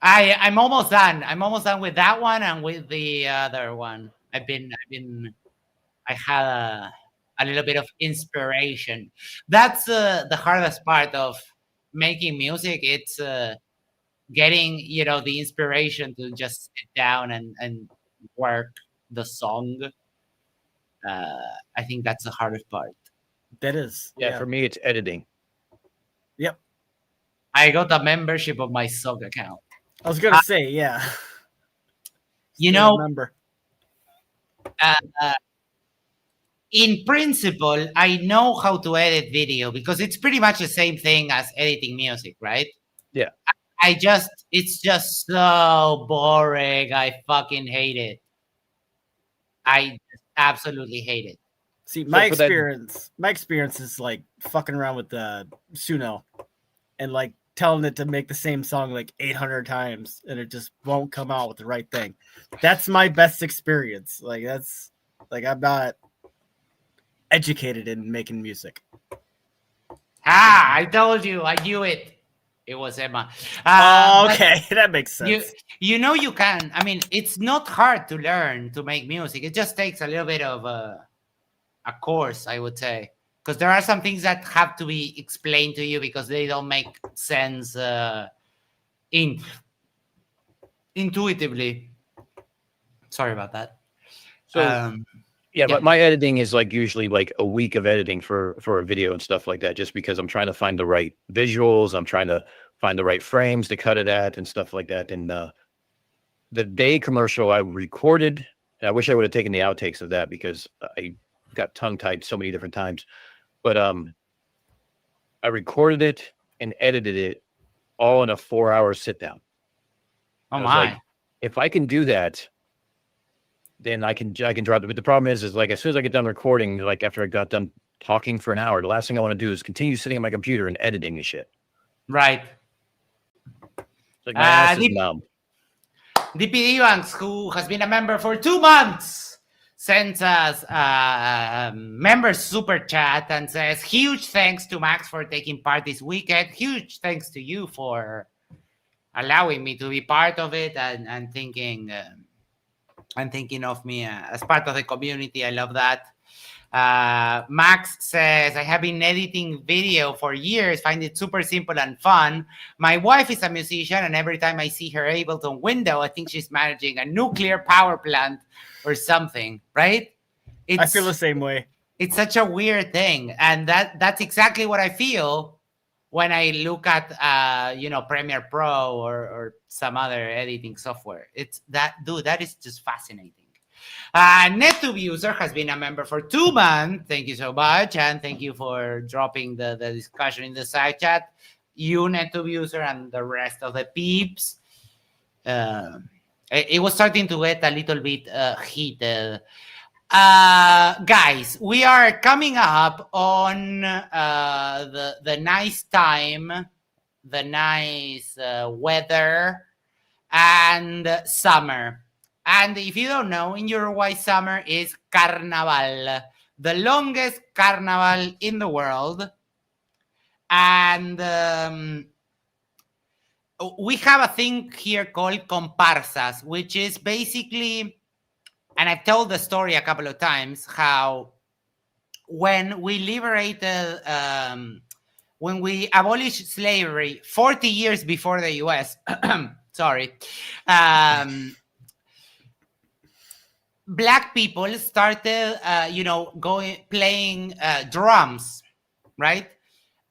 I'm almost done. I'm almost done with that one and with the other one. I had a little bit of inspiration. That's the hardest part of making music. It's getting the inspiration to just sit down and work the song. I think that's the hardest part. That is. Yeah, for me, it's editing. Yep. I got a membership of my SOG account. I was gonna say, yeah. Remember. In principle, I know how to edit video because it's pretty much the same thing as editing music, right? Yeah. It's just so boring. I fucking hate it. I absolutely hate it. See, my experience is like fucking around with the Suno and like telling it to make the same song like 800 times and it just won't come out with the right thing. That's my best experience. Like that's like I'm not educated in making music. I told you. I knew it. It was Emma. Okay, that makes sense. You can. I mean, it's not hard to learn to make music. It just takes a little bit of a course, I would say. Because there are some things that have to be explained to you because they don't make sense intuitively. Sorry about that. So, but my editing is like usually like a week of editing for a video and stuff like that, just because I'm trying to find the right visuals. I'm trying to find the right frames to cut it at and stuff like that. And the day commercial I recorded, and I wish I would have taken the outtakes of that because I got tongue tied so many different times. But I recorded it and edited it all in a 4-hour sit down. Oh I was my. like, if I can do that, then I can drop it. But the problem is like as soon as I get done recording, like after I got done talking for an hour, the last thing I want to do is continue sitting at my computer and editing the shit. Right. It's like my ass is Deep- numb. DPD Banks, who has been a member for 2 months, sends us a member super chat and says, huge thanks to Max for taking part this weekend. Huge thanks to you for allowing me to be part of it and thinking of me as part of the community. I love that. Max says, I have been editing video for years, find it super simple and fun. My wife is a musician, and every time I see her Ableton window, I think she's managing a nuclear power plant or something, right? I feel the same way. It's such a weird thing. And that's exactly what I feel when I look at Premiere Pro or some other editing software. It's that, dude, that is just fascinating. NetTube user has been a member for 2 months. Thank you so much, and thank you for dropping the discussion in the side chat. You, NetTube user, and the rest of the peeps. It was starting to get a little bit heated. Guys, we are coming up on the nice time, the nice weather, and summer. And if you don't know, in Uruguay, summer is Carnaval, the longest carnival in the world. And we have a thing here called comparsas, which is basically, and I've told the story a couple of times, how when we liberated, when we abolished slavery 40 years before the US, sorry, Black people started, playing drums, right?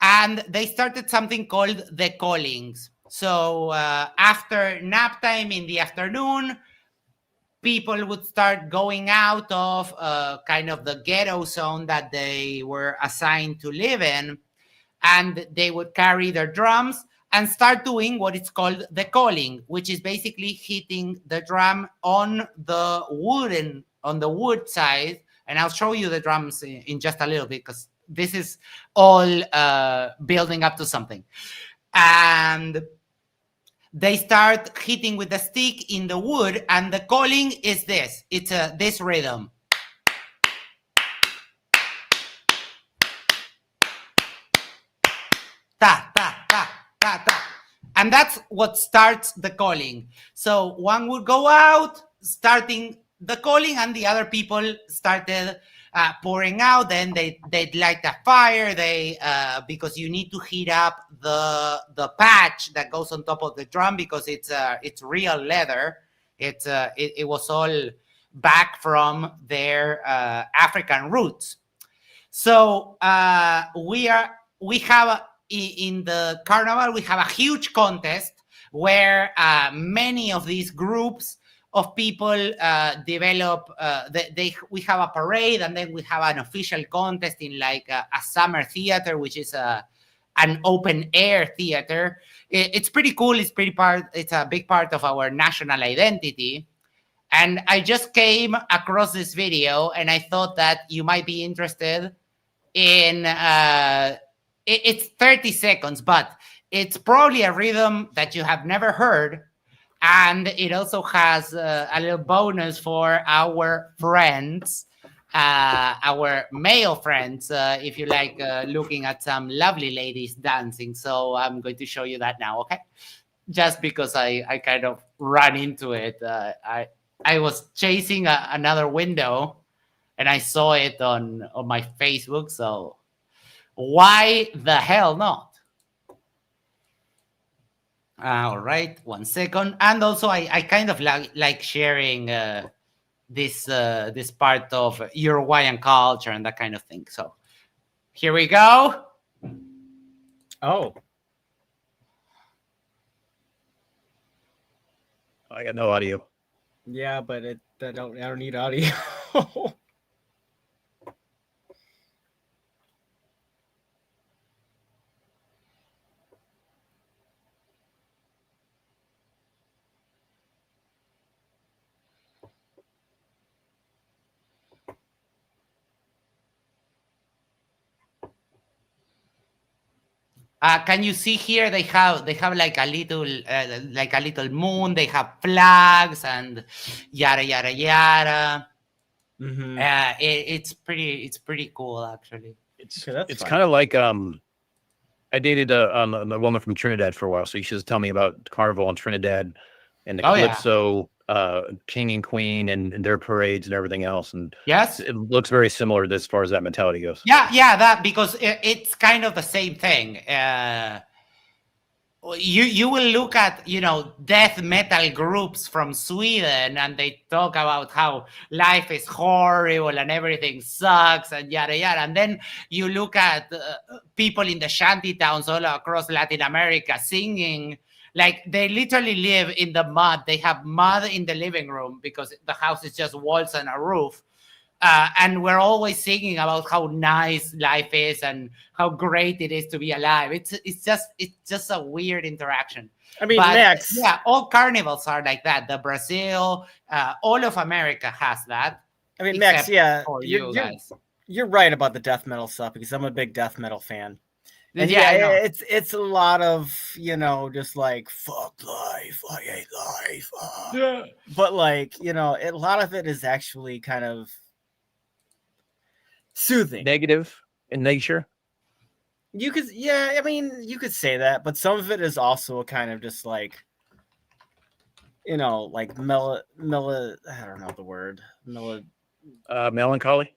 And they started something called the callings. So after nap time in the afternoon, people would start going out of kind of the ghetto zone that they were assigned to live in, and they would carry their drums and start doing what is called the calling, which is basically hitting the drum on the wood side. And I'll show you the drums in just a little bit, because this is all building up to something. And they start hitting with the stick in the wood, and the calling is this. It's this rhythm. Ta, ta, ta, ta, ta. And that's what starts the calling. So one would go out, starting the calling, and the other people started pouring out. Then they'd light a fire. Because you need to heat up the patch that goes on top of the drum, because it's real leather. It was all back from their African roots. So in the carnival, we have a huge contest where many of these groups of people develop. We have a parade, and then we have an official contest in like a summer theater, which is an open air theater. It's pretty cool. It's a big part of our national identity. And I just came across this video, and I thought that you might be interested in. It's 30 seconds, but it's probably a rhythm that you have never heard. And it also has a little bonus for our friends, our male friends, if you like looking at some lovely ladies dancing. So I'm going to show you that now, okay? Just because I kind of ran into it. I was chasing another window, and I saw it on my Facebook, so why the hell not? All right, 1 second. And also, I kind of like sharing this part of Uruguayan culture and that kind of thing. So here we go. Oh, I got no audio. yeah, but I don't need audio. Can you see here? They have like a little moon. They have flags and yada yada yada. Mhm. It's pretty cool actually. It's Okay, that's it's fun. kind of like I dated a woman from Trinidad for a while, so she was telling me about Carnival in Trinidad and the Oh, yeah. Calypso, King and Queen, and their parades and everything else. And Yes. it looks very similar as far as that mentality goes. Yeah, that because it's kind of the same thing. You will look at death metal groups from Sweden, and they talk about how life is horrible and everything sucks and yada yada. And then you look at people in the shanty towns all across Latin America singing like they literally live in the mud. They have mud in the living room because the house is just walls and a roof. And we're always singing about how nice life is and how great it is to be alive. It's just a weird interaction. I mean, But, Max. yeah, all carnivals are like that. The Brazil, all of America has that. I mean, Max. except Yeah, for you guys. you're right about the death metal stuff because I'm a big death metal fan. And Yeah, I know. it's a lot of just like fuck life, I hate life. Yeah. But like a lot of it is actually kind of soothing. Negative in nature. You could, I mean, you could say that, but some of it is also kind of just like, like I don't know the word, Melancholy.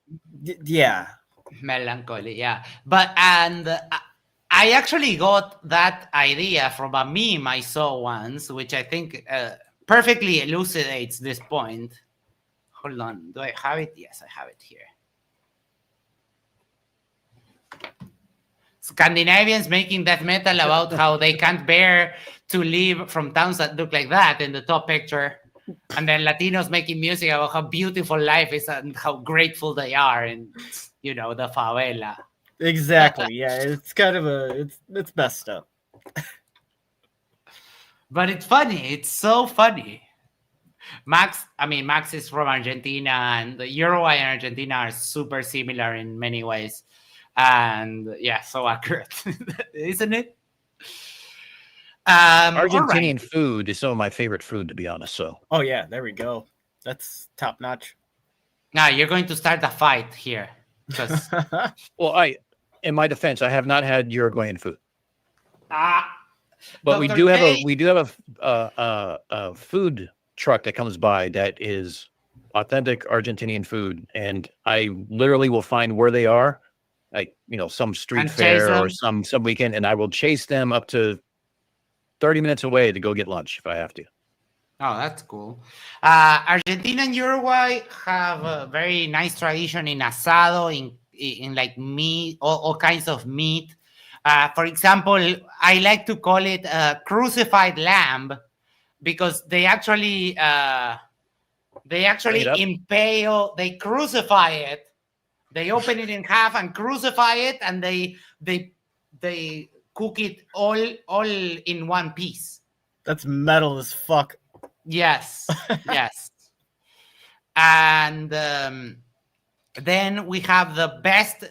yeah, Melancholy, yeah. But I actually got that idea from a meme I saw once, which I think perfectly elucidates this point. Hold on, do I have it? Yes, I have it here. Scandinavians making death metal about how they can't bear to live from towns that look like that in the top picture. And then Latinos making music about how beautiful life is and how grateful they are in, the favela. exactly. Yeah, it's kind of it's messed up. But it's funny. It's so funny. Max is from Argentina, and Uruguay and Argentina are super similar in many ways. And yeah, so accurate, isn't it? Argentinian food is some of my favorite food, to be honest. So. Oh yeah, there we go. That's top notch. Now you're going to start a fight here. Because well, in my defense, I have not had Uruguayan food. But we Dr. do have a food truck that comes by that is authentic Argentinian food, and I literally will find where they are, like some street And fair or chase some weekend, and I will chase them up to 30 minutes away to go get lunch if I have to. Oh, that's cool. Argentina and Uruguay have a very nice tradition in asado, in like meat, all kinds of meat. For example, I like to call it crucified lamb because they actually impale, they crucify it. They open it in half and crucify it, and they cook it all in one piece. That's metal as fuck. Yes, yes. And then we have the best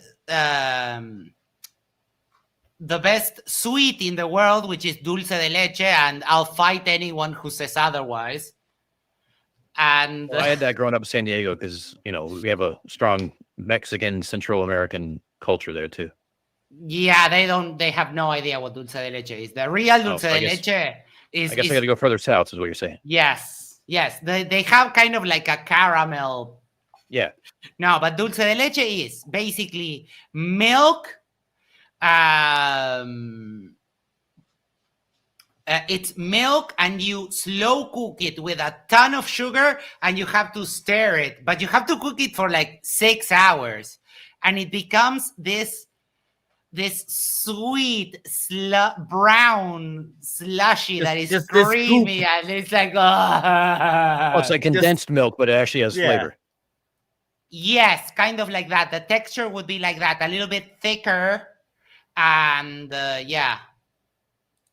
sweet in the world, which is dulce de leche, and I'll fight anyone who says otherwise. And I had that growing up in San Diego because we have a strong Mexican, Central American culture there too. Yeah, they have no idea what dulce de leche is. The real dulce de leche is. I guess I got to go further south, is what you're saying. Yes. They have kind of like a caramel. Yeah. No, but dulce de leche is basically milk. It's milk, and you slow cook it with a ton of sugar, and you have to stir it, but you have to cook it for like 6 hours, and it becomes this sweet brown slushy that is creamy, and it's like it's like condensed milk, but it actually has flavor. Yes, kind of like that. The texture would be like that, a little bit thicker, and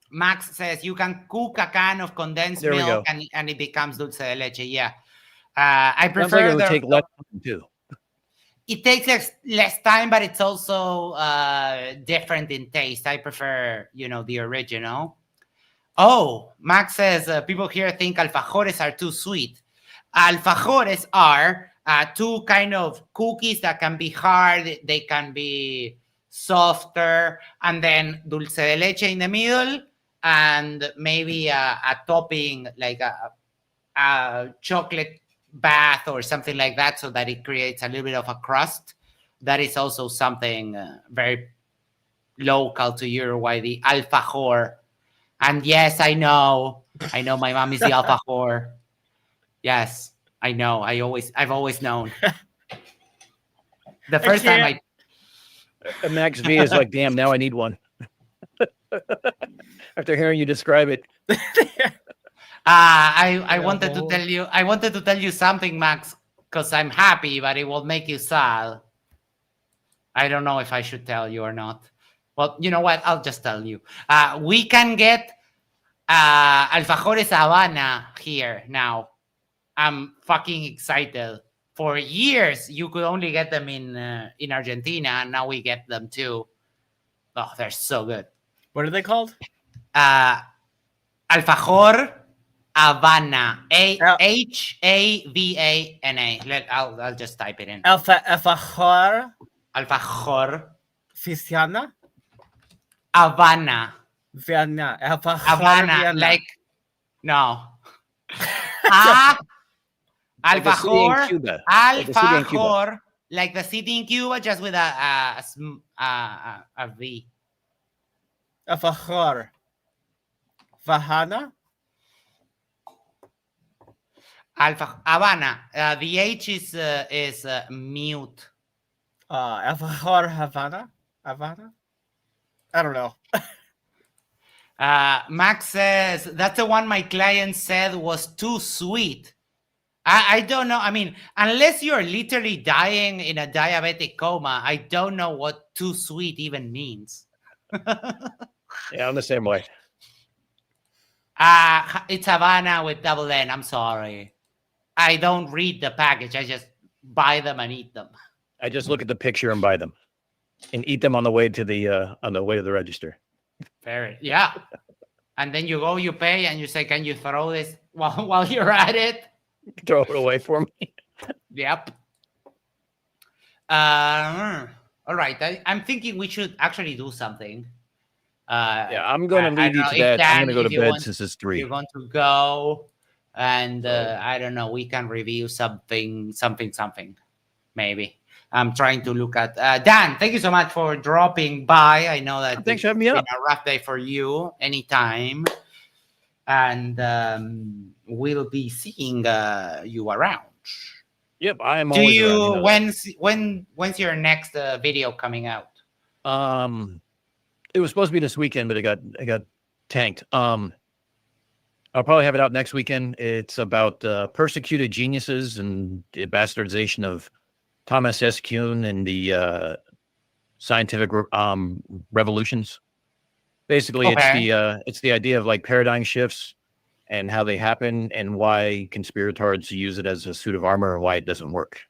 Max says you can cook a can of condensed milk and it becomes dulce de leche. Yeah, I prefer. Sounds like it would take less time too. it takes less time, but it's also different in taste. I prefer, the original. Oh, Max says people here think alfajores are too sweet. Alfajores are two kind of cookies that can be hard, they can be softer, and then dulce de leche in the middle, and maybe a topping like a chocolate bath or something like that, so that it creates a little bit of a crust. That is also something very local to Uruguay, the alfajor. And yes, I know my mom is the alfajor. Yes, I know. I've always known. The first time Max V is like, damn, now I need one. After hearing you describe it. I wanted to tell you something, Max, because I'm happy, but it will make you sad. I don't know if I should tell you or not. Well, you know what? I'll just tell you. We can get alfajores Habana here now. I'm fucking excited. For years, you could only get them in Argentina, and now we get them too. Oh, they're so good. What are they called? Alfajor Havana. Havana. I'll just type it in. Alfajor. Alfajor. Fiziana. Havana. Vienna. Alfajor. Havana. Vienna. Like, no. Alfajor. Alfajor. Like the city in Cuba, just with a V. Alfajor. Vahana. Havana. The H is mute. Alfajor Havana. Havana. I don't know. Max says that's the one my client said was too sweet. I don't know. I mean, unless you're literally dying in a diabetic coma, I don't know what too sweet even means. Yeah, I'm the same way. It's Havana with double N. I'm sorry. I don't read the package. I just buy them and eat them. I just look at the picture and buy them, and eat them on the way to the register. Yeah. And then you go, you pay, and you say, "Can you throw this while you're at it?" Throw it away for me. Yep. All right. I'm thinking we should actually do something. Yeah, I'm going to leave you to that. I'm going to go to bed since it's 3. You're going to go, and I don't know. We can review something. Maybe. I'm trying to look at Dan. Thank you so much for dropping by. I know that thanks for having me up. It's been a rough day for you. Anytime, and we'll be seeing you around. Yep, I am always around. When's your next video coming out? It was supposed to be this weekend, but it got tanked. I'll probably have it out next weekend. It's about persecuted geniuses and the bastardization of Thomas S. Kuhn and the scientific revolutions. Basically, it's the idea of like paradigm shifts and how they happen and why conspirators use it as a suit of armor and why it doesn't work.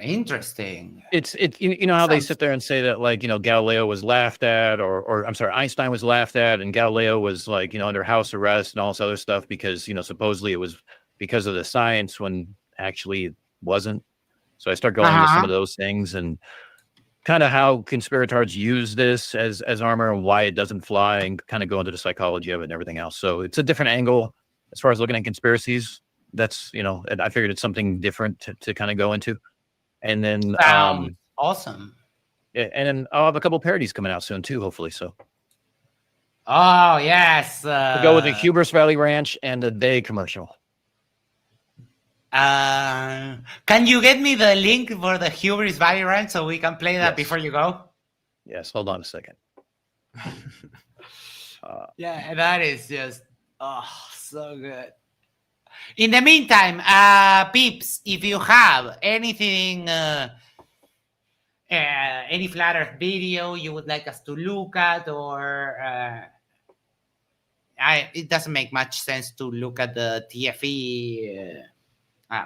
Interesting. It's you know how they sit there and say that, like, Galileo was laughed at, or I'm sorry, Einstein was laughed at, and Galileo was like, under house arrest and all this other stuff because, supposedly it was because of the science when actually it wasn't. So I start going into some of those things and kind of how conspirators use this as armor and why it doesn't fly, and kind of go into the psychology of it and everything else. So it's a different angle as far as looking at conspiracies. That's, and I figured it's something different to kind of go into. And then awesome. Yeah, and then I'll have a couple parodies coming out soon too, hopefully. So oh yes. We'll go with the Hubris Valley Ranch and the Day commercial. Can you get me the link for the Hubris Valley Ranch so we can play that before you go? Yes, hold on a second. Yeah, that is just so good. In the meantime, peeps, if you have anything, any flat Earth video you would like us to look at, or it doesn't make much sense to look at the TFE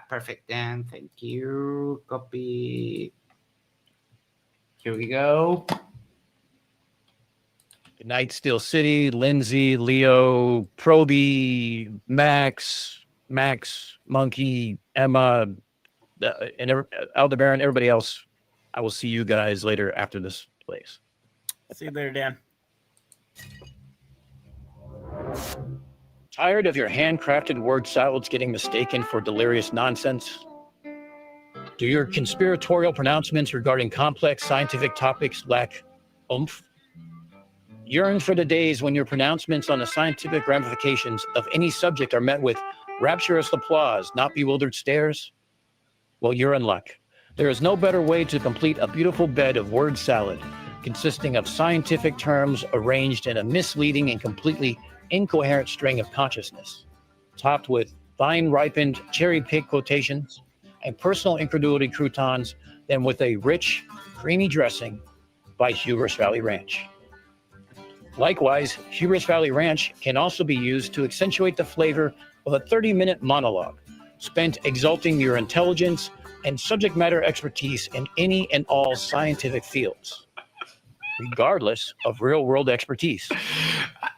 Perfect. Then thank you. Copy. Here we go. Good night, Steel City, Lindsay, Leo, Proby, Max, Monkey, Emma, and Aldebaran, everybody else. I will see you guys later after this plays. See you later, Dan. Tired of your handcrafted word salads getting mistaken for delirious nonsense? Do your conspiratorial pronouncements regarding complex scientific topics lack oomph? Yearn for the days when your pronouncements on the scientific ramifications of any subject are met with rapturous applause, not bewildered stares? Well, you're in luck. There is no better way to complete a beautiful bed of word salad consisting of scientific terms arranged in a misleading and completely incoherent string of consciousness, topped with vine-ripened cherry-picked quotations and personal incredulity croutons than with a rich, creamy dressing by Hubris Valley Ranch. Likewise, Hubris Valley Ranch can also be used to accentuate the flavor of a 30-minute monologue spent exalting your intelligence and subject matter expertise in any and all scientific fields, regardless of real-world expertise.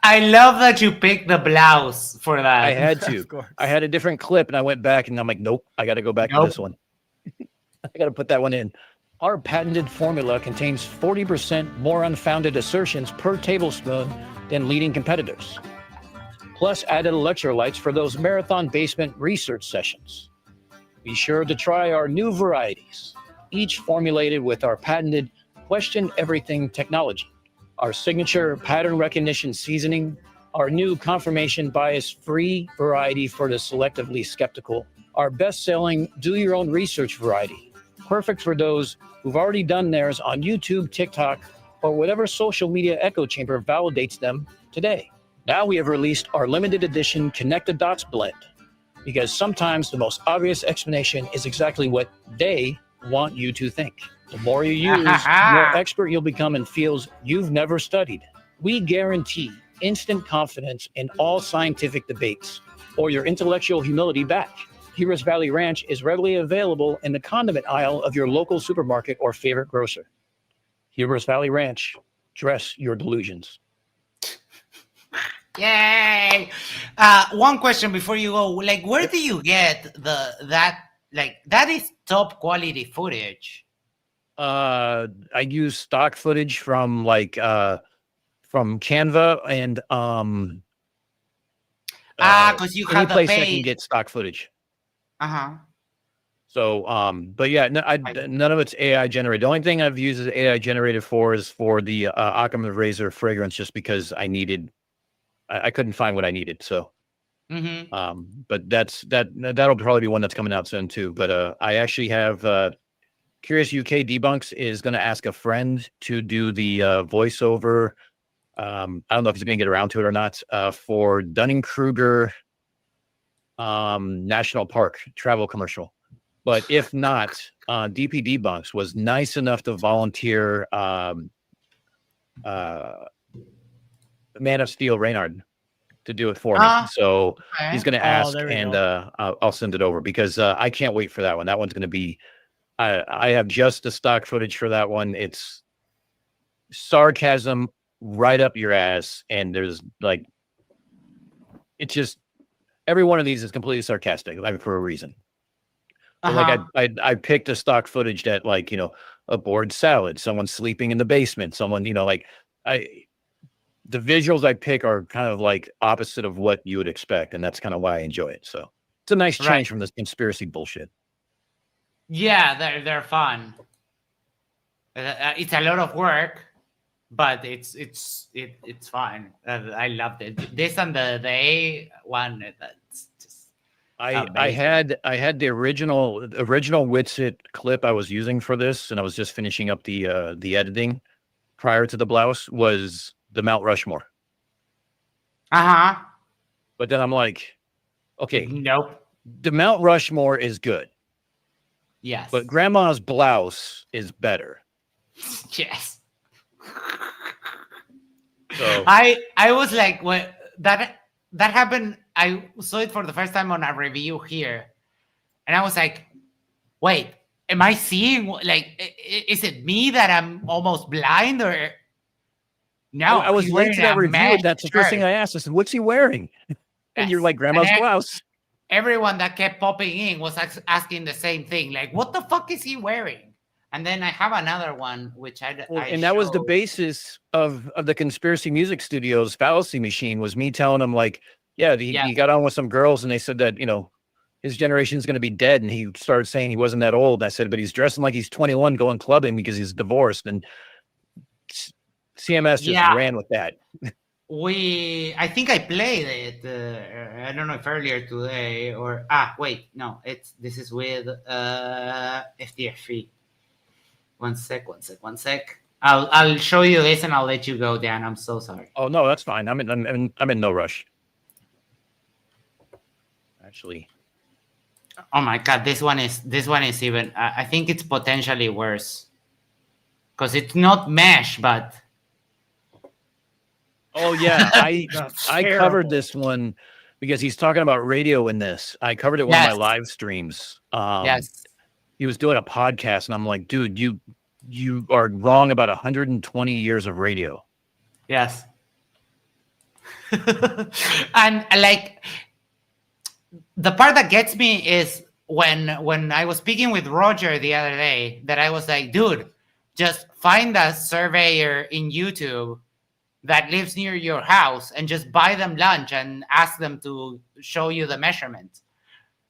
I love that you picked the blouse for that. I had to. I had a different clip, and I went back, and I'm like, nope, I got to go back to this one. I got to put that one in. Our patented formula contains 40% more unfounded assertions per tablespoon than leading competitors, plus added electrolytes for those marathon basement research sessions. Be sure to try our new varieties, each formulated with our patented Question Everything technology, our signature pattern recognition seasoning, our new confirmation bias-free variety for the selectively skeptical, our best-selling do-your-own-research variety, perfect for those who've already done theirs on YouTube, TikTok, or whatever social media echo chamber validates them today. Now we have released our limited edition Connect the Dots blend, because sometimes the most obvious explanation is exactly what they want you to think. The more you use, the more expert you'll become in fields you've never studied. We guarantee instant confidence in all scientific debates, or your intellectual humility back. Hubris Valley Ranch is readily available in the condiment aisle of your local supermarket or favorite grocer. Hubris Valley Ranch, dress your delusions. Yay! One question before you go. Like, where do you get that is top quality footage? I use stock footage from from Canva and because you any have the place I page. can get stock footage. Uh-huh. So, but yeah, none of it's AI generated. The only thing I've used is AI generated is for the Occam Razor fragrance, just because I couldn't find what I needed. So, but that'll probably be one that's coming out soon too. But I actually have Curious UK Debunks is going to ask a friend to do the voiceover. I don't know if he's going to get around to it or not, for Dunning-Kruger National Park travel commercial. But if not, DP Debunks was nice enough to volunteer Man of Steel Reynard to do it for me. So he's going to ask, and I'll send it over, because I can't wait for that one. That one's going to be, I have just the stock footage for that one. It's sarcasm right up your ass, and there's it's just, every one of these is completely sarcastic, for a reason. But I picked a stock footage that, a bored salad, someone sleeping in the basement, someone, the visuals I pick are kind of opposite of what you would expect, and that's kind of why I enjoy it. So it's a nice change from this conspiracy bullshit. Yeah, they're fun. It's a lot of work, but it's fun. I loved it. This and the A one, that's just I had the original Witsit clip I was using for this, and I was just finishing up the editing prior to the blouse, was the Mount Rushmore. But then I'm like, okay, nope. The Mount Rushmore is good. Yes. But Grandma's blouse is better. Yes. So I was like, what that happened. I saw it for the first time on a review here, And I was like, wait, am I seeing, like, is it me that I'm almost blind, or no? I was he's late wearing to that a review. mesh And that's the first thing shirt. I asked. I said, "What's he wearing?" And you're Yes. like, "Grandma's And blouse." everyone that kept popping in was asking the same thing, like, what the fuck is he wearing? And then I have another one, which And that was the showed. basis of the Conspiracy Music Studios fallacy machine, was me telling him, like, yeah, he got on with some girls and they said that, his generation is going to be dead. And he started saying he wasn't that old. I said, but he's dressing like he's 21 going clubbing because he's divorced. And CMS just ran with that. I think I played it. I don't know if earlier today or wait, no, this is with FTFE. One sec. I'll show you this and I'll let you go, Dan. I'm so sorry. Oh no, that's fine. I'm in no rush. Actually. Oh my god, this one is even. I think it's potentially worse because it's not mesh, but. Oh yeah, I terrible. covered this one because he's talking about radio in this. I covered it one of my live streams. Yes. He was doing a podcast, and I'm like, dude, you are wrong about 120 years of radio. Yes. And like the part that gets me is when I was speaking with Roger the other day, that I was like, dude, just find a surveyor in YouTube that lives near your house and just buy them lunch and ask them to show you the measurements.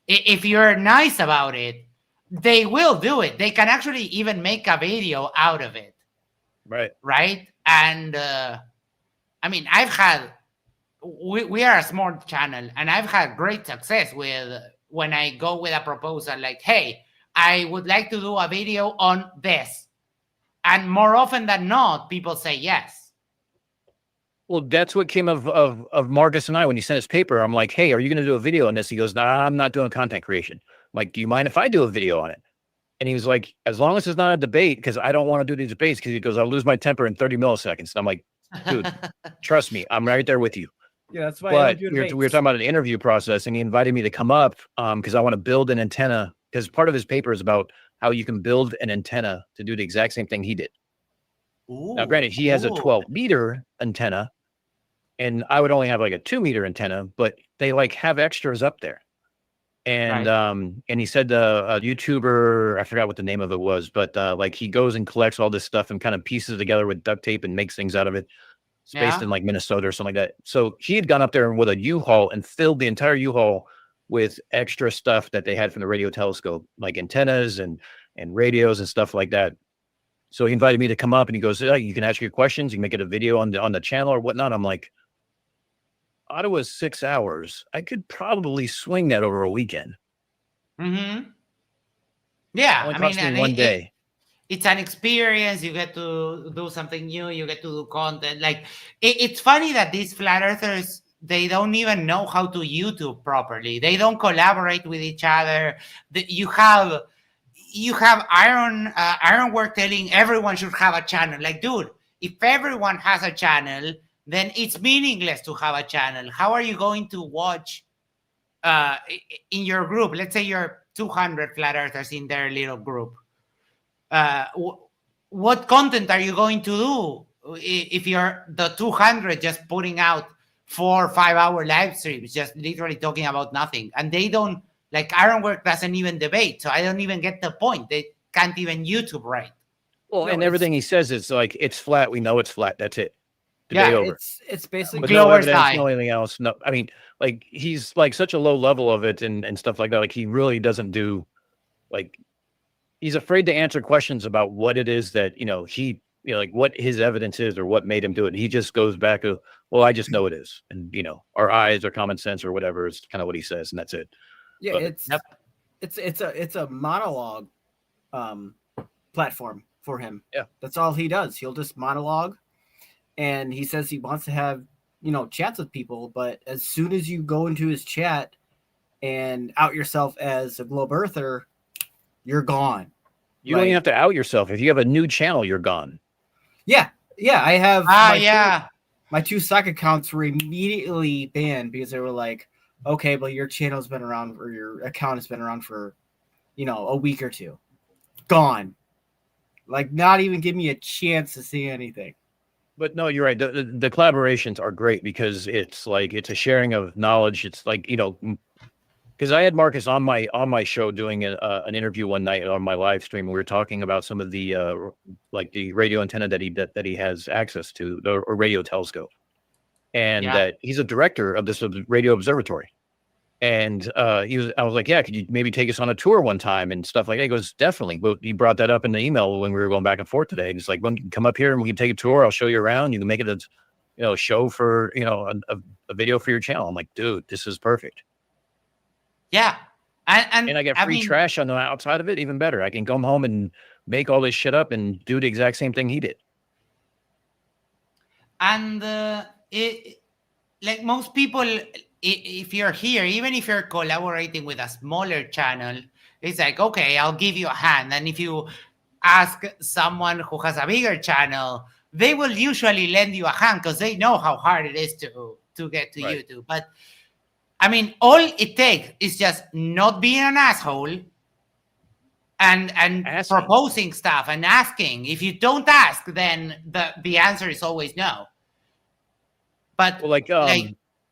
If you're nice about it, they will do it. They can actually even make a video out of it. Right. And I mean, we are a small channel, and I've had great success with when I go with a proposal like, hey, I would like to do a video on this. And more often than not, people say yes. Well, that's what came of Marcus and I when he sent his paper. I'm like, hey, are you going to do a video on this? He goes, nah, I'm not doing content creation. I'm like, do you mind if I do a video on it? And he was like, as long as it's not a debate, because I don't want to do these debates, because he goes, I'll lose my temper in 30 milliseconds. And I'm like, dude, trust me, I'm right there with you. Yeah, that's why. But we were talking about an interview process, and he invited me to come up because I want to build an antenna, because part of his paper is about how you can build an antenna to do the exact same thing he did. Now, granted, he has a 12-meter antenna, and I would only have like a 2-meter antenna, but they like have extras up there. And and he said a YouTuber, I forgot what the name of it was, but like he goes and collects all this stuff and kind of pieces it together with duct tape and makes things out of it. It's based in like Minnesota or something like that. So he had gone up there with a U-Haul and filled the entire U-Haul with extra stuff that they had from the radio telescope, like antennas and radios and stuff like that. So he invited me to come up, and he goes, hey, you can ask your questions. You can make it a video on the channel or whatnot. I'm like, Ottawa's 6 hours. I could probably swing that over a weekend. Mm-hmm. Yeah, Only I cost mean, me one day. It's an experience. You get to do something new. You get to do content. Like it's funny that these flat earthers, they don't even know how to YouTube properly. They don't collaborate with each other. You have Ironwork telling everyone should have a channel. Like, dude, if everyone has a channel, then it's meaningless to have a channel. How are you going to watch in your group? Let's say you're 200 flat earthers in their little group. What content are you going to do if you're the 200 just putting out 4 or 5 hour live streams, just literally talking about nothing? And they don't, like, Ironwork doesn't even debate, so I don't even get the point. They can't even YouTube right. Well, and everything he says is like, it's flat. We know it's flat. That's it. Yeah, over. It's basically but no evidence, no anything else. No, I mean, like he's like such a low level of it and stuff like that. Like he really doesn't do, like, he's afraid to answer questions about what it is that like what his evidence is or what made him do it. He just goes back to, well, I just know it is, and our eyes or common sense or whatever is kind of what he says, and that's it. Yeah, but, it's a monologue platform for him. Yeah, that's all he does. He'll just monologue. And he says he wants to have, chats with people. But as soon as you go into his chat and out yourself as a globe earther, you're gone. You don't even have to out yourself. If you have a new channel, you're gone. Yeah. I have my 2 stock accounts were immediately banned because they were like, okay, but your channel's been around, or your account has been around for a week or two. Gone. Like, not even give me a chance to see anything. But no, you're right. The collaborations are great because it's a sharing of knowledge. It's because I had Marcus on my show doing an interview one night on my live stream. We were talking about some of the the radio antenna that he has access to, or radio telescope, and that he's a director of this radio observatory. And I was like, yeah, could you maybe take us on a tour one time and stuff like that? He goes, definitely. But he brought that up in the email when we were going back and forth today. He's like, well, you can come up here and we can take a tour. I'll show you around. You can make it a show for, a video for your channel. I'm like, dude, this is perfect. Yeah. And I get free trash on the outside of it. Even better. I can come home and make all this shit up and do the exact same thing he did. And like most people, if you're here, even if you're collaborating with a smaller channel, it's like, okay, I'll give you a hand. And if you ask someone who has a bigger channel, they will usually lend you a hand because they know how hard it is to get to YouTube. But I mean, all it takes is just not being an asshole and proposing stuff and asking. If you don't ask, then the answer is always no. But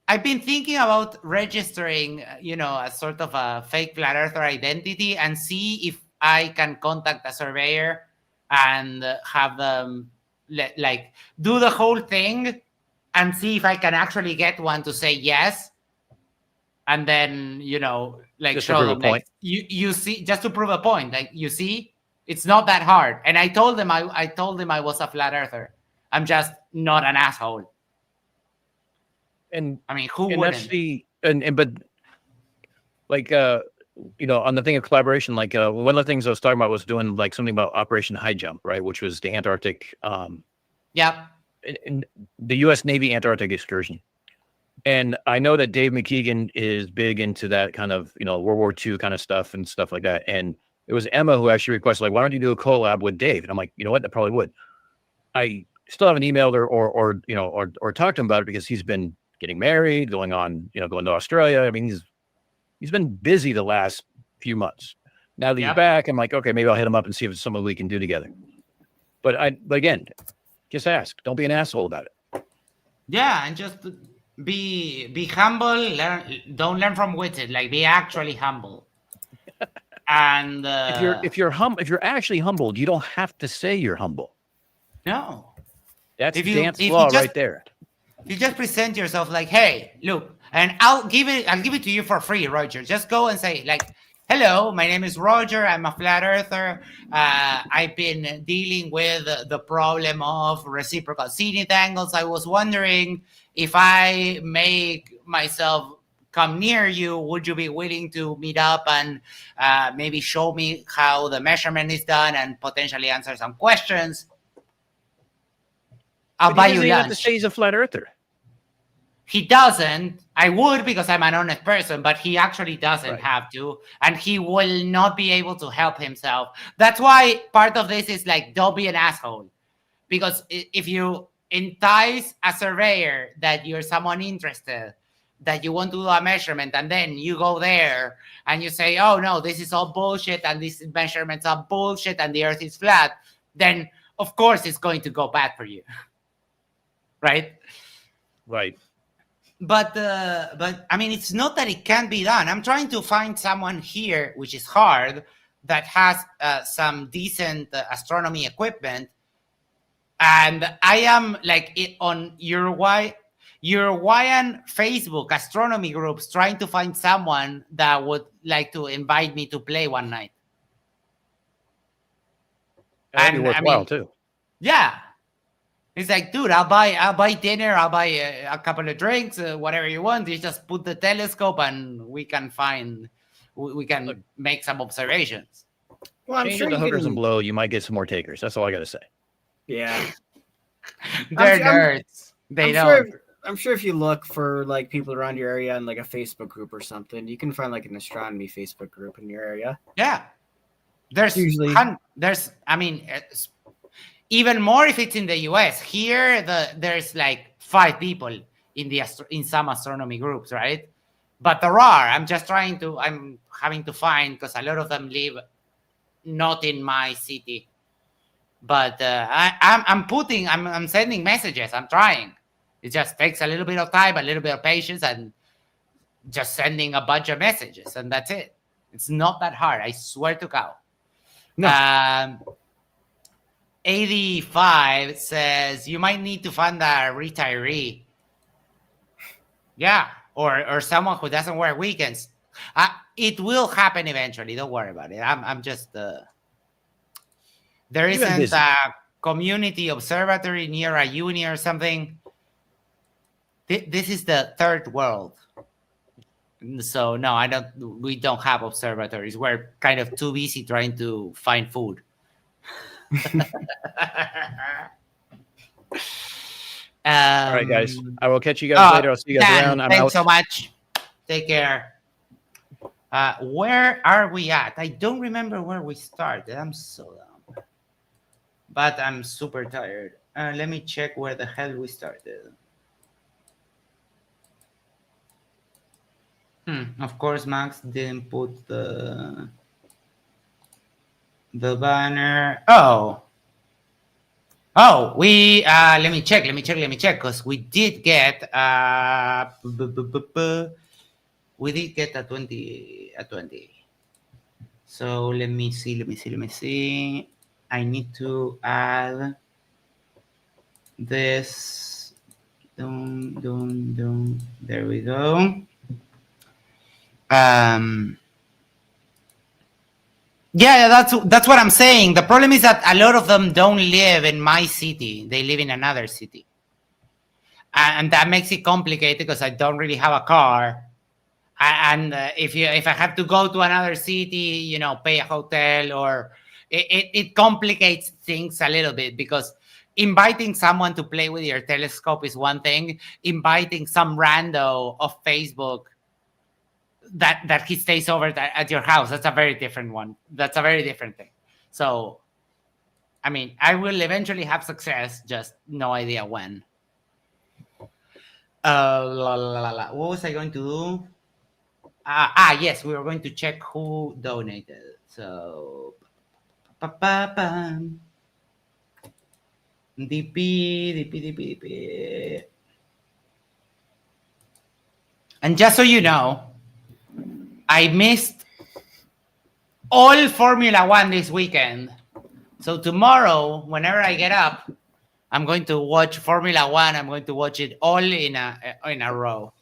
I've been thinking about registering, a sort of a fake flat earther identity and see if I can contact a surveyor and have them do the whole thing and see if I can actually get one to say yes. And then, just show them, you see, just to prove a point. Like, you see, it's not that hard. And I told them I was a flat earther. I'm just not an asshole. And I mean, who and wouldn't? that's but on the thing of collaboration, one of the things I was talking about was doing something about Operation High Jump, right? Which was the Antarctic, in the U.S. Navy Antarctic excursion. And I know that Dave McKeegan is big into that kind of, World War II kind of stuff and stuff like that. And it was Emma who actually requested, why don't you do a collab with Dave? And I'm like, you know what? That probably would. I still haven't emailed her or talked to him about it because he's been getting married, going to Australia. I mean, he's been busy the last few months. Now that he's back, I'm like, okay, maybe I'll hit him up and see if it's something we can do together. But again, just ask. Don't be an asshole about it. Yeah, and just be humble. Don't learn from wizards. Be actually humble. And if you're actually humbled, you don't have to say you're humble. No, that's dance law right there. You just present yourself like, hey, look, and I'll give it to you for free, Roger. Just go and say hello, my name is Roger. I'm a flat earther. I've been dealing with the problem of reciprocal zenith angles. I was wondering if I make myself come near you, would you be willing to meet up and maybe show me how the measurement is done and potentially answer some questions? I'll buy you lunch. Have to say he's a flat earther. He doesn't. I would because I'm an honest person, but he actually doesn't have to, and he will not be able to help himself. That's why part of this is don't be an asshole, because if you entice a surveyor that you're someone interested, that you want to do a measurement, and then you go there and you say, oh no, this is all bullshit and these measurements are bullshit and the earth is flat, then of course it's going to go bad for you. Right. But I mean, it's not that it can't be done. I'm trying to find someone here, which is hard, that has some decent astronomy equipment. And I am on Uruguayan Facebook astronomy groups trying to find someone that would like to invite me to play one night. That'd be worthwhile too. Yeah. It's dude, I'll buy dinner, I'll buy a couple of drinks, whatever you want. You just put the telescope and we can make some observations. Well, I'm sure the hookers and blow, you might get some more takers. That's all I got to say. Yeah. They're nerds. I'm sure if you look for people around your area in a Facebook group or something, you can find an astronomy Facebook group in your area. Yeah. Even more if it's in the US. Here, there's 5 people in some astronomy groups, right? but there are. I'm having to find, because a lot of them live not in my city. But I'm sending messages. I'm trying. It just takes a little bit of time, a little bit of patience, and just sending a bunch of messages, and that's it. It's not that hard. I swear to God. No. 85 says you might need to fund a retiree. Yeah, or someone who doesn't work weekends. It will happen eventually. Don't worry about it. I'm just there You've been isn't busy. a community observatory near a uni or something. This is the third world. So no, we don't have observatories. We're kind of too busy trying to find food. All right, guys. I will catch you guys later. I'll see you guys Dan, around. I'm thanks out. so much. Take care. Where are we at? I don't remember where we started. I'm so dumb. But I'm super tired. Let me check where the hell we started. Of course, Max didn't put the banner. Oh, we let me check, because we did get we did get a 20. So let me see. I need to add this. There we go. Yeah, that's what I'm saying. The problem is that a lot of them don't live in my city. They live in another city. And that makes it complicated because I don't really have a car. And if I have to go to another city, pay a hotel, or it complicates things a little bit, because inviting someone to play with your telescope is one thing. Inviting some rando of Facebook that he stays over at your house, that's a very different one. That's a very different thing. So, I mean, I will eventually have success, just no idea when. What was I going to do? Yes, we were going to check who donated. So, DP. And just so you know, I missed all Formula One this weekend. So tomorrow, whenever I get up, I'm going to watch Formula One. I'm going to watch it all in a row.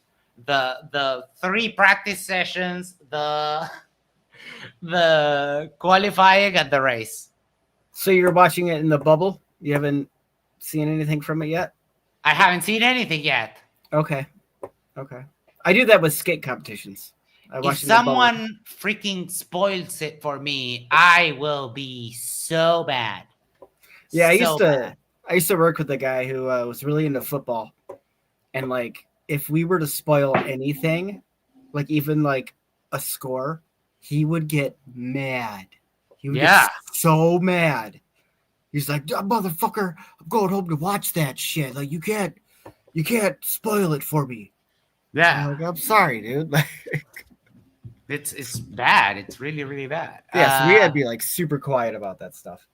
The 3 practice sessions, the qualifying, and the race. So you're watching it in the bubble? You haven't seen anything from it yet? I haven't seen anything yet. Okay. I do that with skate competitions. If someone freaking spoils it for me, I will be so bad. Yeah, I used to work with a guy who was really into football, and like if we were to spoil anything, like even like a score, he would get mad. He would get so mad. He's like, "Motherfucker, I'm going home to watch that shit. Like you can't spoil it for me." Yeah, I'm sorry, dude. It's bad. It's really, really bad. Yeah, so we had to be like super quiet about that stuff.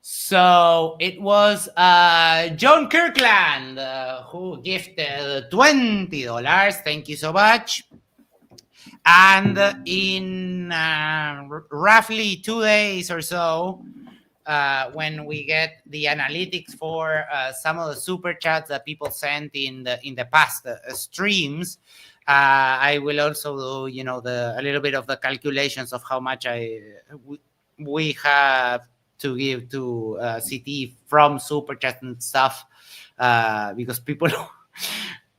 So it was John Kirkland who gifted $20. Thank you so much. And in roughly 2 days or so, when we get the analytics for some of the super chats that people sent in the past streams, I will also do, a little bit of the calculations of how much we have to give to CT from super chat and stuff, because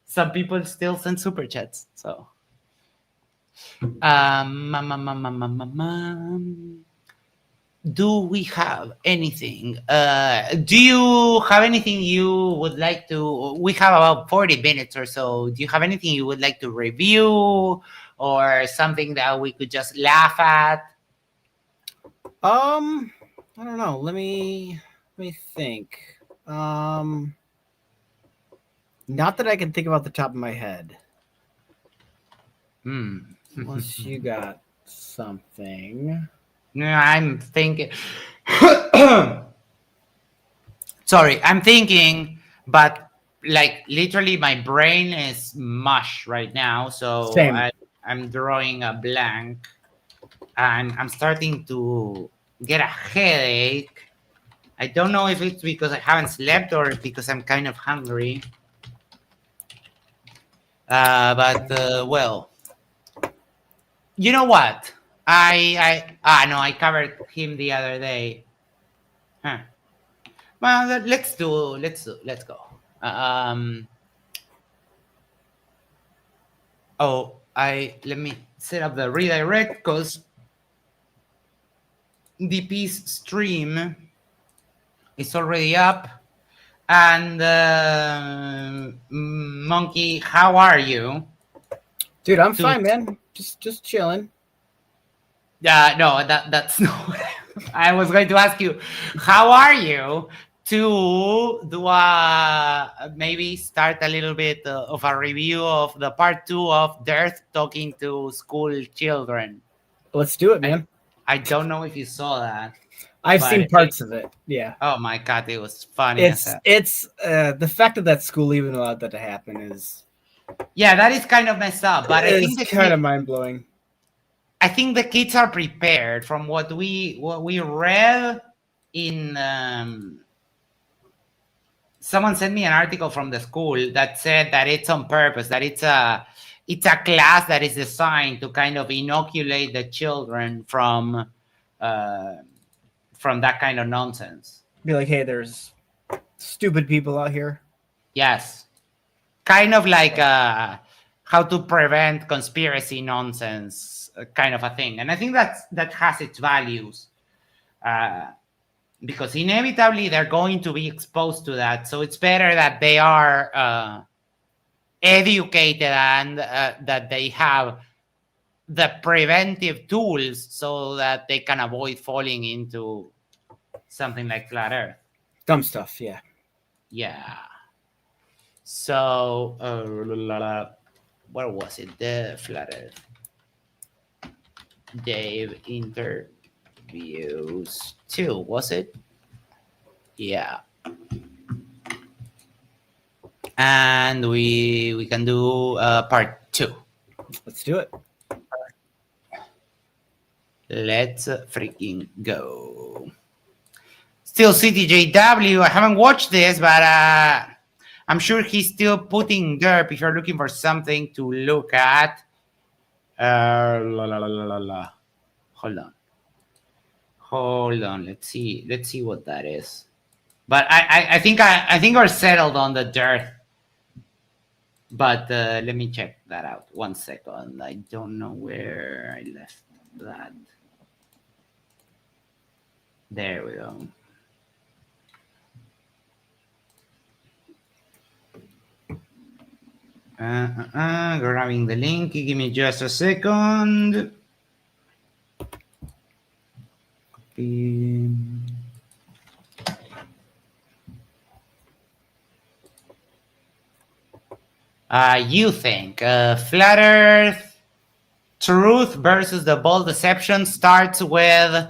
some people still send super chats. So, do we have anything? Do you have anything you would like to? We have about 40 minutes or so. Do you have anything you would like to review, or something that we could just laugh at? I don't know. Let me think. Not that I can think about the top of my head. Unless you got something. No, I'm thinking. Sorry, I'm thinking, but like literally, my brain is mush right now. So Same. I'm drawing a blank, and I'm starting to get a headache. I don't know if it's because I haven't slept or because I'm kind of hungry. But well, you know what? I covered him the other day. Huh. Well, let's go. Um. Oh, let me set up the redirect because DP's stream is already up. And Monkey, how are you? Dude, I'm fine, man. Just chilling. No, that's not. I was going to ask you, how are you? To do maybe start a little bit of a review of the part 2 of Dearth talking to school children. Let's do it, man. I don't know if you saw that. I've seen parts of it. Yeah. Oh my god, it was funny. It's the fact that school even allowed that to happen is. Yeah, that is kind of messed up. But I think it's kind of mind blowing. I think the kids are prepared from what we read in. Someone sent me an article from the school that said that it's on purpose, that it's a class that is designed to kind of inoculate the children from that kind of nonsense. Be like, hey, there's stupid people out here. Yes, kind of like how to prevent conspiracy nonsense kind of a thing, and I think that has its values. Because inevitably they're going to be exposed to that. So it's better that they are educated and that they have the preventive tools so that they can avoid falling into something like flat Earth. Dumb stuff, yeah. Yeah. So, where was it? The flat Earth. Dave interviews 2, was it? Yeah. And we can do part 2. Let's do it. Let's freaking go. Still CTJW. I haven't watched this, but I'm sure he's still putting derp if you're looking for something to look at. Hold on. Let's see what that is. But I think we're settled on the dearth. But let me check that out. 1 second. I don't know where I left that. There we go. Grabbing the link. Give me just a second. Copy. You think flat Earth truth versus the bold deception starts with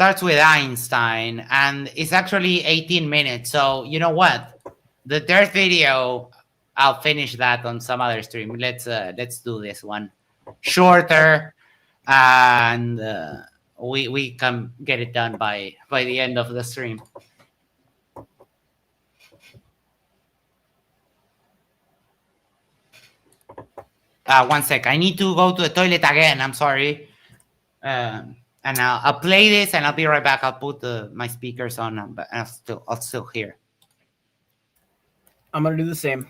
Einstein, and it's actually 18 minutes. So you know what? The Dearth video, I'll finish that on some other stream. Let's do this one shorter, and we can get it done by the end of the stream. 1 sec. I need to go to the toilet again. I'm sorry. And I'll play this and I'll be right back. I'll put my speakers on, but I'll still hear. I'm gonna do the same.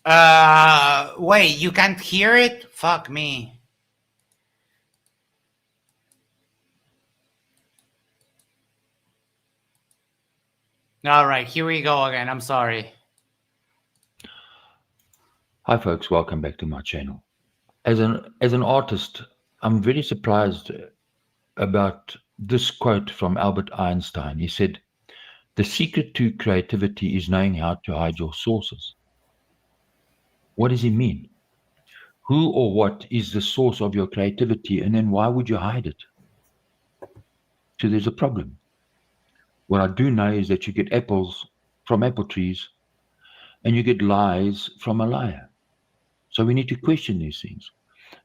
Wait, you can't hear it? Fuck me. All right, here we go again. I'm sorry. Hi folks, welcome back to my channel. As an artist, I'm very surprised about this quote from Albert Einstein. He said, "The secret to creativity is knowing how to hide your sources." What does he mean? Who or what is the source of your creativity, and then why would you hide it? So there's a problem. What I do know is that you get apples from apple trees and you get lies from a liar. So we need to question these things.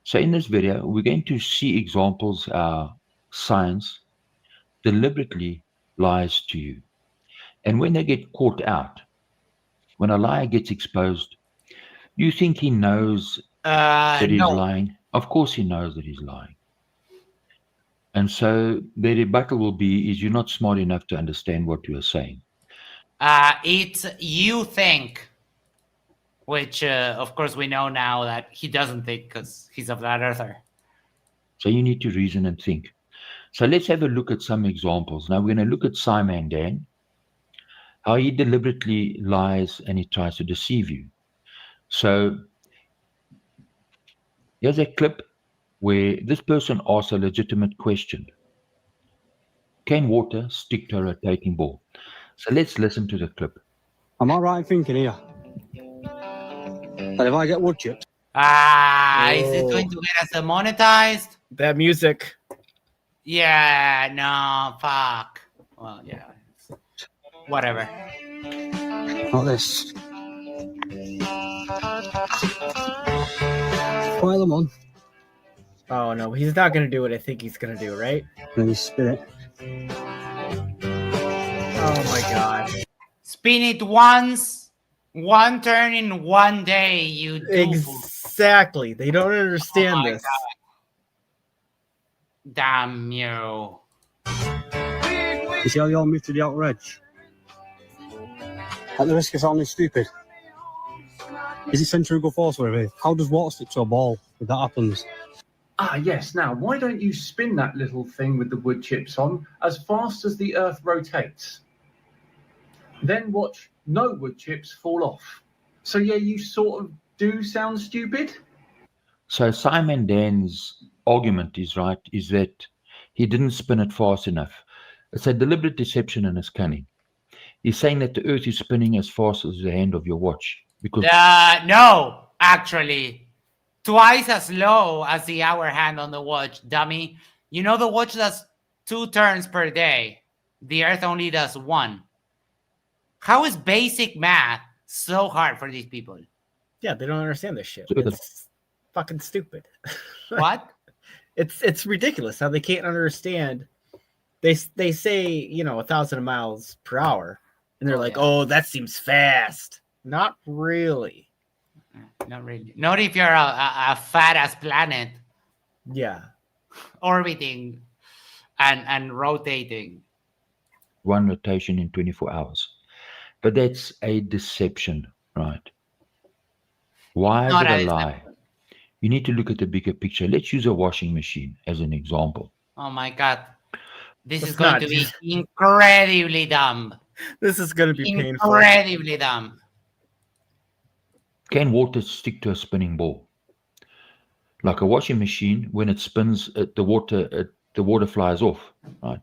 So in this video, we're going to see examples how science deliberately lies to you. And when they get caught out, when a liar gets exposed, you think he knows that he's No. lying? Of course he knows that he's lying. And so the rebuttal will be, is you're not smart enough to understand what you are saying. It's you think, which of course we know now that he doesn't think because he's a flat earther. So you need to reason and think. So let's have a look at some examples. Now we're going to look at Simon Dan, how he deliberately lies and he tries to deceive you. So here's a clip where this person asks a legitimate question. Can water stick to a rotating ball? So let's listen to the clip. Am I right in thinking here that if I get wood chips? Is it going to get us demonetized? That music. Yeah, no, fuck. Well, yeah. Whatever. Not this. Pile them on. Oh no, he's not gonna do what I think he's gonna do, right? Then you spin it. Oh my god. Spin it once, one turn in one day, you do. Exactly. They don't understand this. God. Damn you. You see how they all move to the outer edge? At the risk of sounding stupid. Is it centrifugal force where it is? How does water stick to a ball if that happens? Ah, yes. Now, why don't you spin that little thing with the wood chips on as fast as the Earth rotates? Then watch no wood chips fall off. So, yeah, you sort of do sound stupid. So Simon Dan's argument is right, is that he didn't spin it fast enough. It's a deliberate deception and it's cunning. He's saying that the Earth is spinning as fast as the hand of your watch. Because no, actually. Twice as low as the hour hand on the watch, dummy. You know the watch does 2 turns per day. The Earth only does 1. How is basic math so hard for these people? Yeah, they don't understand this shit. It's fucking stupid. What? It's ridiculous how they can't understand. They say, you know, 1,000 miles per hour, and they're like, "Oh, that seems fast." Not really. Not really. Not if you're a fat ass planet. Yeah. Orbiting and rotating. one rotation in 24 hours. But that's a deception, right? Why is it a lie? You need to look at the bigger picture. Let's use a washing machine as an example. Oh my God. This is going to be incredibly dumb. This is going to be painful. Incredibly dumb. Can water stick to a spinning ball? Like a washing machine, when it spins, the water flies off, right?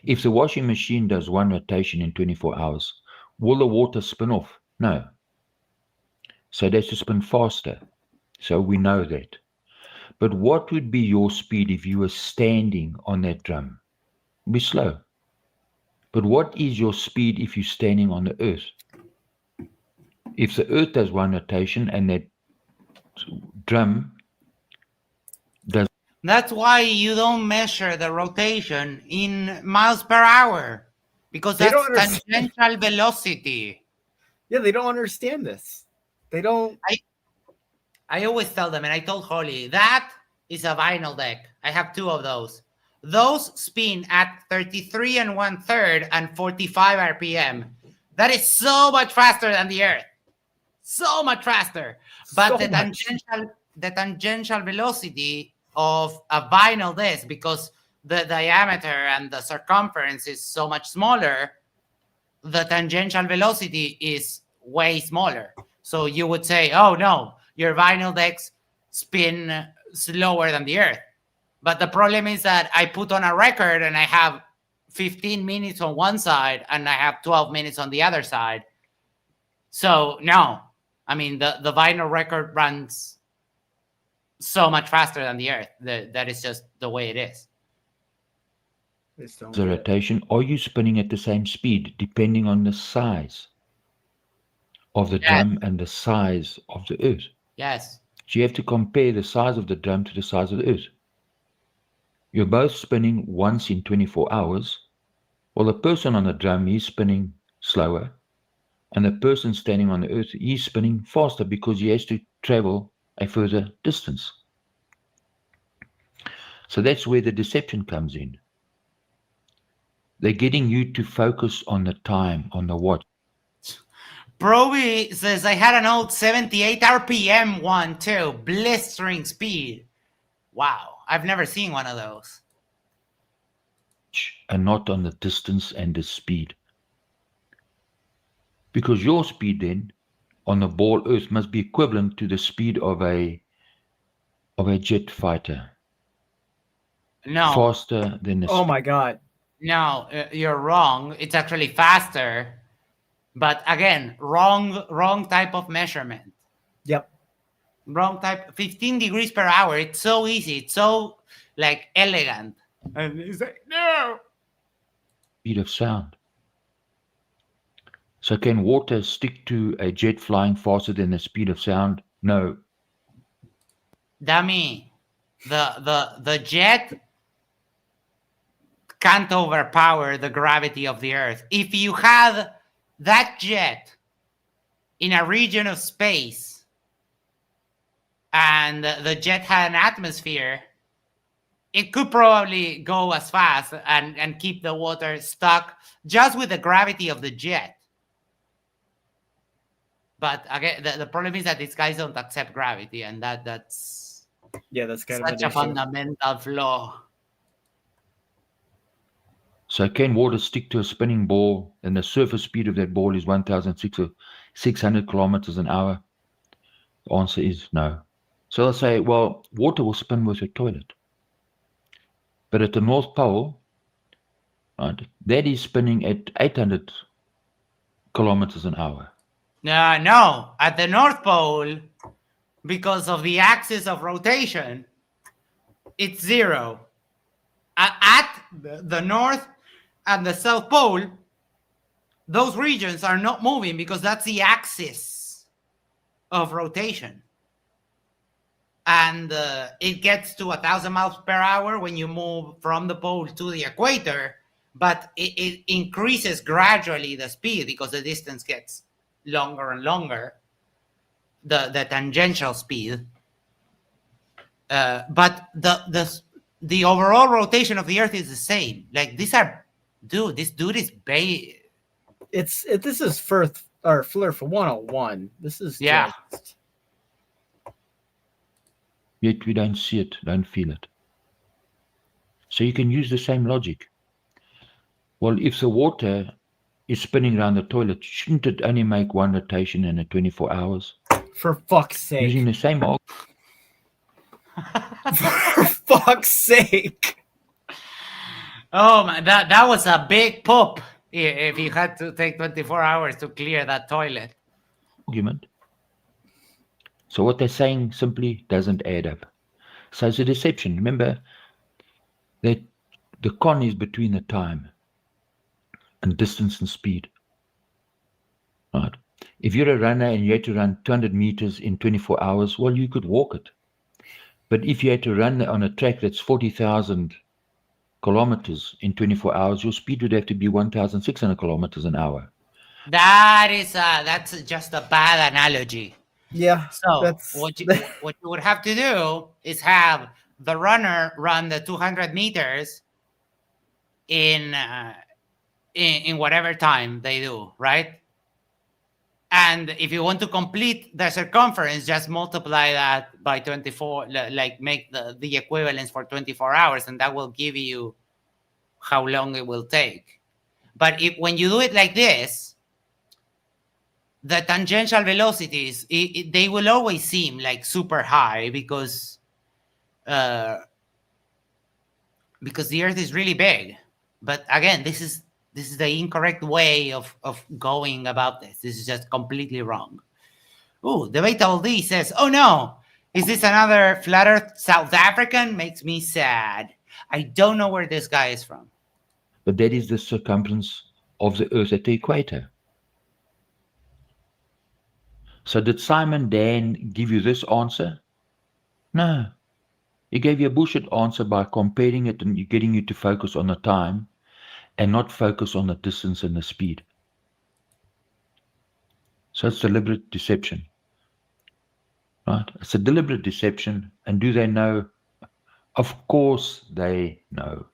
If the washing machine does 1 rotation in 24 hours, will the water spin off? No. So it has to spin faster. So we know that. But what would be your speed if you were standing on that drum? It'd be slow. But what is your speed if you're standing on the earth? If the earth does 1 rotation and that drum does... That's why you don't measure the rotation in miles per hour. Because that's tangential velocity. Yeah, they don't understand this. They don't... I always tell them, and I told Holly, that is a vinyl deck. I have 2 of those. Those spin at 33 1/3 and 45 RPM. That is so much faster than the Earth. so much faster. But So the much. tangential velocity of a vinyl disc, because the diameter and the circumference is so much smaller, the tangential velocity is way smaller. So you would say, oh no, your vinyl decks spin slower than the Earth. But the problem is that I put on a record and I have 15 minutes on one side and I have 12 minutes on the other side. So no, I mean, the vinyl record runs so much faster than the Earth. That is just the way it is. The rotation, are you spinning at the same speed depending on the size of the drum and the size of the Earth? Yes. So you have to compare the size of the drum to the size of the Earth. You're both spinning once in 24 hours. Well, the person on the drum, he's spinning slower. And the person standing on the Earth, he's spinning faster because he has to travel a further distance. So that's where the deception comes in. They're getting you to focus on the time, on the watch. Proby says, I had an old 78 RPM one too, blistering speed. Wow, I've never seen one of those. And not on the distance and the speed. Because your speed then on the ball Earth must be equivalent to the speed of a jet fighter. No. Faster than the Oh my God. No, you're wrong. It's actually faster. But again, wrong type of measurement. Yep. Wrong type. 15 degrees per hour. It's so easy. It's so like elegant. And it's like, no. Speed of sound. So can water stick to a jet flying faster than the speed of sound? No. Dummy. The jet can't overpower the gravity of the Earth. If you had that jet in a region of space and the jet had an atmosphere, it could probably go as fast and keep the water stuck just with the gravity of the jet. But again, the problem is that these guys don't accept gravity, and that's kind such a fundamental flaw. So can water stick to a spinning ball and the surface speed of that ball is 1,600 kilometers an hour? The answer is no. So they'll say, well, water will spin with a toilet. But at the North Pole, right, that is spinning at 800 kilometers an hour. No, at the North Pole, because of the axis of rotation, it's zero. At the North and the South Pole, those regions are not moving because that's the axis of rotation. And it gets to 1,000 miles per hour when you move from the pole to the equator, but it increases gradually the speed because the distance gets longer and longer, the tangential speed. But the overall rotation of the Earth is the same. Like this dude is This is Firth or Flurf 101. This is just... Yet we don't see it, don't feel it. So you can use the same logic. Well, if the water is spinning around the toilet, shouldn't it only make one rotation in 24 hours? For fuck's sake. Using the same argument. For fuck's sake. Oh my, that was a big poop if you had to take 24 hours to clear that toilet. So what they're saying simply doesn't add up. So it's a deception. Remember that the con is between the time and distance and speed. Right? If you're a runner and you had to run 200 meters in 24 hours, well, you could walk it. But if you had to run on a track that's 40,000 kilometers in 24 hours, your speed would have to be 1,600 kilometers an hour. That's just a bad analogy. Yeah. So what you would have to do is have the runner run the 200 meters in whatever time they do, right? And if you want to complete the circumference, just multiply that by 24, like make the equivalence for 24 hours, and that will give you how long it will take. But when you do it like this, the tangential velocities, they will always seem like super high because the Earth is really big. But again, this is the incorrect way of going about this. This is just completely wrong. Ooh, Debatable D says, oh no, is this another flat Earth South African? Makes me sad. I don't know where this guy is from. But that is the circumference of the Earth at the equator. So did Simon Dan give you this answer? No. He gave you a bullshit answer by comparing it and getting you to focus on the time and not focus on the distance and the speed. So it's deliberate deception. Right? It's a deliberate deception. And do they know? Of course they know.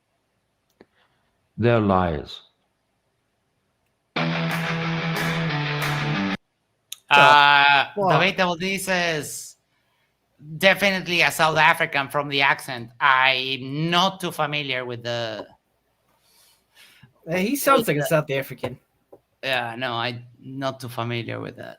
They're liars. Debatable D says, definitely a South African from the accent. I'm not too familiar with the... He sounds like a South African. Yeah, no, I'm not too familiar with that.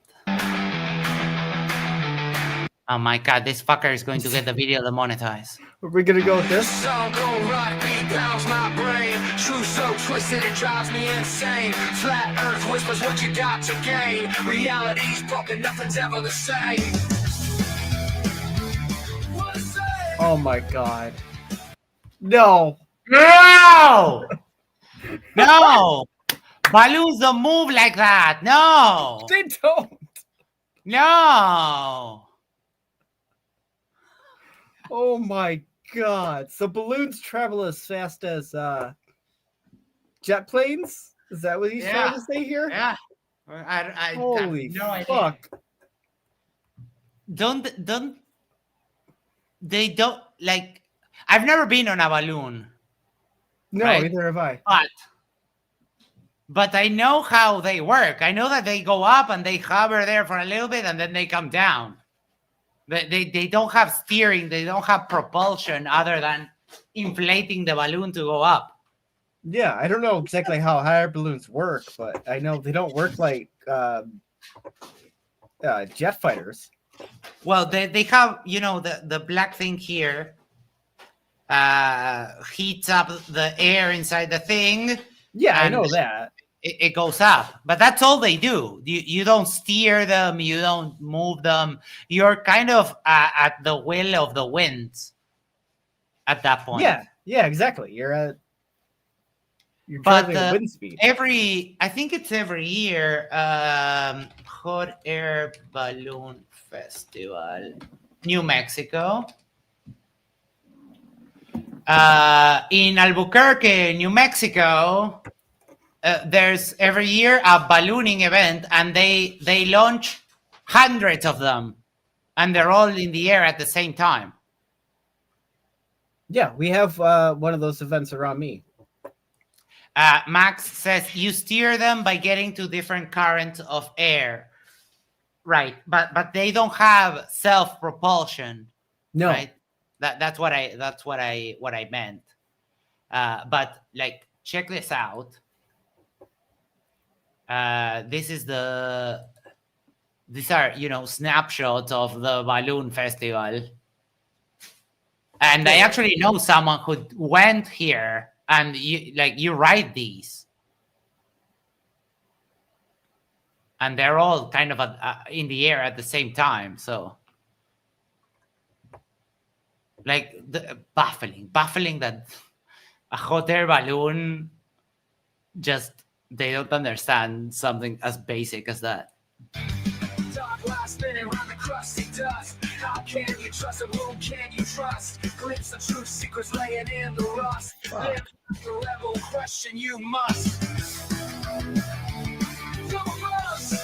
Oh my god, this fucker is going to get the video demonetized. Are we gonna go with this? Song go right, beat bounce my brain. Truth so twisted it drives me insane. Flat Earth whispers what you got to gain. Reality's broken, nothing's ever the same. Oh my god. No. No! No! Balloons don't move like that. No! They don't. No! Oh my god. So balloons travel as fast as jet planes? Is that what he's trying to say here? Yeah. Holy no fuck. They don't, like, I've never been on a balloon. No, right? neither have I. But I know how they work. I know that they go up and they hover there for a little bit and then they come down. They don't have steering. They don't have propulsion other than inflating the balloon to go up. Yeah, I don't know exactly how hot air balloons work, but I know they don't work like jet fighters. Well, they have, you know, the black thing here heats up the air inside the thing. Yeah, I know that. It goes up, but that's all they do. You don't steer them, you don't move them. You're kind of at the will of the winds at that point. Yeah, exactly. You're but traveling at wind speed. I think it's every year, Hot Air Balloon Festival, New Mexico. In Albuquerque, New Mexico, there's every year a ballooning event, and they launch hundreds of them, and they're all in the air at the same time. Yeah, we have one of those events around me. Max says you steer them by getting to different currents of air, right? But they don't have self-propulsion. No, right? That's what I meant. But like, check this out. These are, you know, snapshots of the balloon festival. And I actually know someone who went here, and you write these. And they're all kind of in the air at the same time, so like baffling that a hot air balloon just, they don't understand something as basic as that. Dark lies spinning around the crusty dust. How can you trust and whom can you trust? Glimpse the truth, secrets laying in the rust. Live the rebel, question you must. Come close.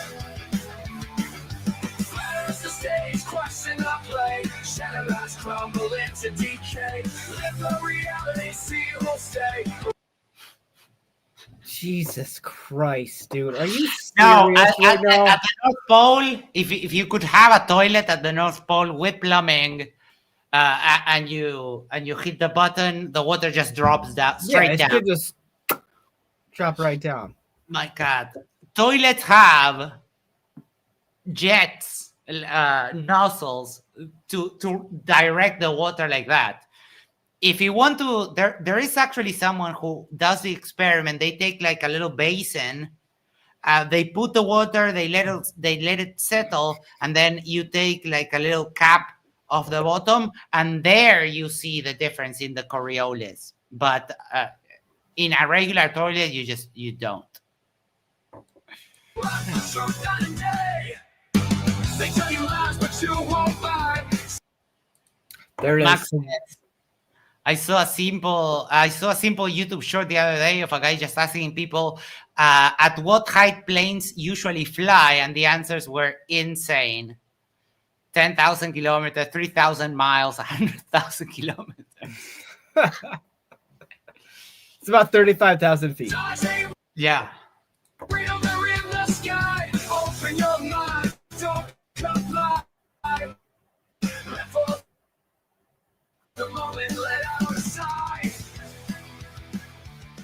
Flatters the stage, question the play. Shadows crumble into decay. Live the reality, see who'll stay. Jesus Christ, dude. Are you serious No, right now? at the North Pole, if you could have a toilet at the North Pole with plumbing, and you hit the button, the water just drops down straight it down. should just drop right down. My God, toilets have jets, nozzles to direct the water like that. If you want to, there is actually someone who does the experiment. They take like a little basin, they put the water, they let it settle, and then you take like a little cap of the bottom, and there you see the difference in the Coriolis. But in a regular toilet, you don't. There it Max is. says, I saw a simple YouTube short the other day of a guy just asking people at what height planes usually fly, and the answers were insane. 10,000 kilometers, 3,000 miles, 100,000 kilometers. It's about 35,000 feet. Yeah.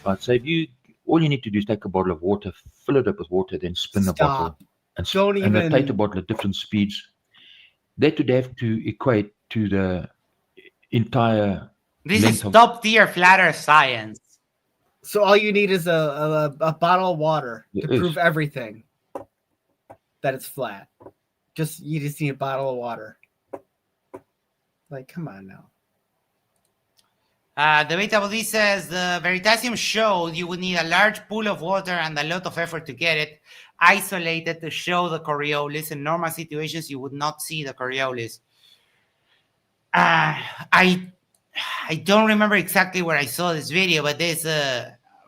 Right, so all you need to do is take a bottle of water, fill it up with water, then spin the bottle, and rotate the bottle at different speeds. That would have to equate to the entire. This is top tier flat Earth science. So all you need is a bottle of water to It is. prove everything that it's flat. You just need a bottle of water. Like, come on now. The BetaBD says the Veritasium showed you would need a large pool of water and a lot of effort to get it isolated to show the Coriolis. In normal situations, you would not see the Coriolis. I don't remember exactly where I saw this video, but this,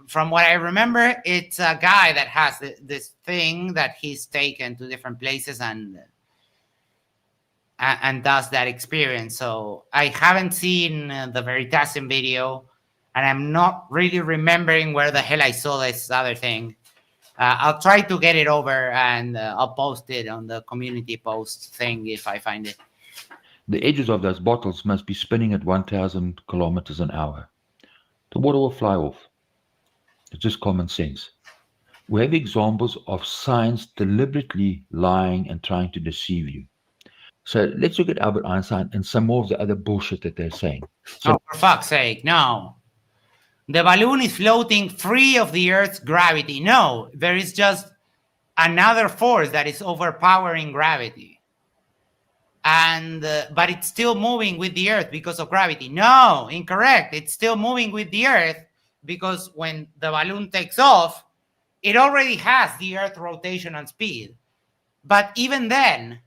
from what I remember, it's a guy that has this thing that he's taken to different places and does that experience. So I haven't seen the Veritasium video, and I'm not really remembering where the hell I saw this other thing. I'll try to get it over, and I'll post it on the community post thing if I find it. The edges of those bottles must be spinning at 1,000 kilometers an hour. The water will fly off. It's just common sense. We have examples of science deliberately lying and trying to deceive you. So let's look at Albert Einstein and some more of the other bullshit that they're saying. So, Oh, for fuck's sake, no. The balloon is floating free of the Earth's gravity. No, there is just another force that is overpowering gravity. And but it's still moving with the Earth because of gravity. No, incorrect. It's still moving with the Earth because when the balloon takes off, it already has the Earth rotation and speed. But even then,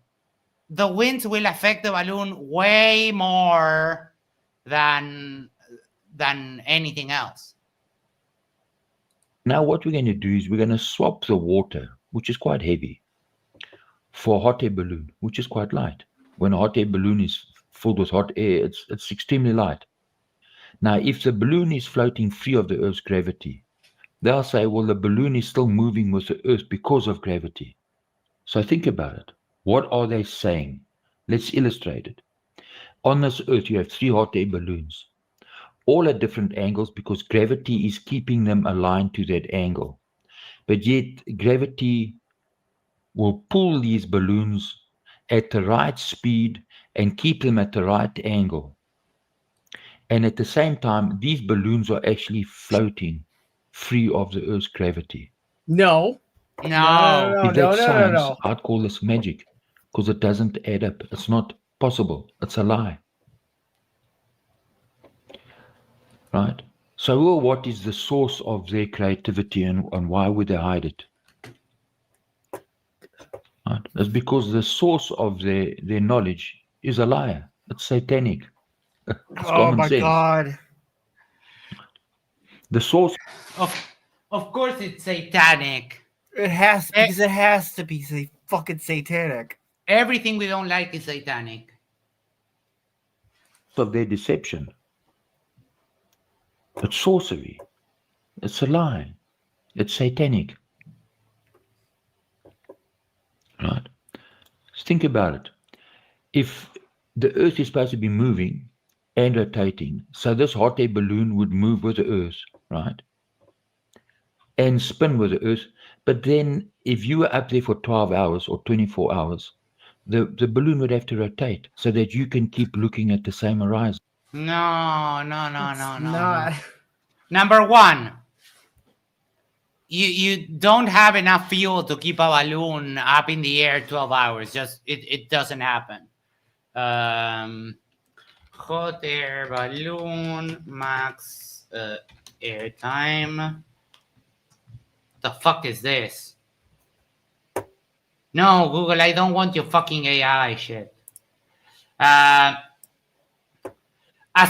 the winds will affect the balloon way more than anything else. now what we're going to do is we're going to swap the water, which is quite heavy, for a hot air balloon, which is quite light. When a hot air balloon is filled with hot air, it's extremely light. Now, if the balloon is floating free of the Earth's gravity, they'll say, well, the balloon is still moving with the Earth because of gravity. So think about it. What are they saying? Let's illustrate it. On this Earth, you have 3 hot air balloons, all at different angles because gravity is keeping them aligned to that angle. But yet, gravity will pull these balloons at the right speed and keep them at the right angle. And at the same time, these balloons are actually floating free of the Earth's gravity. No. If that's science, I'd call this magic because it doesn't add up. It's not possible. It's a lie. Right? So, well, what is the source of their creativity and why would they hide it? Right? It's because the source of their knowledge is a liar. It's satanic. It's Oh my sense. God. The source. Of course, it's satanic. It has because it has to be fucking satanic. Everything we don't like is satanic. Of their deception. It's sorcery. It's a lie. It's satanic. Right? Just think about it. If the Earth is supposed to be moving and rotating, so this hot air balloon would move with the Earth, right? And spin with the Earth. But then if you were up there for 12 hours or 24 hours, the balloon would have to rotate so that you can keep looking at the same horizon. No. Number one, you don't have enough fuel to keep a balloon up in the air 12 hours. Just it doesn't happen. Hot air balloon max air time. The fuck is this? No, Google, I don't want your fucking AI shit. A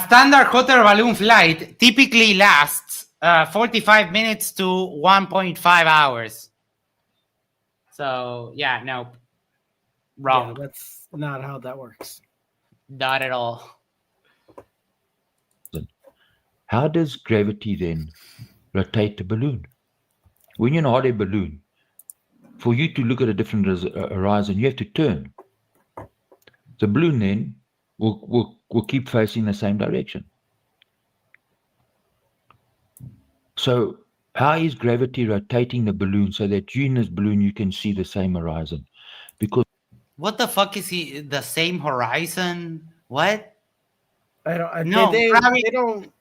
standard hot air balloon flight typically lasts 45 minutes to 1.5 hours. So, yeah, nope. Wrong. Yeah, that's not how that works. Not at all. How does gravity then rotate the balloon? When you're in a hot air balloon, for you to look at a different horizon, you have to turn. The balloon then will keep facing the same direction. So how is gravity rotating the balloon so that you in this balloon you can see the same horizon? Because what the fuck is he? The same horizon? What? I don't. No, they don't.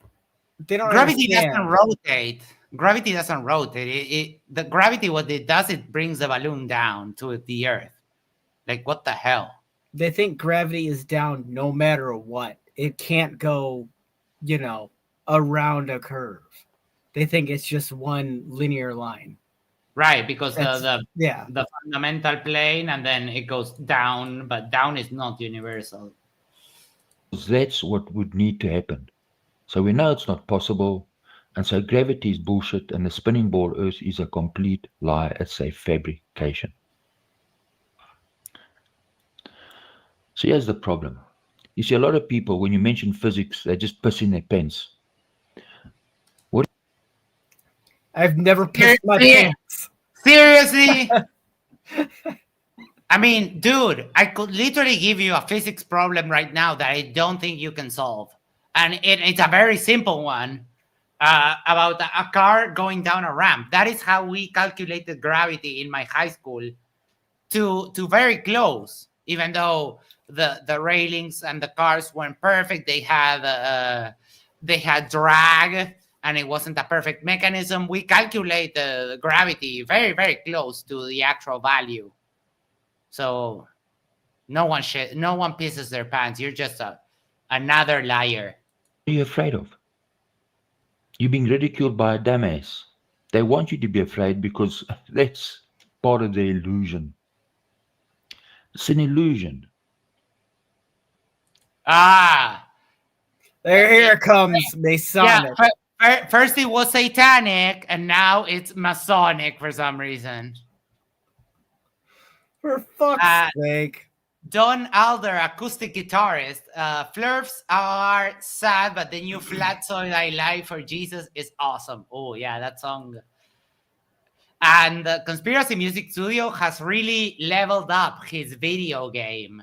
Gravity understand. doesn't rotate. Gravity doesn't rotate. The gravity, what it does, it brings the balloon down to the Earth. Like, what the hell? They think gravity is down no matter what. It can't go, around a curve. They think it's just one linear line. Right, because the the fundamental plane, and then it goes down, but down is not universal. that's what would need to happen. So we know it's not possible. And so gravity is bullshit, and the spinning ball Earth is a complete lie. It's a fabrication. So here's the problem. You see, a lot of people, when you mention physics, they just piss in their pants. What? I've never pissed my pants. Seriously? I mean, dude, I could literally give you a physics problem right now that I don't think you can solve. And it's a very simple one. About a car going down a ramp. That is how we calculated gravity in my high school to very close, even though the railings and the cars weren't perfect. They had drag, and it wasn't a perfect mechanism. We calculate the gravity very, very close to the actual value. So no one pisses their pants. You're just another liar. What are you afraid of? You're being ridiculed by a dumbass. They want you to be afraid because that's part of the illusion. It's an illusion. Ah, here it comes, Masonic. Yeah, first it was satanic, and now it's Masonic for some reason. For fuck's sake. Don Alder, acoustic guitarist. Flirts are sad, but the new Flat Song I Lie for Jesus is awesome. Oh, yeah, that song. And the Conspiracy Music Studio has really leveled up his video game.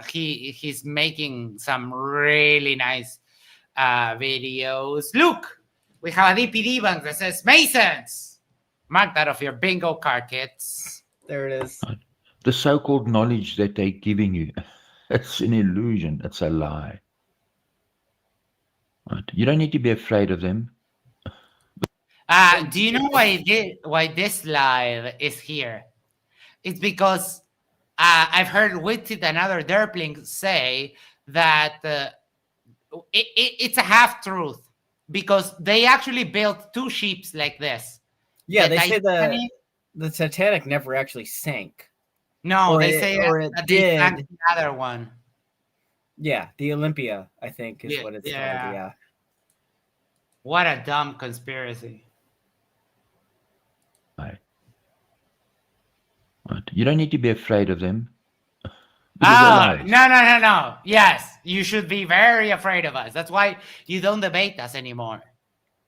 He's making some really nice videos. Look, we have a DPD bank that says Masons. Mark that off your bingo card, kids. There it is. The so-called knowledge that they're giving you, it's an illusion. It's a lie. Right? You don't need to be afraid of them. Do you know why this live is here? It's because I've heard Witted and other derplings say that it's a half-truth because they actually built two ships like this. Yeah, they say the Titanic never actually sank. No, or they it, say or that it they did. sank the other one. Yeah, the Olympia, I think, is what it's called. Yeah. What a dumb conspiracy. Right. You don't need to be afraid of them. No. Yes, you should be very afraid of us. That's why you don't debate us anymore.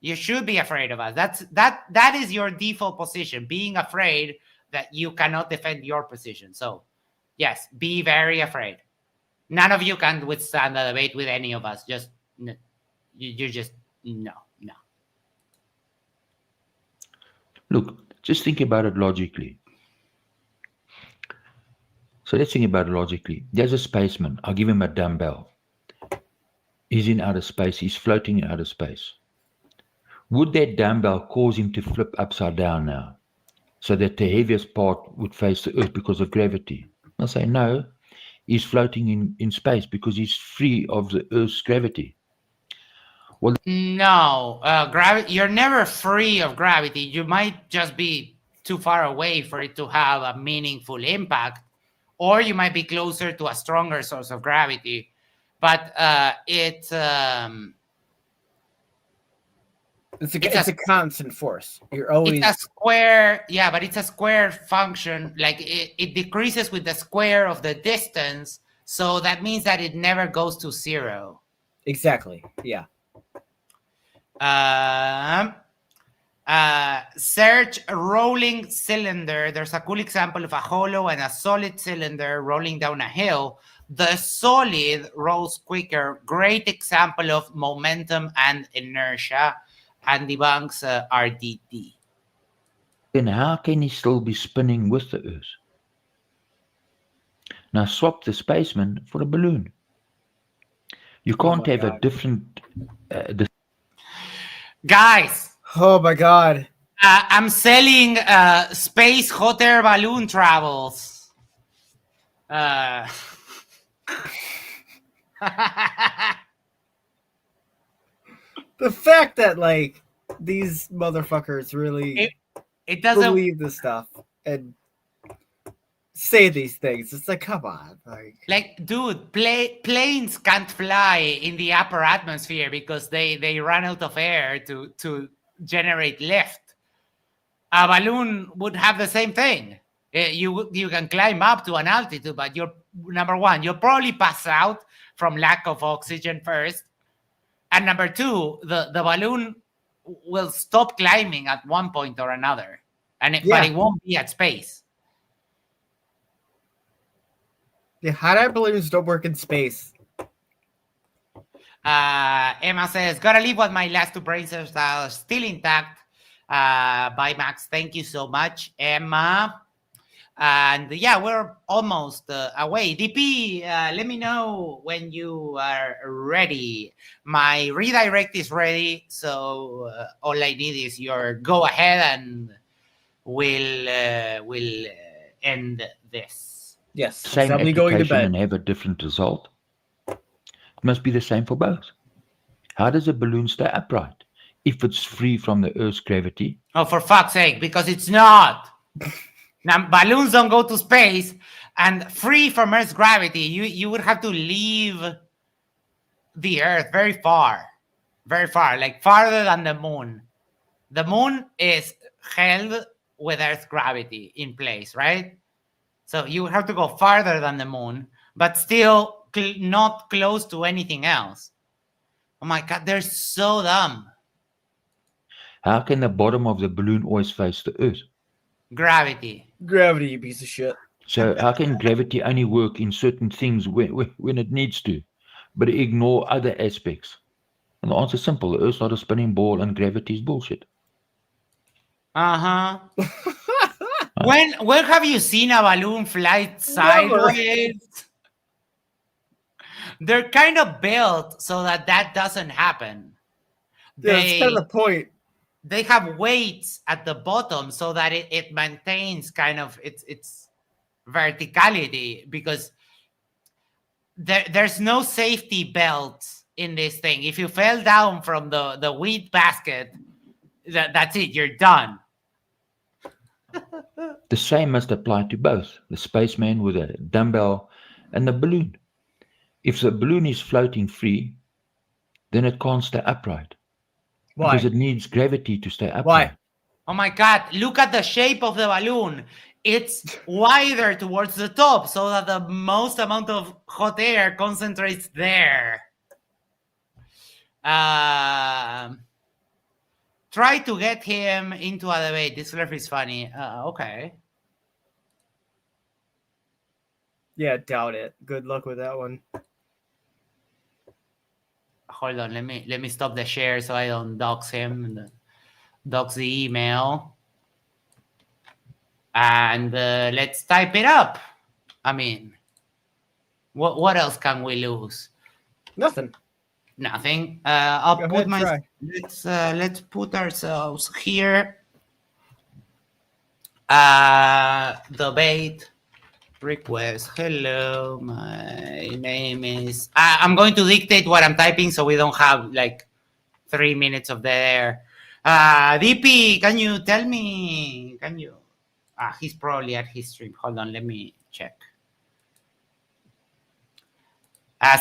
You should be afraid of us. That is your default position, being afraid that you cannot defend your position. So, yes, be very afraid. None of you can withstand a debate with any of us. Just you just no. Look, just think about it logically. So let's think about it logically. There's a spaceman. I'll give him a dumbbell. He's in outer space. He's floating in outer space. Would that dumbbell cause him to flip upside down now, so that the heaviest part would face the Earth because of gravity? I'll say no. He's floating in space because he's free of the Earth's gravity. Well, no, gravity. You're never free of gravity. You might just be too far away for it to have a meaningful impact, or you might be closer to a stronger source of gravity. But it's a constant force. You're always it's a square, yeah, but it's a square function. Like it decreases with the square of the distance, so that means that it never goes to zero. Exactly. Yeah. Search a rolling cylinder. There's a cool example of a hollow and a solid cylinder rolling down a hill. The solid rolls quicker. Great example of momentum and inertia, and debunks RDD. Then how can he still be spinning with the Earth? Now swap the spaceman for a balloon. You can't have a different... Guys! Oh my God. I'm selling space hot air balloon travels. The fact that like these motherfuckers really it doesn't believe this stuff and say these things. It's like, come on, like dude, planes can't fly in the upper atmosphere because they run out of air to generate lift. A balloon would have the same thing. You can climb up to an altitude, but you're number one, you'll probably pass out from lack of oxygen first. And number two, the balloon will stop climbing at one point or another. But it won't be at space. Yeah, hot air balloons don't work in space. Emma says, gotta leave with my last two brain cells are still intact. Bye, Max. Thank you so much, Emma. And yeah, we're almost away. DP, let me know when you are ready. My redirect is ready, so all I need is your go ahead, and we'll end this. Yes, same application and have a different result. It must be the same for both. How does a balloon stay upright if it's free from the Earth's gravity? Oh, for fuck's sake, because it's not. Now, balloons don't go to space, and free from Earth's gravity, you would have to leave the Earth very far, like farther than the moon. The moon is held with Earth's gravity in place, right? So you would have to go farther than the moon, but still not close to anything else. Oh my God, they're so dumb. How can the bottom of the balloon always face the Earth? Gravity, you piece of shit. So how can gravity only work in certain things when it needs to, but ignore other aspects? And the answer is simple. The Earth's not a spinning ball and gravity is bullshit. Uh-huh. When have you seen a balloon fly sideways? They're kind of built so that doesn't happen. Yeah, that's kind of the point. They have weights at the bottom so that it maintains kind of its verticality, because there's no safety belts in this thing. If you fell down from the wheat basket, that's it, you're done. The same must apply to both the spaceman with a dumbbell and the balloon. If the balloon is floating free, then it can't stay upright. Why? Because it needs gravity to stay upright. Why? Oh my God, look at the shape of the balloon. It's wider towards the top so that the most amount of hot air concentrates there. Try to get him into a debate. This Flurf is funny. Okay. Yeah, doubt it. Good luck with that one. Hold on, let me stop the share so I don't dox him and dox the email. And let's type it up. I mean, what else can we lose? Nothing. Nothing. I'll Go put ahead, my let's put ourselves here. Debate request. Hello, my name is. I'm going to dictate what I'm typing so we don't have like 3 minutes of dead air. DP, can you tell me? Can you? He's probably at his stream. Hold on, let me check.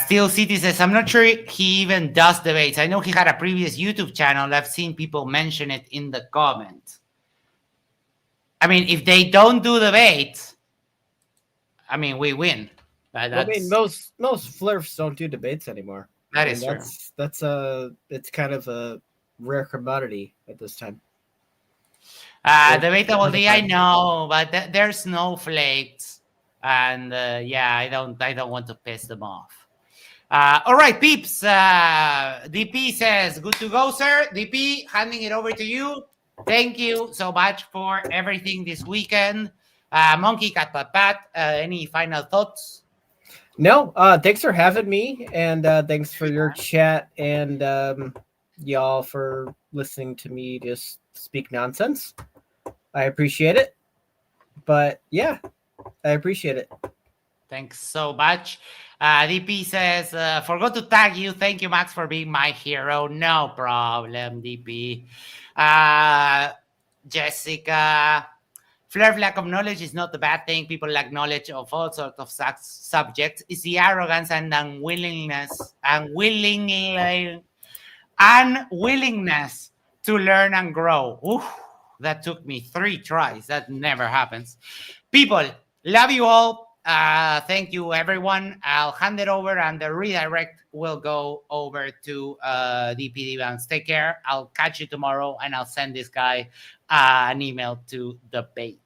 Steel City says, I'm not sure he even does debates. I know he had a previous YouTube channel. I've seen people mention it in the comments. I mean, if they don't do debates, I mean, we win. I mean, most flirfs don't do debates anymore. That is true. It's kind of a rare commodity at this time. Debatable D, I know, but there's snowflakes, and yeah, I don't want to piss them off. All right, peeps. DP says, good to go, sir. DP, handing it over to you. Thank you so much for everything this weekend. Monkey Cat Pat Pat, any final thoughts? No, thanks for having me, and thanks for your chat, and y'all for listening to me just speak nonsense. I appreciate it. But yeah, I appreciate it. Thanks so much. DP says, forgot to tag you. Thank you, Max, for being my hero. No problem, DP. Jessica, Flurf, lack of knowledge is not a bad thing. People lack knowledge of all sorts of subjects. It's the arrogance and unwillingness to learn and grow. Oof, that took me 3 tries. That never happens. People, love you all. Thank you, everyone. I'll hand it over, and the redirect will go over to DPD Banks. Take care. I'll catch you tomorrow, and I'll send this guy an email to debate.